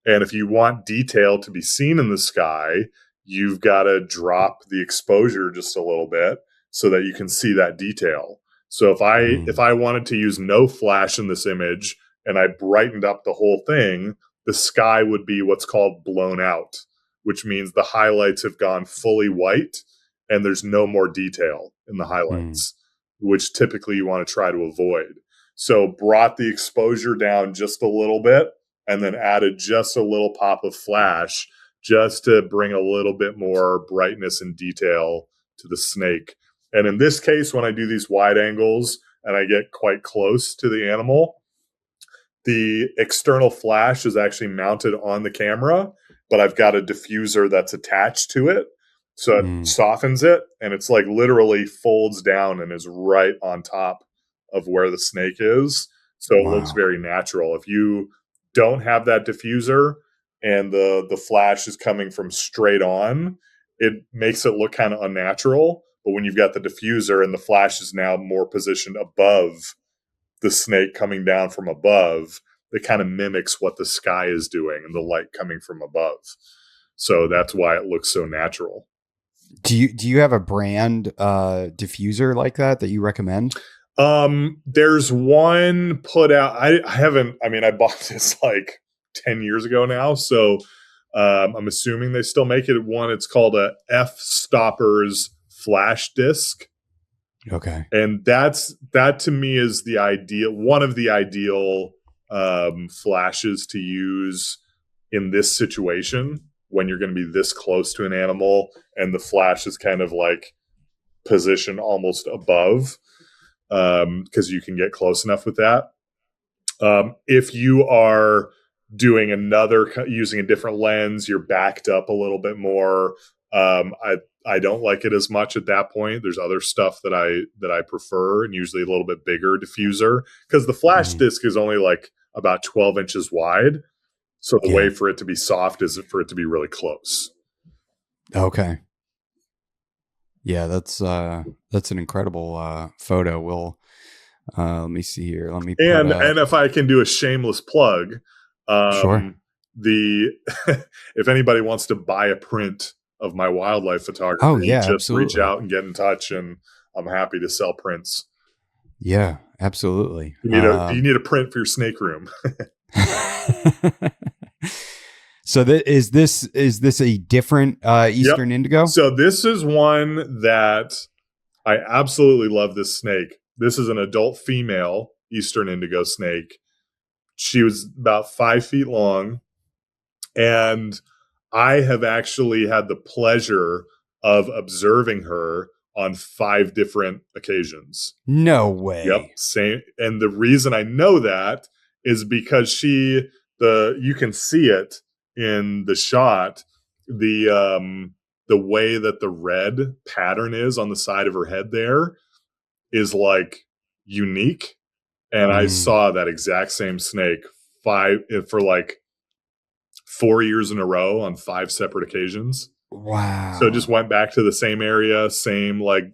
And if you want detail to be seen in the sky, you've got to drop the exposure just a little bit so that you can see that detail. So if I wanted to use no flash in this image and I brightened up the whole thing, the sky would be what's called blown out, which means the highlights have gone fully white and there's no more detail in the highlights, which typically you want to try to avoid. So brought the exposure down just a little bit and then added just a little pop of flash just to bring a little bit more brightness and detail to the snake. And in this case, when I do these wide angles and I get quite close to the animal, the external flash is actually mounted on the camera, but I've got a diffuser that's attached to it. So it softens it, and it's like literally folds down and is right on top of where the snake is. So it looks very natural. If you don't have that diffuser and the flash is coming from straight on, it makes it look kind of unnatural. But when you've got the diffuser and the flash is now more positioned above the snake coming down from above, it kind of mimics what the sky is doing and the light coming from above. So that's why it looks so natural. Do you have a brand diffuser like that you recommend? There's one put out. I haven't. I mean, I bought this like 10 years ago now, so I'm assuming they still make it. One, it's called a F Stoppers flash disc. Okay, and that to me is the ideal, one of the ideal flashes to use in this situation when you're going to be this close to an animal and the flash is kind of like positioned almost above, because you can get close enough with that. If you are doing using a different lens, you're backed up a little bit more. I don't like it as much at that point. There's other stuff that I prefer, and usually a little bit bigger diffuser, because the flash disc is only like about 12 inches wide. So the way for it to be soft is for it to be really close. Okay. Yeah, that's an incredible photo. We'll let me see here. Let me and if I can do a shameless plug, sure. If anybody wants to buy a print of my wildlife photography, just absolutely. reach out and get in touch, and I'm happy to sell prints. Yeah, absolutely. Do you need a print for your snake room? So is this a different Eastern indigo? So this is one that I absolutely love. This snake. This is an adult female Eastern indigo snake. She was about 5 feet long, and I have actually had the pleasure of observing her on 5 different occasions. No way. Yep. Same. And the reason I know that is because you can see it in the shot, the way that the red pattern is on the side of her head there is like unique. And I saw that exact same snake for like 4 years in a row on 5 separate occasions. Wow. So just went back to the same area, same like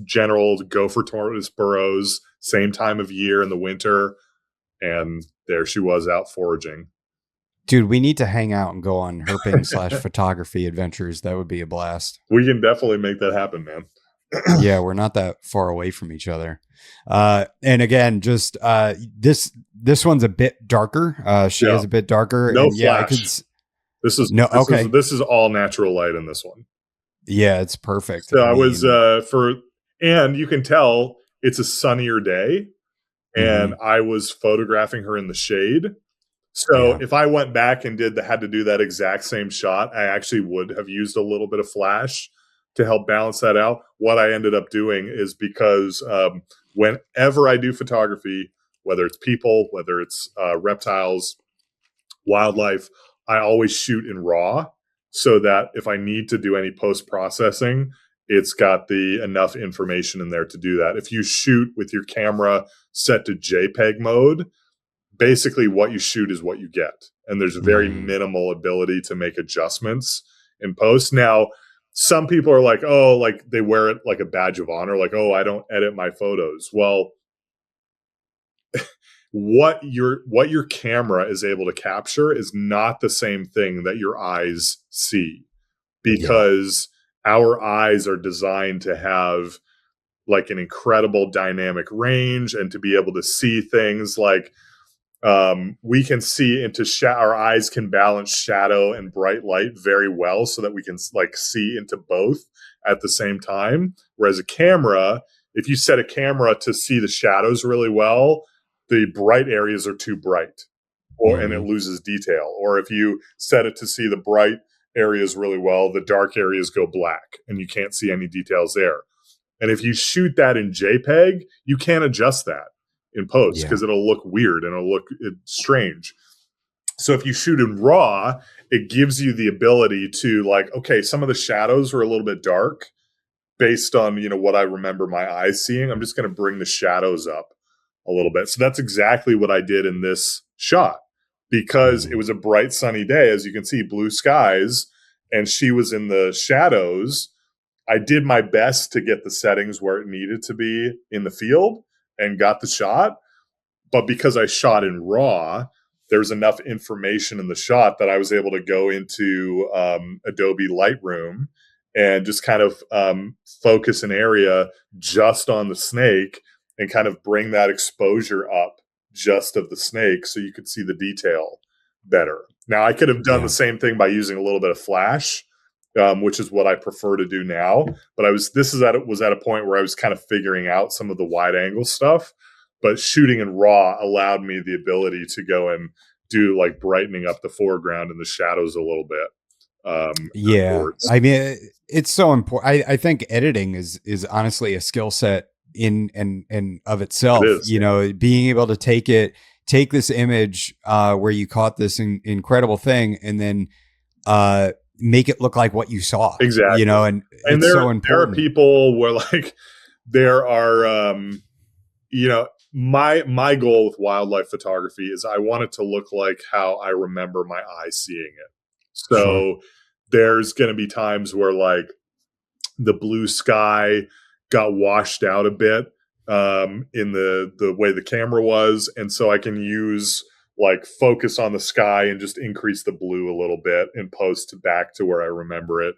general gopher tortoise burrows, same time of year in the winter. And there she was out foraging. Dude, we need to hang out and go on herping /photography adventures. That would be a blast. We can definitely make that happen, man. Yeah, we're not that far away from each other. And again, just this one's a bit darker. She Yeah. is a bit darker, No and yeah, I could. flash. This is No, this is okay, this is all natural light in this one. yeah, it's perfect. So I I was mean, and you can tell it's a sunnier day, and mhm, I was photographing her in the shade. So yeah, if I went back and had to do that exact same shot, I actually would have used a little bit of flash to help balance that out. What I ended up doing is because whenever I do photography, whether it's people, whether it's reptiles, wildlife, I always shoot in RAW so that if I need to do any post processing, it's got the enough information in there to do that. If you shoot with your camera set to JPEG mode, basically what you shoot is what you get. And there's very mhm, minimal ability to make adjustments in post. Now, some people are like, oh, like they wear it like a badge of honor, like, oh, I don't edit my photos. Well, what your camera is able to capture is not the same thing that your eyes see, yeah, because our eyes are designed to have like an incredible dynamic range and to be able to see things like we can see into our eyes can balance shadow and bright light very well so that we can like see into both at the same time. Whereas a camera, if you set a camera to see the shadows really well, the bright areas are too bright, and it mhm, loses detail. Or if you set it to see the bright areas really well, the dark areas go black and you can't see any details there. And if you shoot that in JPEG, you can't adjust that in post yeah, because it'll look weird and it'll look strange. So if you shoot in RAW, it gives you the ability to like, okay, some of the shadows are a little bit dark based on, what I remember my eyes seeing. I'm just going to bring the shadows up a little bit. So that's exactly what I did in this shot because it mhm, was a bright sunny day, as you can see, blue skies, and she was in the shadows. I did my best to get the settings where it needed to be in the field and got the shot. But because I shot in RAW, there's enough information in the shot that I was able to go into Adobe Lightroom and just kind of focus an area just on the snake and kind of bring that exposure up just of the snake so you could see the detail better. Now, I could have done the yeah, same thing by using a little bit of flash, which is what I prefer to do now. But was at a point where I was kind of figuring out some of the wide angle stuff. But shooting in RAW allowed me the ability to go and do like brightening up the foreground and the shadows a little bit yeah. afterwards. I mean, it's so important. I think editing is honestly a skill set in and of It itself. is, You know, being able to take this image where you caught this incredible thing, and then make it look like what you saw. You exactly. know, and And it's there so there are important. people where like there are you know my goal with wildlife photography is I want it to look like how I remember my eyes seeing it. Sure. So there's going to be times where like the blue sky got washed out a bit in the way the camera was, and so I can use like focus on the sky and just increase the blue a little bit and post back to where I remember it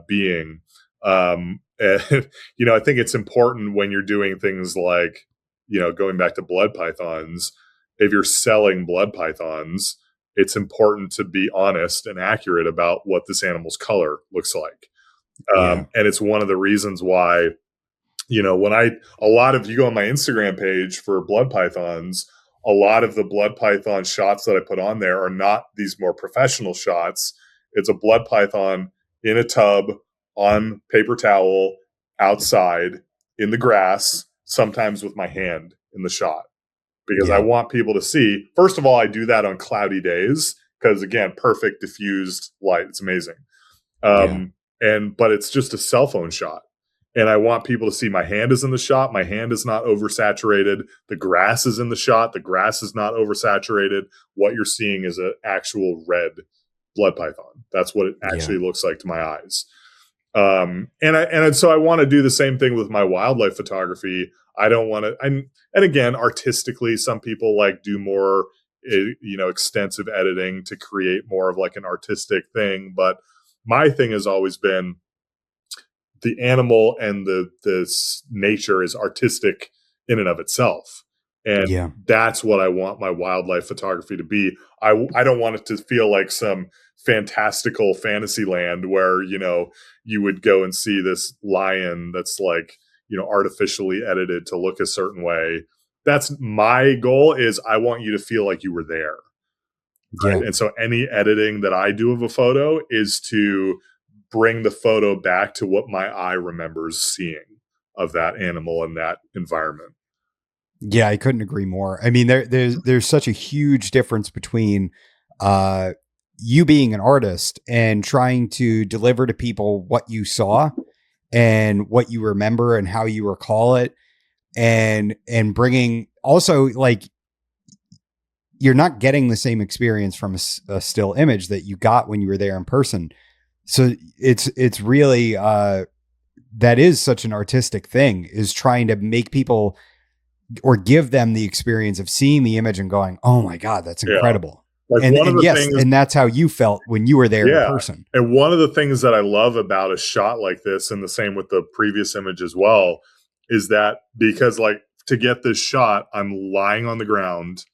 being. And, I think it's important when you're doing things like going back to blood pythons. If you're selling blood pythons, it's important to be honest and accurate about what this animal's color looks like. Yeah. And it's one of the reasons why, when a lot of you go on my Instagram page for blood pythons, a lot of the blood python shots that I put on there are not these more professional shots. It's a blood python in a tub on paper towel outside in the grass, sometimes with my hand in the shot, because I Yeah. want people to see. First of all, I do that on cloudy days because, again, perfect diffused light. It's amazing. Yeah. But it's just a cell phone shot. And I want people to see my hand is in the shot. My hand is not oversaturated. The grass is in the shot. The grass is not oversaturated. What you're seeing is an actual red blood python. That's what it Yeah. actually looks like to my eyes. So I want to do the same thing with my wildlife photography. I don't want to. And again, artistically, some people like do more, extensive editing to create more of like an artistic thing. But my thing has always been the animal and the nature is artistic in and of itself. And Yeah. that's what I want my wildlife photography to be. I don't want it to feel like some fantastical fantasy land where, you would go and see this lion that's like, artificially edited to look a certain way. That's my goal, is I want you to feel like you were there. Yeah. Right? And so any editing that I do of a photo is to bring the photo back to what my eye remembers seeing of that animal and that environment. Yeah, I couldn't agree more. I mean, there's such a huge difference between you being an artist and trying to deliver to people what you saw and what you remember and how you recall it, and bringing also, like, you're not getting the same experience from a still image that you got when you were there in person. So it's really that is such an artistic thing, is trying to make people or give them the experience of seeing the image and going, "Oh my God, that's incredible." Like, and one of the yes, things, and that's how you felt when you were there in yeah. person. And one of the things that I love about a shot like this, and the same with the previous image as well, is that because, like, to get this shot, I'm lying on the ground.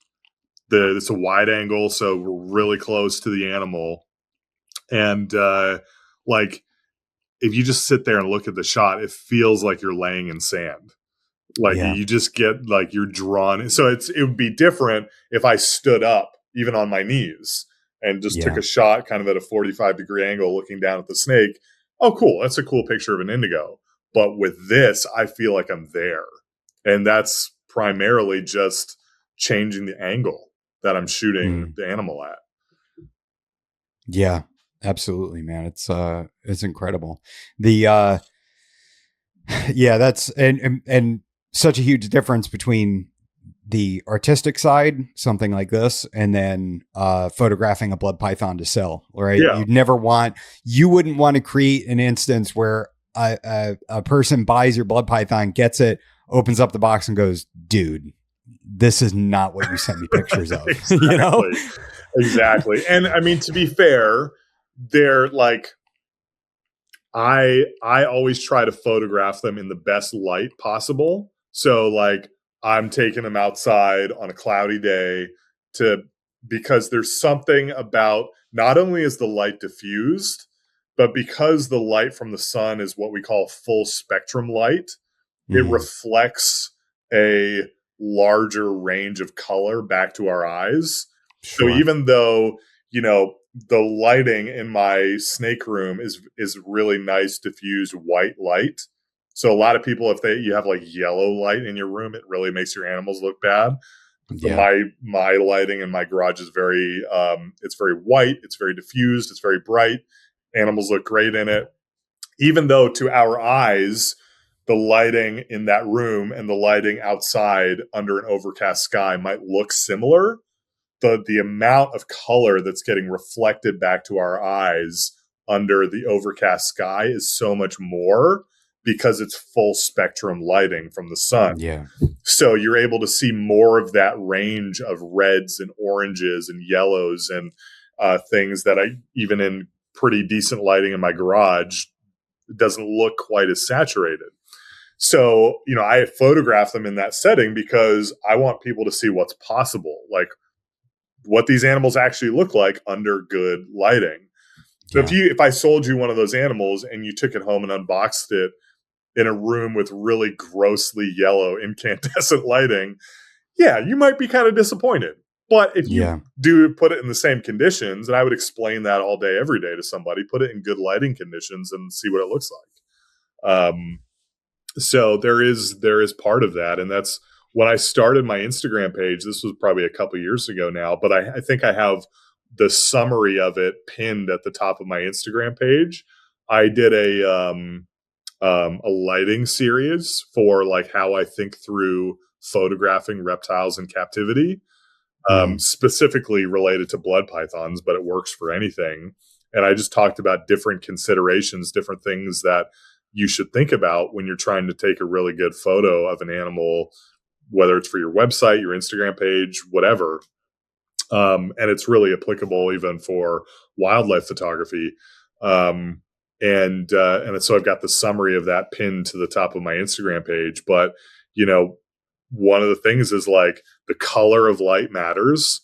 It's a wide angle, so we're really close to the animal. And like, if you just sit there and look at the shot, it feels like you're laying in sand. Like, Yeah. you just get, like, you're drawn. So it would be different if I stood up, even on my knees, and just took a shot kind of at a 45-degree angle looking down at the snake. Oh, cool. That's a cool picture of an indigo. But with this, I feel like I'm there. And that's primarily just changing the angle that I'm shooting the animal at. Yeah, absolutely, man. It's incredible. The yeah, that's and such a huge difference between the artistic side, something like this, and then photographing a blood python to sell, right? Yeah. You wouldn't want to create an instance where a person buys your blood python, gets it, opens up the box and goes, "Dude, this is not what you sent me pictures of." Exactly. You know? Exactly. And I mean, to be fair, they're like, I always try to photograph them in the best light possible. So, like, I'm taking them outside on a cloudy day because there's something about, not only is the light diffused, but because the light from the sun is what we call full spectrum light, it reflects a larger range of color back to our eyes. Sure. So even though, the lighting in my snake room is really nice, diffused white light. So a lot of people, if you have like yellow light in your room, it really makes your animals look bad. Yeah. My lighting in my garage is very, it's very white. It's very diffused. It's very bright. Animals look great in it. Even though to our eyes, the lighting in that room and the lighting outside under an overcast sky might look similar, the amount of color that's getting reflected back to our eyes under the overcast sky is so much more, because it's full spectrum lighting from the sun. Yeah. So you're able to see more of that range of reds and oranges and yellows and things that even in pretty decent lighting in my garage, it doesn't look quite as saturated. So, I photograph them in that setting because I want people to see what's possible, like what these animals actually look like under good lighting. So if I sold you one of those animals and you took it home and unboxed it in a room with really grossly yellow incandescent lighting, yeah, you might be kind of disappointed. But if you do put it in the same conditions, and I would explain that all day, every day to somebody, put it in good lighting conditions and see what it looks like. So there is part of that. And that's when I started my Instagram page. This was probably a couple years ago now, but I think I have the summary of it pinned at the top of my Instagram page. I did a lighting series for, like, how I think through photographing reptiles in captivity, specifically related to blood pythons, but it works for anything. And I just talked about different considerations, different things that you should think about when you're trying to take a really good photo of an animal, whether it's for your website, your Instagram page, whatever. And it's really applicable even for wildlife photography. And so I've got the summary of that pinned to the top of my Instagram page. But, one of the things is like the color of light matters.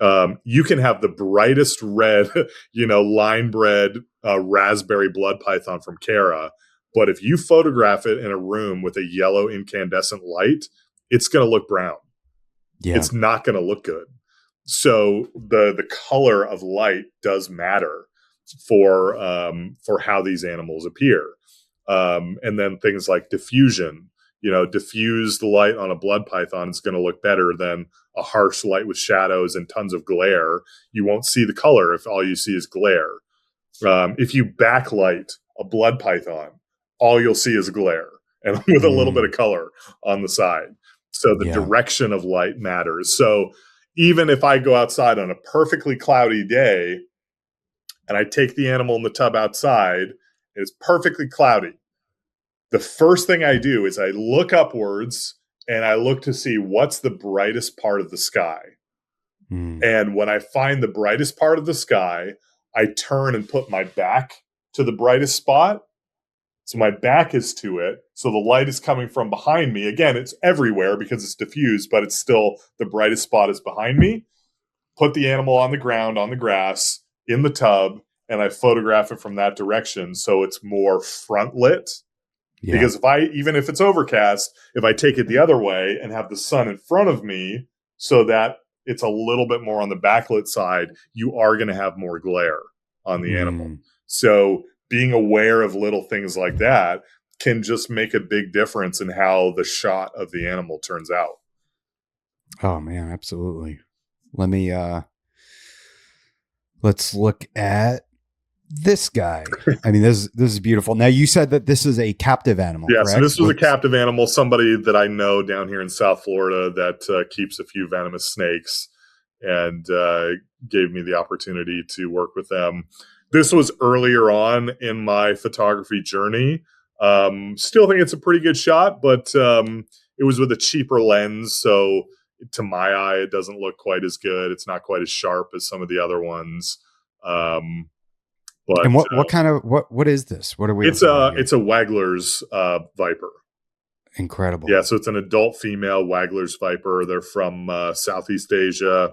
You can have the brightest red, line bred raspberry blood python from Cara. But if you photograph it in a room with a yellow incandescent light, it's going to look brown. Yeah. It's not going to look good. So the color of light does matter for how these animals appear. And then things like diffusion, diffuse the light on a blood python is going to look better than a harsh light with shadows and tons of glare. You won't see the color if all you see is glare. If you backlight a blood python, all you'll see is glare and with a little bit of color on the side. So the direction of light matters. So even if I go outside on a perfectly cloudy day and I take the animal in the tub outside, and it's perfectly cloudy, the first thing I do is I look upwards and I look to see what's the brightest part of the sky. And when I find the brightest part of the sky, I turn and put my back to the brightest spot. So my back is to it. So the light is coming from behind me. Again, it's everywhere because it's diffused, but it's still the brightest spot is behind me. Put the animal on the ground, on the grass, in the tub, and I photograph it from that direction. So it's more front lit. Yeah. Because even if it's overcast, if I take it the other way and have the sun in front of me so that it's a little bit more on the backlit side, you are going to have more glare on the animal. So being aware of little things like that can just make a big difference in how the shot of the animal turns out. Oh man, absolutely. Let's look at this guy. I mean, this is beautiful. Now you said that this is a captive animal. Yeah, correct? So this was a captive animal, somebody that I know down here in South Florida that keeps a few venomous snakes and gave me the opportunity to work with them. This was earlier on in my photography journey. Still think it's a pretty good shot, but it was with a cheaper lens. So to my eye, it doesn't look quite as good. It's not quite as sharp as some of the other ones. But and what is this? What are we? It's a Wagler's viper. Incredible. Yeah, so it's an adult female Wagler's viper. They're from Southeast Asia.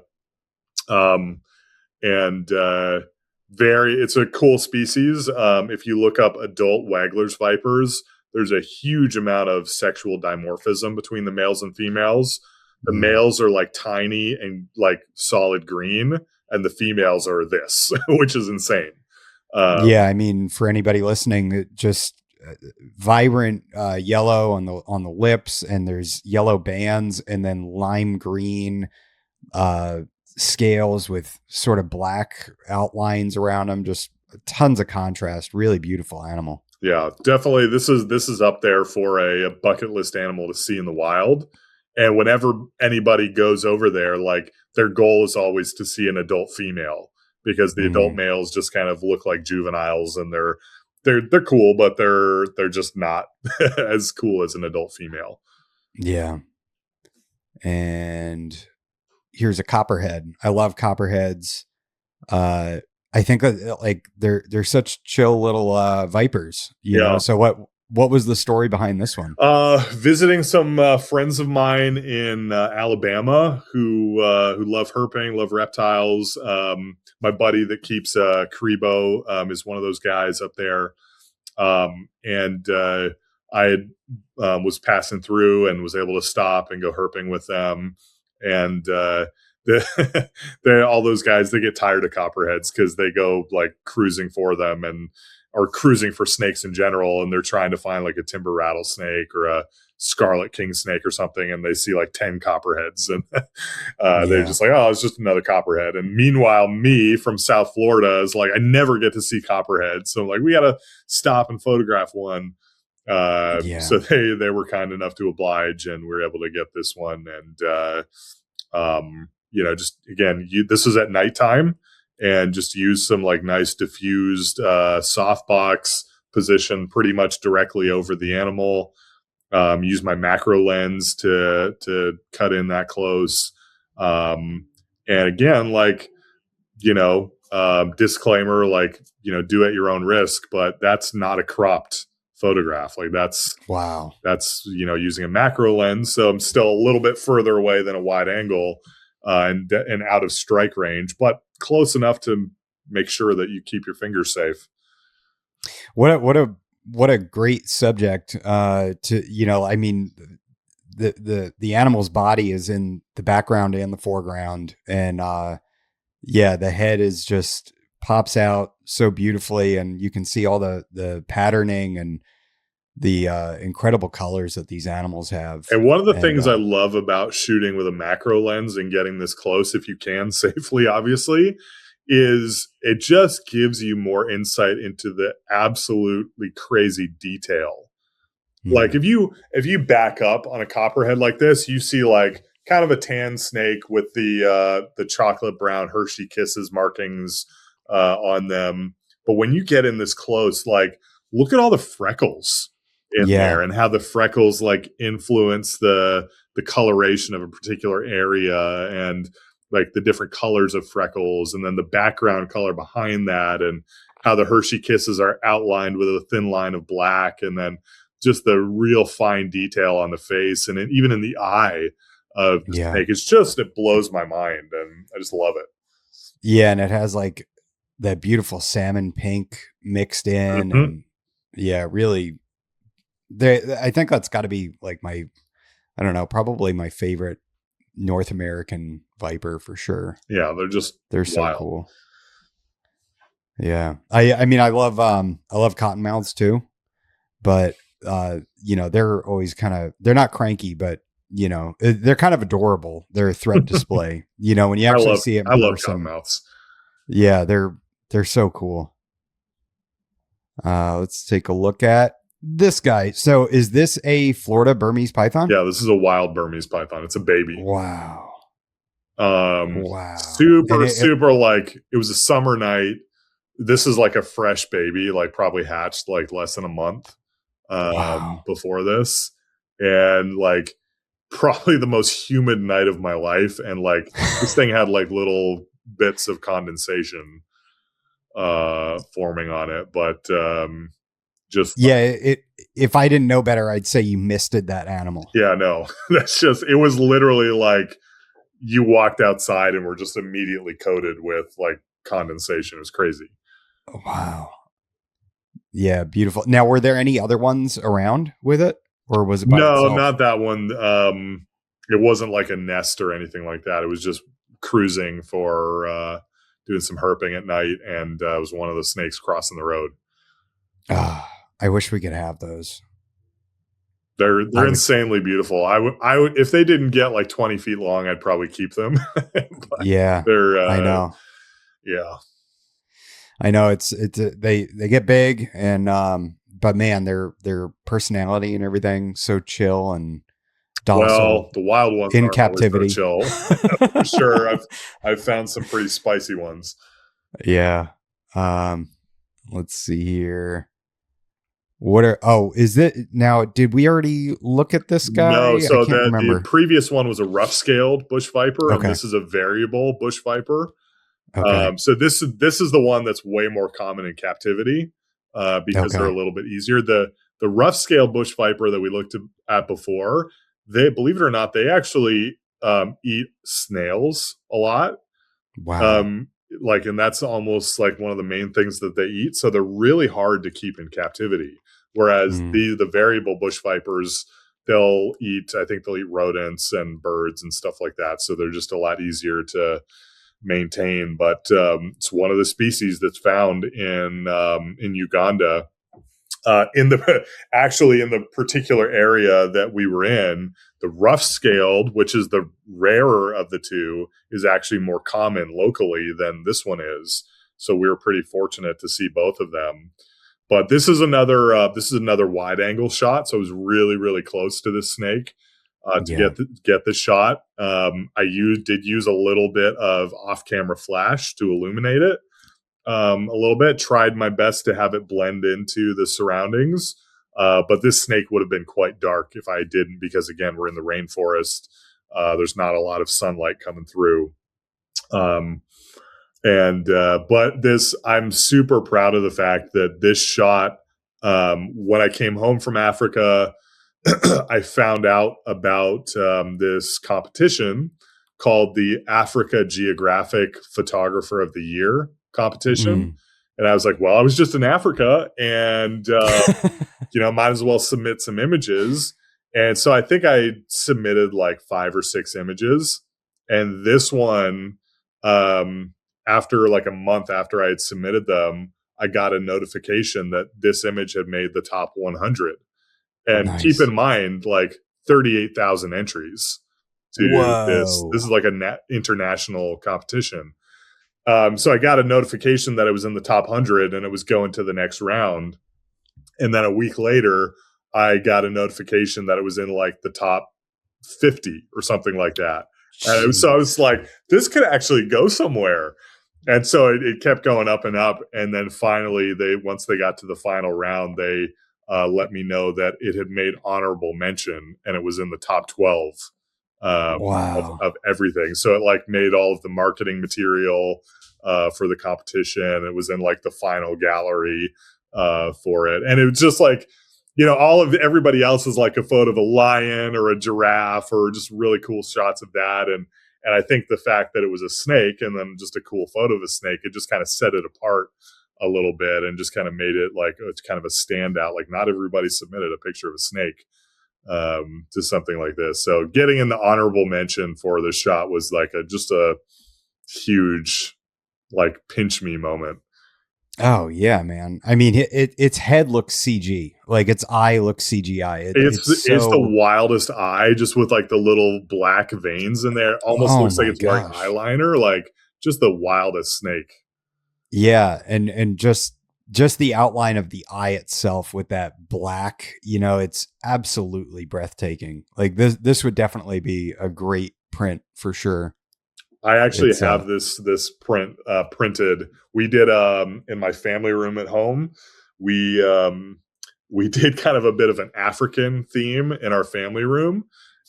It's a cool species. If you look up adult Wagler's vipers, there's a huge amount of sexual dimorphism between the males and females. The males are like tiny and like solid green, and the females are this, which is insane. Yeah, I mean, for anybody listening, just vibrant yellow on the lips, and there's yellow bands, and then lime green scales with sort of black outlines around them. Just tons of contrast. Really beautiful animal. Yeah, definitely. This is up there for a bucket list animal to see in the wild. And whenever anybody goes over there, like their goal is always to see an adult female, because the adult males just kind of look like juveniles, and they're cool, but they're just not as cool as an adult female. Yeah. And here's a copperhead. I love copperheads. I think that like they're such chill little vipers, you know. So what was the story behind this one? Visiting some friends of mine in Alabama who love herping, love reptiles. My buddy that keeps Karibo is one of those guys up there. And I was passing through and was able to stop and go herping with them. And all those guys, they get tired of copperheads because they go like cruising for them or cruising for snakes in general, and they're trying to find like a timber rattlesnake or a scarlet king snake or something, and they see like 10 copperheads, and they're just like, oh, it's just another copperhead. And meanwhile, me from South Florida is like, I never get to see copperheads, so like we got to stop and photograph one. So they were kind enough to oblige, and we were able to get this one. And just again, this is at nighttime. And just use some like nice diffused softbox position pretty much directly over the animal. Use my macro lens to cut in that close. And again, like, Disclaimer, like, do at your own risk, but that's not a cropped photograph. Like Wow. that's using a macro lens, so I'm still a little bit further away than a wide angle, and out of strike range, but close enough to make sure that you keep your fingers safe. What a great subject. I mean, the animal's body is in the background and the foreground, and the head is just pops out so beautifully, and you can see all the patterning and the incredible colors that these animals have. And one of the things I love about shooting with a macro lens and getting this close, if you can safely, obviously, is it just gives you more insight into the absolutely crazy detail. Mm-hmm. Like if you back up on a copperhead like this, you see like kind of a tan snake with the chocolate brown Hershey Kisses markings on them. But when you get in this close, like look at all the freckles in there and how the freckles like influence the coloration of a particular area, and like the different colors of freckles, and then the background color behind that, and how the Hershey Kisses are outlined with a thin line of black, and then just the real fine detail on the face, and even in the eye of the snake. It blows my mind, and I just love it. Yeah, and it has like that beautiful salmon pink mixed in, mm-hmm. and really, I think that's got to be like probably my favorite North American viper for sure. Yeah, they're so wild. Cool. Yeah, I mean I love cottonmouths too, but they're always they're not cranky, but they're kind of adorable. They're a threat display. When you actually see it in person. I love cottonmouths. Yeah, they're so cool. Let's take a look at this guy. So is this a Florida Burmese python? Yeah, this is a wild Burmese python. It's a baby. Wow. Wow. Super like it was a summer night. This is like a fresh baby, like probably hatched like less than a month before this. And like probably the most humid night of my life. And like this thing had like little bits of condensation forming on it. But if I didn't know better, I'd say you misted that animal. Yeah, no, it was literally like you walked outside and were just immediately coated with like condensation. It was crazy. Wow. Yeah, beautiful. Now, were there any other ones around with it, or was it by itself? Not that one. It wasn't like a nest or anything like that. It was just cruising for doing some herping at night, and it was one of the snakes crossing the road. I wish we could have those. They're insanely beautiful. I would if they didn't get like 20 feet long, I'd probably keep them. Yeah, I know. Yeah, I know. It's they get big, and but man, their personality and everything so chill and docile. Well, the wild ones in captivity, so chill. For sure. I've found some pretty spicy ones. Yeah. Let's see here. Is it now? Did we already look at this guy? No, so the previous one was a rough scaled bush viper, and this is a variable bush viper. Okay. So this is the one that's way more common in captivity because they're a little bit easier. The rough scaled bush viper that we looked at before, they, believe it or not, they actually eat snails a lot. Wow. And that's almost like one of the main things that they eat. So they're really hard to keep in captivity. Whereas the variable bush vipers, they'll eat rodents and birds and stuff like that. So they're just a lot easier to maintain. But it's one of the species that's found in Uganda. In the particular area that we were in, the rough scaled, which is the rarer of the two, is actually more common locally than this one is. So we were pretty fortunate to see both of them. But this is another wide angle shot. So I was really, really close to this snake to get the shot. I did use a little bit of off camera flash to illuminate it. A little bit, tried my best to have it blend into the surroundings. But this snake would have been quite dark if I didn't, because again, we're in the rainforest. There's not a lot of sunlight coming through. And but I'm super proud of the fact that this shot, when I came home from Africa, I found out about this competition called the Africa Geographic Photographer of the Year competition. Mm. And I was like, well, I was just in Africa and, might as well submit some images. And so I think I submitted like 5 or 6 images. And this one, after like a month after I had submitted them, I got a notification that this image had made the top 100. And keep Nice. in mind, like 38,000 entries to this. Whoa. This is like a international competition. So I got a notification that it was in the top 100 and it was going to the next round. And then a week later, I got a notification that it was in like the top 50 or something like that. And so I was like, this could actually go somewhere. And so it kept going up and up. And then finally, once they got to the final round, they let me know that it had made honorable mention and it was in the top 12 Wow. of everything. So it like made all of the marketing material for the competition. It was in like the final gallery for it. And it was just like, all of everybody else is like a photo of a lion or a giraffe or just really cool shots of that. And I think the fact that it was a snake and then just a cool photo of a snake, it just kind of set it apart a little bit and just kind of made it like it's kind of a standout. Like not everybody submitted a picture of a snake to something like this. So getting in the honorable mention for this shot was like just a huge like pinch me moment. Oh yeah, man. I mean, its head looks CG, like its eye looks CGI. It's the wildest eye, just with like the little black veins in there. Almost looks like it's wearing eyeliner. Like just the wildest snake. Yeah, and just the outline of the eye itself with that black, it's absolutely breathtaking. Like this would definitely be a great print for sure. I actually have this print printed. We did in my family room at home. We did kind of a bit of an African theme in our family room,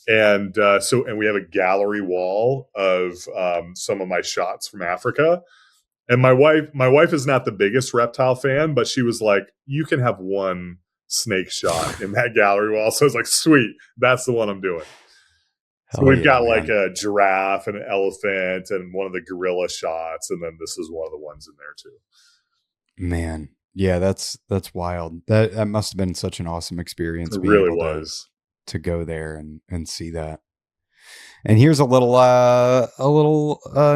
and we have a gallery wall of some of my shots from Africa. And my wife is not the biggest reptile fan, but she was like, "You can have one snake shot in that gallery wall." So I was like, "Sweet, that's the one I'm doing." So we've got like a giraffe and an elephant and one of the gorilla shots. And then this is one of the ones in there too. Man. Yeah, that's wild. That must have been such an awesome experience. It really was. To go there and see that. And here's a little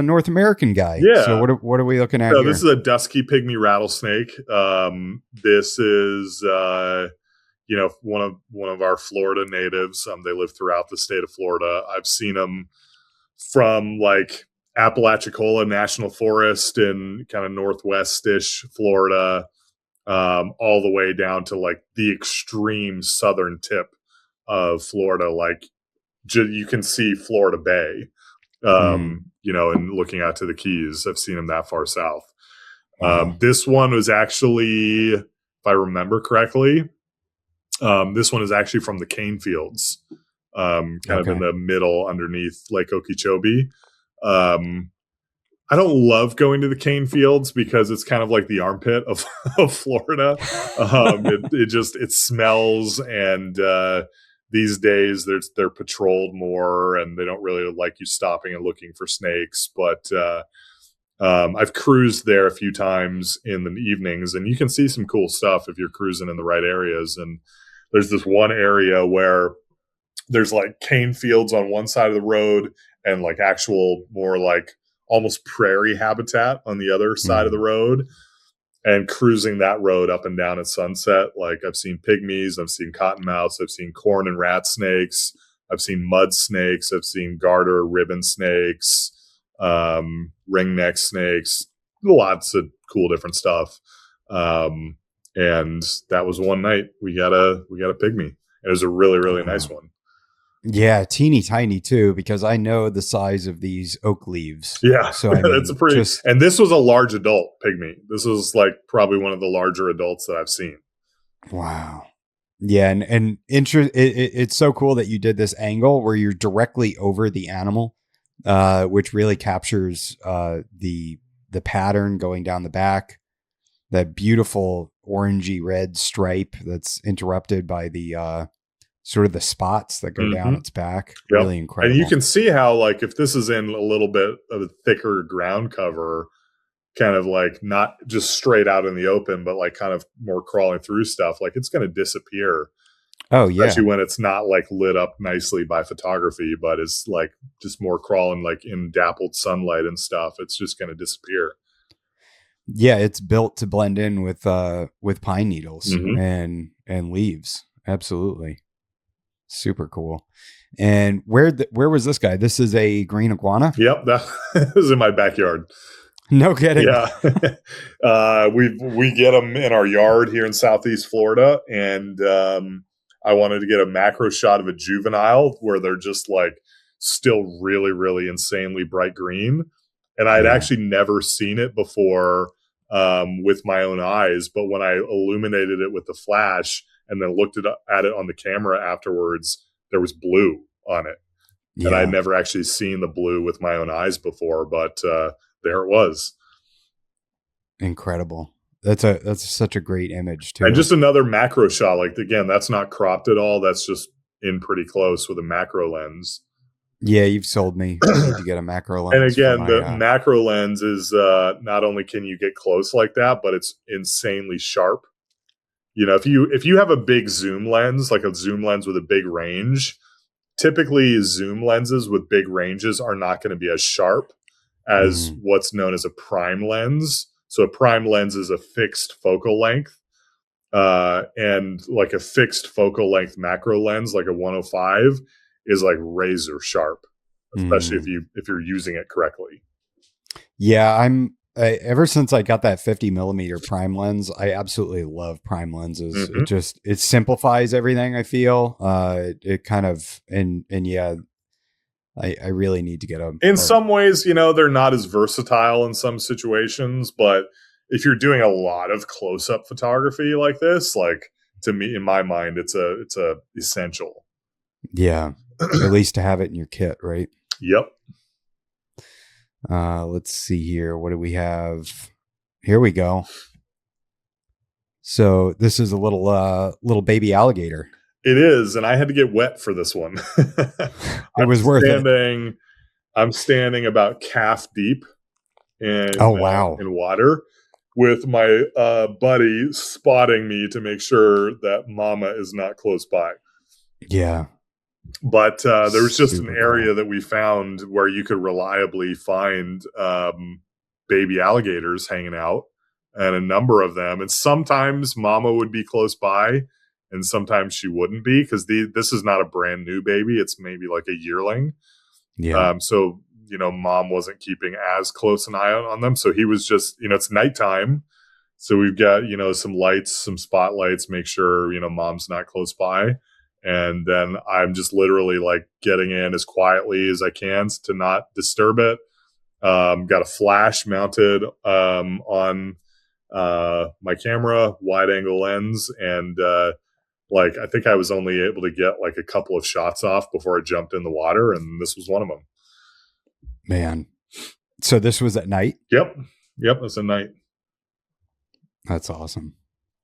North American guy. Yeah. So what are we looking at here? This is a dusky pygmy rattlesnake. This is one of our Florida natives. They live throughout the state of Florida. I've seen them from like Apalachicola National Forest in kind of northwest-ish Florida, all the way down to like the extreme southern tip of Florida. Like you can see Florida Bay, and looking out to the Keys. I've seen them that far south. Wow. This one was actually, if I remember correctly, this one is actually from the cane fields, kind of in the middle underneath Lake Okeechobee. I don't love going to the cane fields because it's kind of like the armpit of Florida. It smells, and these days they're patrolled more, and they don't really like you stopping and looking for snakes. But I've cruised there a few times in the evenings, and you can see some cool stuff if you're cruising in the right areas. And there's this one area where there's like cane fields on one side of the road and like actual more like almost prairie habitat on the other side of the road. And cruising that road up and down at sunset, like I've seen pygmies, I've seen cottonmouths, I've seen corn and rat snakes, I've seen mud snakes, I've seen garter ribbon snakes, ringneck snakes, lots of cool different stuff. And that was one night we got a pygmy. It was a really, really nice one. Yeah, teeny tiny too, because I know the size of these oak leaves. Yeah, so I mean, that's a pretty. And this was a large adult pygmy. This was like probably one of the larger adults that I've seen. Wow. Yeah, and it's so cool that you did this angle where you're directly over the animal, which really captures the the pattern going down the back, that beautiful orangey red stripe that's interrupted by the sort of the spots that go down its back. Yep. Really incredible. And you can see how, like, if this is in a little bit of a thicker ground cover, kind of like not just straight out in the open, but like kind of more crawling through stuff, like it's going to disappear. Oh yeah. Especially when it's not like lit up nicely by photography, but it's like just more crawling like in dappled sunlight and stuff. It's just going to disappear. Yeah, it's built to blend in with pine needles and leaves. Absolutely. Super cool. And where was this guy? This is a green iguana? Yep, that was in my backyard. No kidding. Yeah. We get them in our yard here in Southeast Florida, and I wanted to get a macro shot of a juvenile where they're just like still really, really insanely bright green. And I had actually never seen it before with my own eyes, but when I illuminated it with the flash and then looked at it on the camera afterwards, there was blue on it. Yeah. And I'd never actually seen the blue with my own eyes before, but there it was. Incredible. That's such a great image too. And just another macro shot. Like, again, that's not cropped at all. That's just in pretty close with a macro lens. Yeah, you've sold me. I need to get a macro lens. And again, the macro lens is not only can you get close like that, but it's insanely sharp. You know, if you have a big zoom lens, like a zoom lens with a big range, typically zoom lenses with big ranges are not going to be as sharp as what's known as a prime lens. So a prime lens is a fixed focal length, and like a fixed focal length macro lens, like a 105, is like razor sharp, especially if you're using it correctly. Yeah, ever since I got that 50 millimeter prime lens, I absolutely love prime lenses. It simplifies everything. I feel it kind of and yeah. I really need to get them. In some ways, you know, they're not as versatile in some situations, but if you're doing a lot of close-up photography like this, like, to me, in my mind, it's a essential. Yeah, at least to have it in your kit, right? Yep. Let's see here. What do we have? Here we go. So this is a little baby alligator. It is, and I had to get wet for this one. It was worth it. I'm standing about calf deep in water with my buddy spotting me to make sure that mama is not close by. Yeah. But there was just an area that we found where you could reliably find baby alligators hanging out, and a number of them. And sometimes mama would be close by, and sometimes she wouldn't be, because this is not a brand new baby. It's maybe like a yearling. Yeah. So, you know, mom wasn't keeping as close an eye on them. So he was just, you know, it's nighttime. So we've got, you know, some lights, some spotlights, make sure, you know, mom's not close by. And then I'm just literally like getting in as quietly as I can to not disturb it. Got a flash mounted on my camera, wide angle lens, and like, I think I was only able to get like a couple of shots off before I jumped in the water, and this was one of them. Man. So this was at night? Yep. It was at night. That's awesome.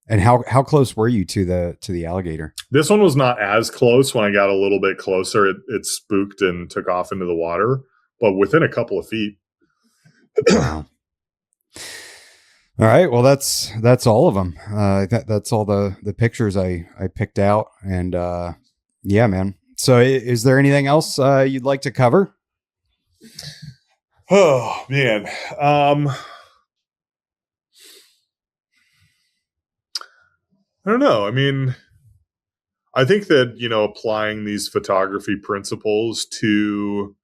And how close were you to the alligator? This one was not as close. When I got a little bit closer, it spooked and took off into the water, but within a couple of feet. Wow. All right. Well, that's all of them. That's all the pictures I picked out. And yeah, man. So is there anything else you'd like to cover? Oh, man. I don't know. I mean, I think that, you know, applying these photography principles to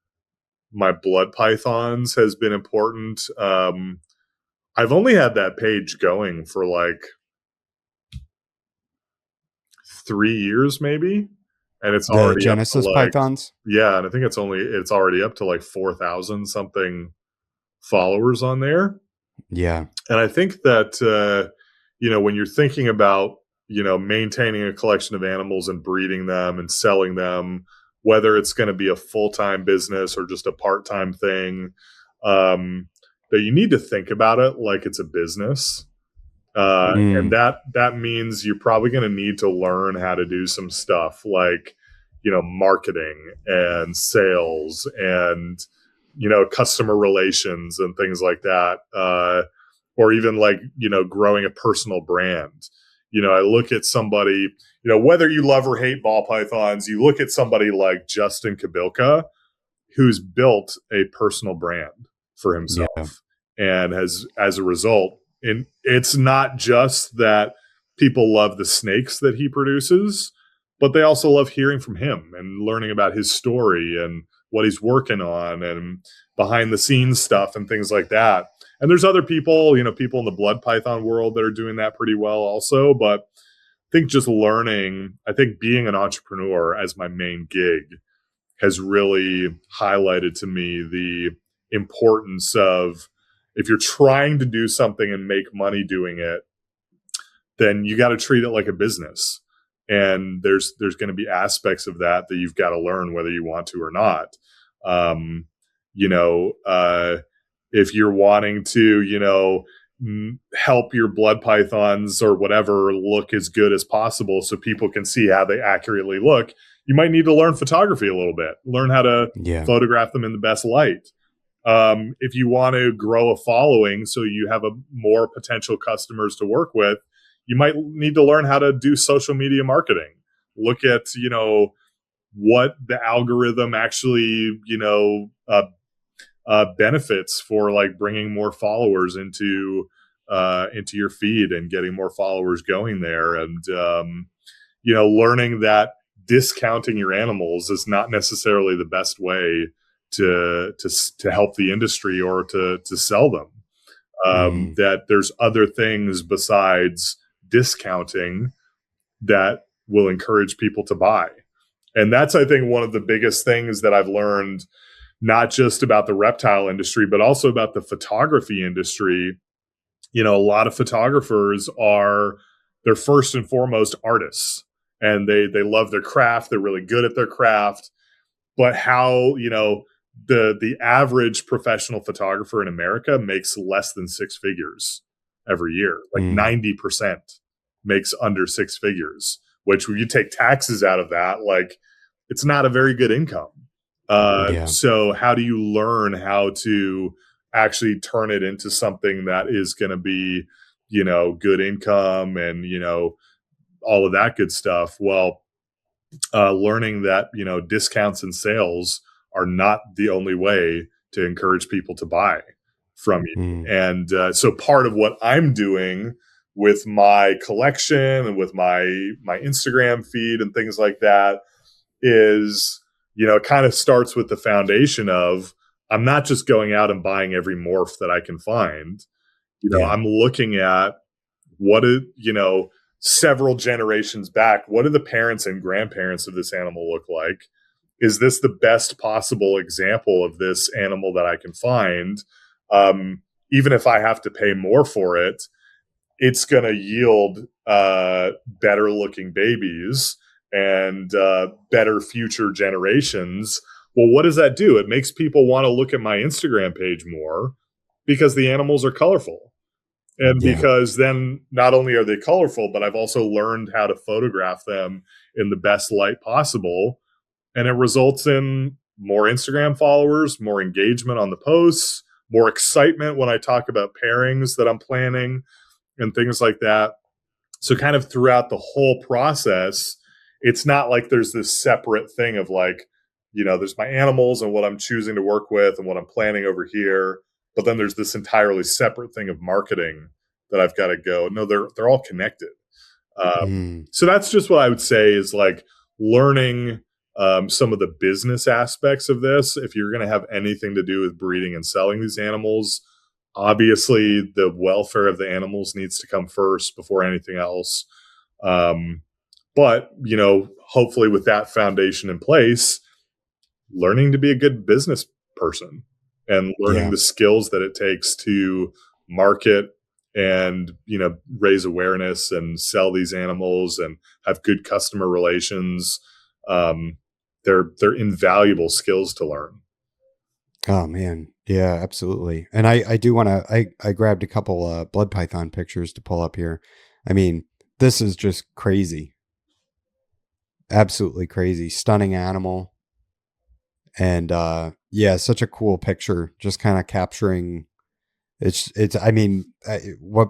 my blood pythons has been important. I've only had that page going for like 3 years, maybe, and it's already Genesis up to like, pythons. Yeah, and I think it's already up to like 4,000 something followers on there. Yeah, and I think that you know, when you're thinking about, you know, maintaining a collection of animals and breeding them and selling them, whether it's going to be a full-time business or just a part-time thing, that you need to think about it like it's a business. And that means you're probably going to need to learn how to do some stuff like, marketing and sales and, customer relations and things like that. Or even like, growing a personal brand. I look at somebody, whether you love or hate ball pythons, you look at somebody like Justin Kabilka, who's built a personal brand for himself and has, as a result, and it's not just that people love the snakes that he produces, but they also love hearing from him and learning about his story and what he's working on and behind the scenes stuff and things like that. And there's other people, people in the blood python world that are doing that pretty well also. But I think just learning, I think being an entrepreneur as my main gig has really highlighted to me the importance of, if you're trying to do something and make money doing it, then you got to treat it like a business. And there's going to be aspects of that you've got to learn whether you want to or not. If you're wanting to, help your blood pythons or whatever look as good as possible so people can see how they accurately look, you might need to learn photography a little bit, learn how to photograph them in the best light. If you want to grow a following so you have more potential customers to work with, you might need to learn how to do social media marketing. Look at, what the algorithm actually, benefits for like bringing more followers into your feed and getting more followers going there. And, learning that discounting your animals is not necessarily the best way to help the industry or to sell them. That there's other things besides discounting that will encourage people to buy. And that's, I think, one of the biggest things that I've learned, not just about the reptile industry, but also about the photography industry. A lot of photographers they're first and foremost artists, and they love their craft. They're really good at their craft. But how, the average professional photographer in America makes less than six figures every year. Like 90% makes under six figures, which when you take taxes out of that, like it's not a very good income. So how do you learn how to actually turn it into something that is going to be, good income and, all of that good stuff? Well, learning that, discounts and sales are not the only way to encourage people to buy from you. And so part of what I'm doing with my collection and with my Instagram feed and things like that is, it kind of starts with the foundation of, I'm not just going out and buying every morph that I can find. I'm looking at what is, several generations back, what do the parents and grandparents of this animal look like? Is this the best possible example of this animal that I can find? Even if I have to pay more for it, it's going to yield better looking babies and better future generations. Well, what does that do? It makes people want to look at my Instagram page more because the animals are colorful. And because then not only are they colorful, but I've also learned how to photograph them in the best light possible. And it results in more Instagram followers, more engagement on the posts, more excitement when I talk about pairings that I'm planning and things like that. So kind of throughout the whole process, it's not like there's this separate thing of like, there's my animals and what I'm choosing to work with and what I'm planning over here. But then there's this entirely separate thing of marketing that I've got to go. No, they're all connected. So that's just what I would say is like learning some of the business aspects of this. If you're going to have anything to do with breeding and selling these animals, obviously the welfare of the animals needs to come first before anything else. But, hopefully with that foundation in place, learning to be a good business person and learning the skills that it takes to market and, raise awareness and sell these animals and have good customer relations. They're invaluable skills to learn. Oh man. Yeah, absolutely. And I do want to, I grabbed a couple blood python pictures to pull up here. I mean, this is just crazy. Absolutely crazy. Stunning animal. And yeah, such a cool picture, just kind of capturing I mean, what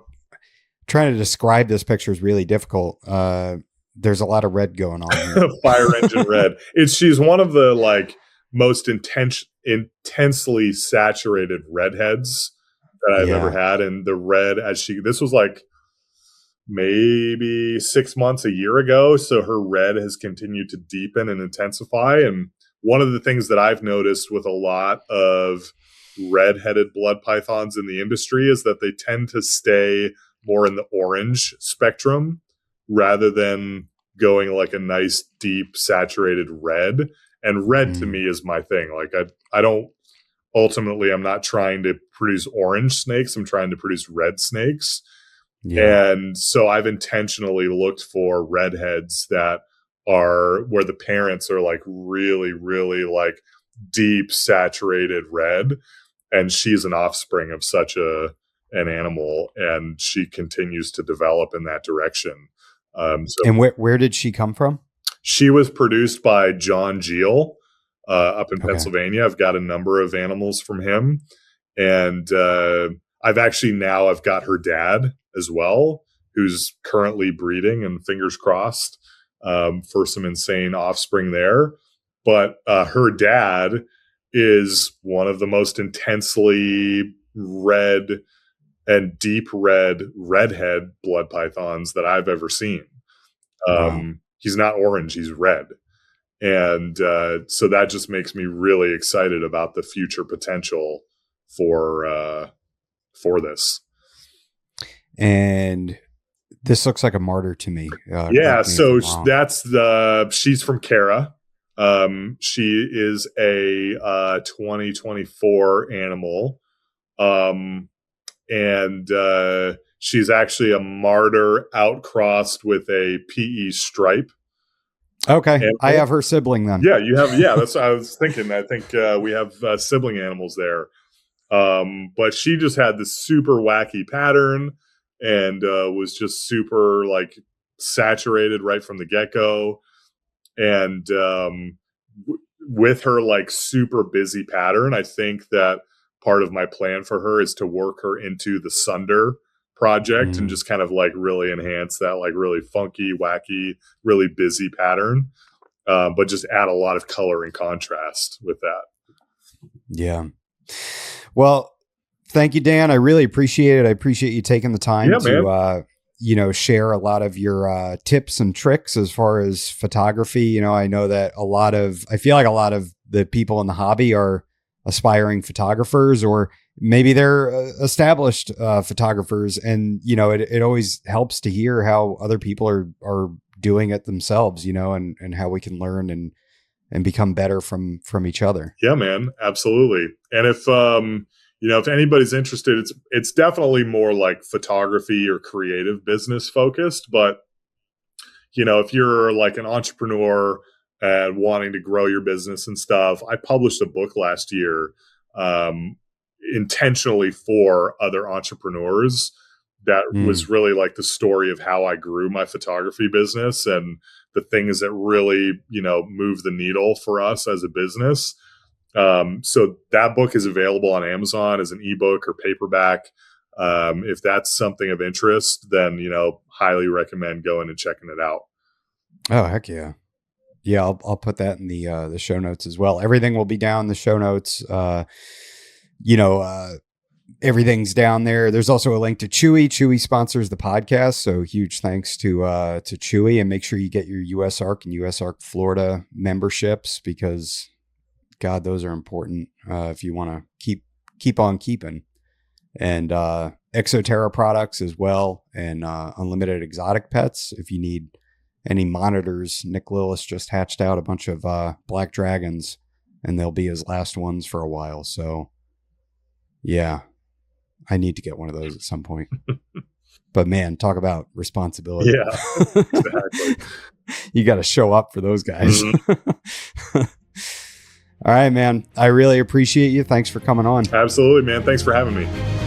trying to describe this picture is really difficult. There's a lot of red going on here. Fire engine red. She's one of the like most intensely saturated redheads that I've ever had. And the red this was like maybe 6 months, a year ago. So her red has continued to deepen and intensify. And one of the things that I've noticed with a lot of red-headed blood pythons in the industry is that they tend to stay more in the orange spectrum rather than going like a nice, deep, saturated red. And red to me is my thing. Like I don't, ultimately, I'm not trying to produce orange snakes. I'm trying to produce red snakes. Yeah. And so I've intentionally looked for redheads that are where the parents are like really, really like deep, saturated red. And she's an offspring of such an animal, and she continues to develop in that direction. And where did she come from? She was produced by John Geel up in Pennsylvania. I've got a number of animals from him. And I've got her dad as well, who's currently breeding, and fingers crossed for some insane offspring there. But her dad is one of the most intensely red and deep red redhead blood pythons that I've ever seen. Wow. He's not orange, he's red. And so that just makes me really excited about the future potential for this. And this looks like a martyr to me. Yeah, so she's from Cara. She is a 2024 animal. And she's actually a martyr outcrossed with a PE stripe. Okay. And I have her sibling then. Yeah, you have. Yeah, that's what I was thinking. I think we have sibling animals there. But she just had this super wacky pattern and was just super like saturated right from the get-go. And with her like super busy pattern, I think that part of my plan for her is to work her into the Sunder project and just kind of like really enhance that like really funky, wacky, really busy pattern, but just add a lot of color and contrast with that. Yeah. Well, thank you, Dan. I really appreciate it. I appreciate you taking the time to, share a lot of your tips and tricks as far as photography. I know that I feel like a lot of the people in the hobby are aspiring photographers, or maybe they're established photographers. And, it always helps to hear how other people are doing it themselves, and how we can learn and become better from each other. Yeah, man. Absolutely. And if anybody's interested, it's definitely more like photography or creative business focused. But, if you're like an entrepreneur and wanting to grow your business and stuff, I published a book last year intentionally for other entrepreneurs that was really like the story of how I grew my photography business and the things that really, move the needle for us as a business. So that book is available on Amazon as an ebook or paperback. If that's something of interest, then, highly recommend going and checking it out. Oh, heck yeah. Yeah. I'll put that in the show notes as well. Everything will be down in the show notes. Everything's down there. There's also a link to Chewy. Chewy sponsors the podcast. So huge thanks to Chewy, and make sure you get your USARK and USARK Florida memberships, because God, those are important if you want to keep on keeping. And Exoterra products as well, and Unlimited Exotic Pets. If you need any monitors, Nick Lillis just hatched out a bunch of black dragons, and they'll be his last ones for a while. So yeah, I need to get one of those at some point. But man, talk about responsibility. Yeah, exactly. You got to show up for those guys. All right, man. I really appreciate you. Thanks for coming on. Absolutely, man. Thanks for having me.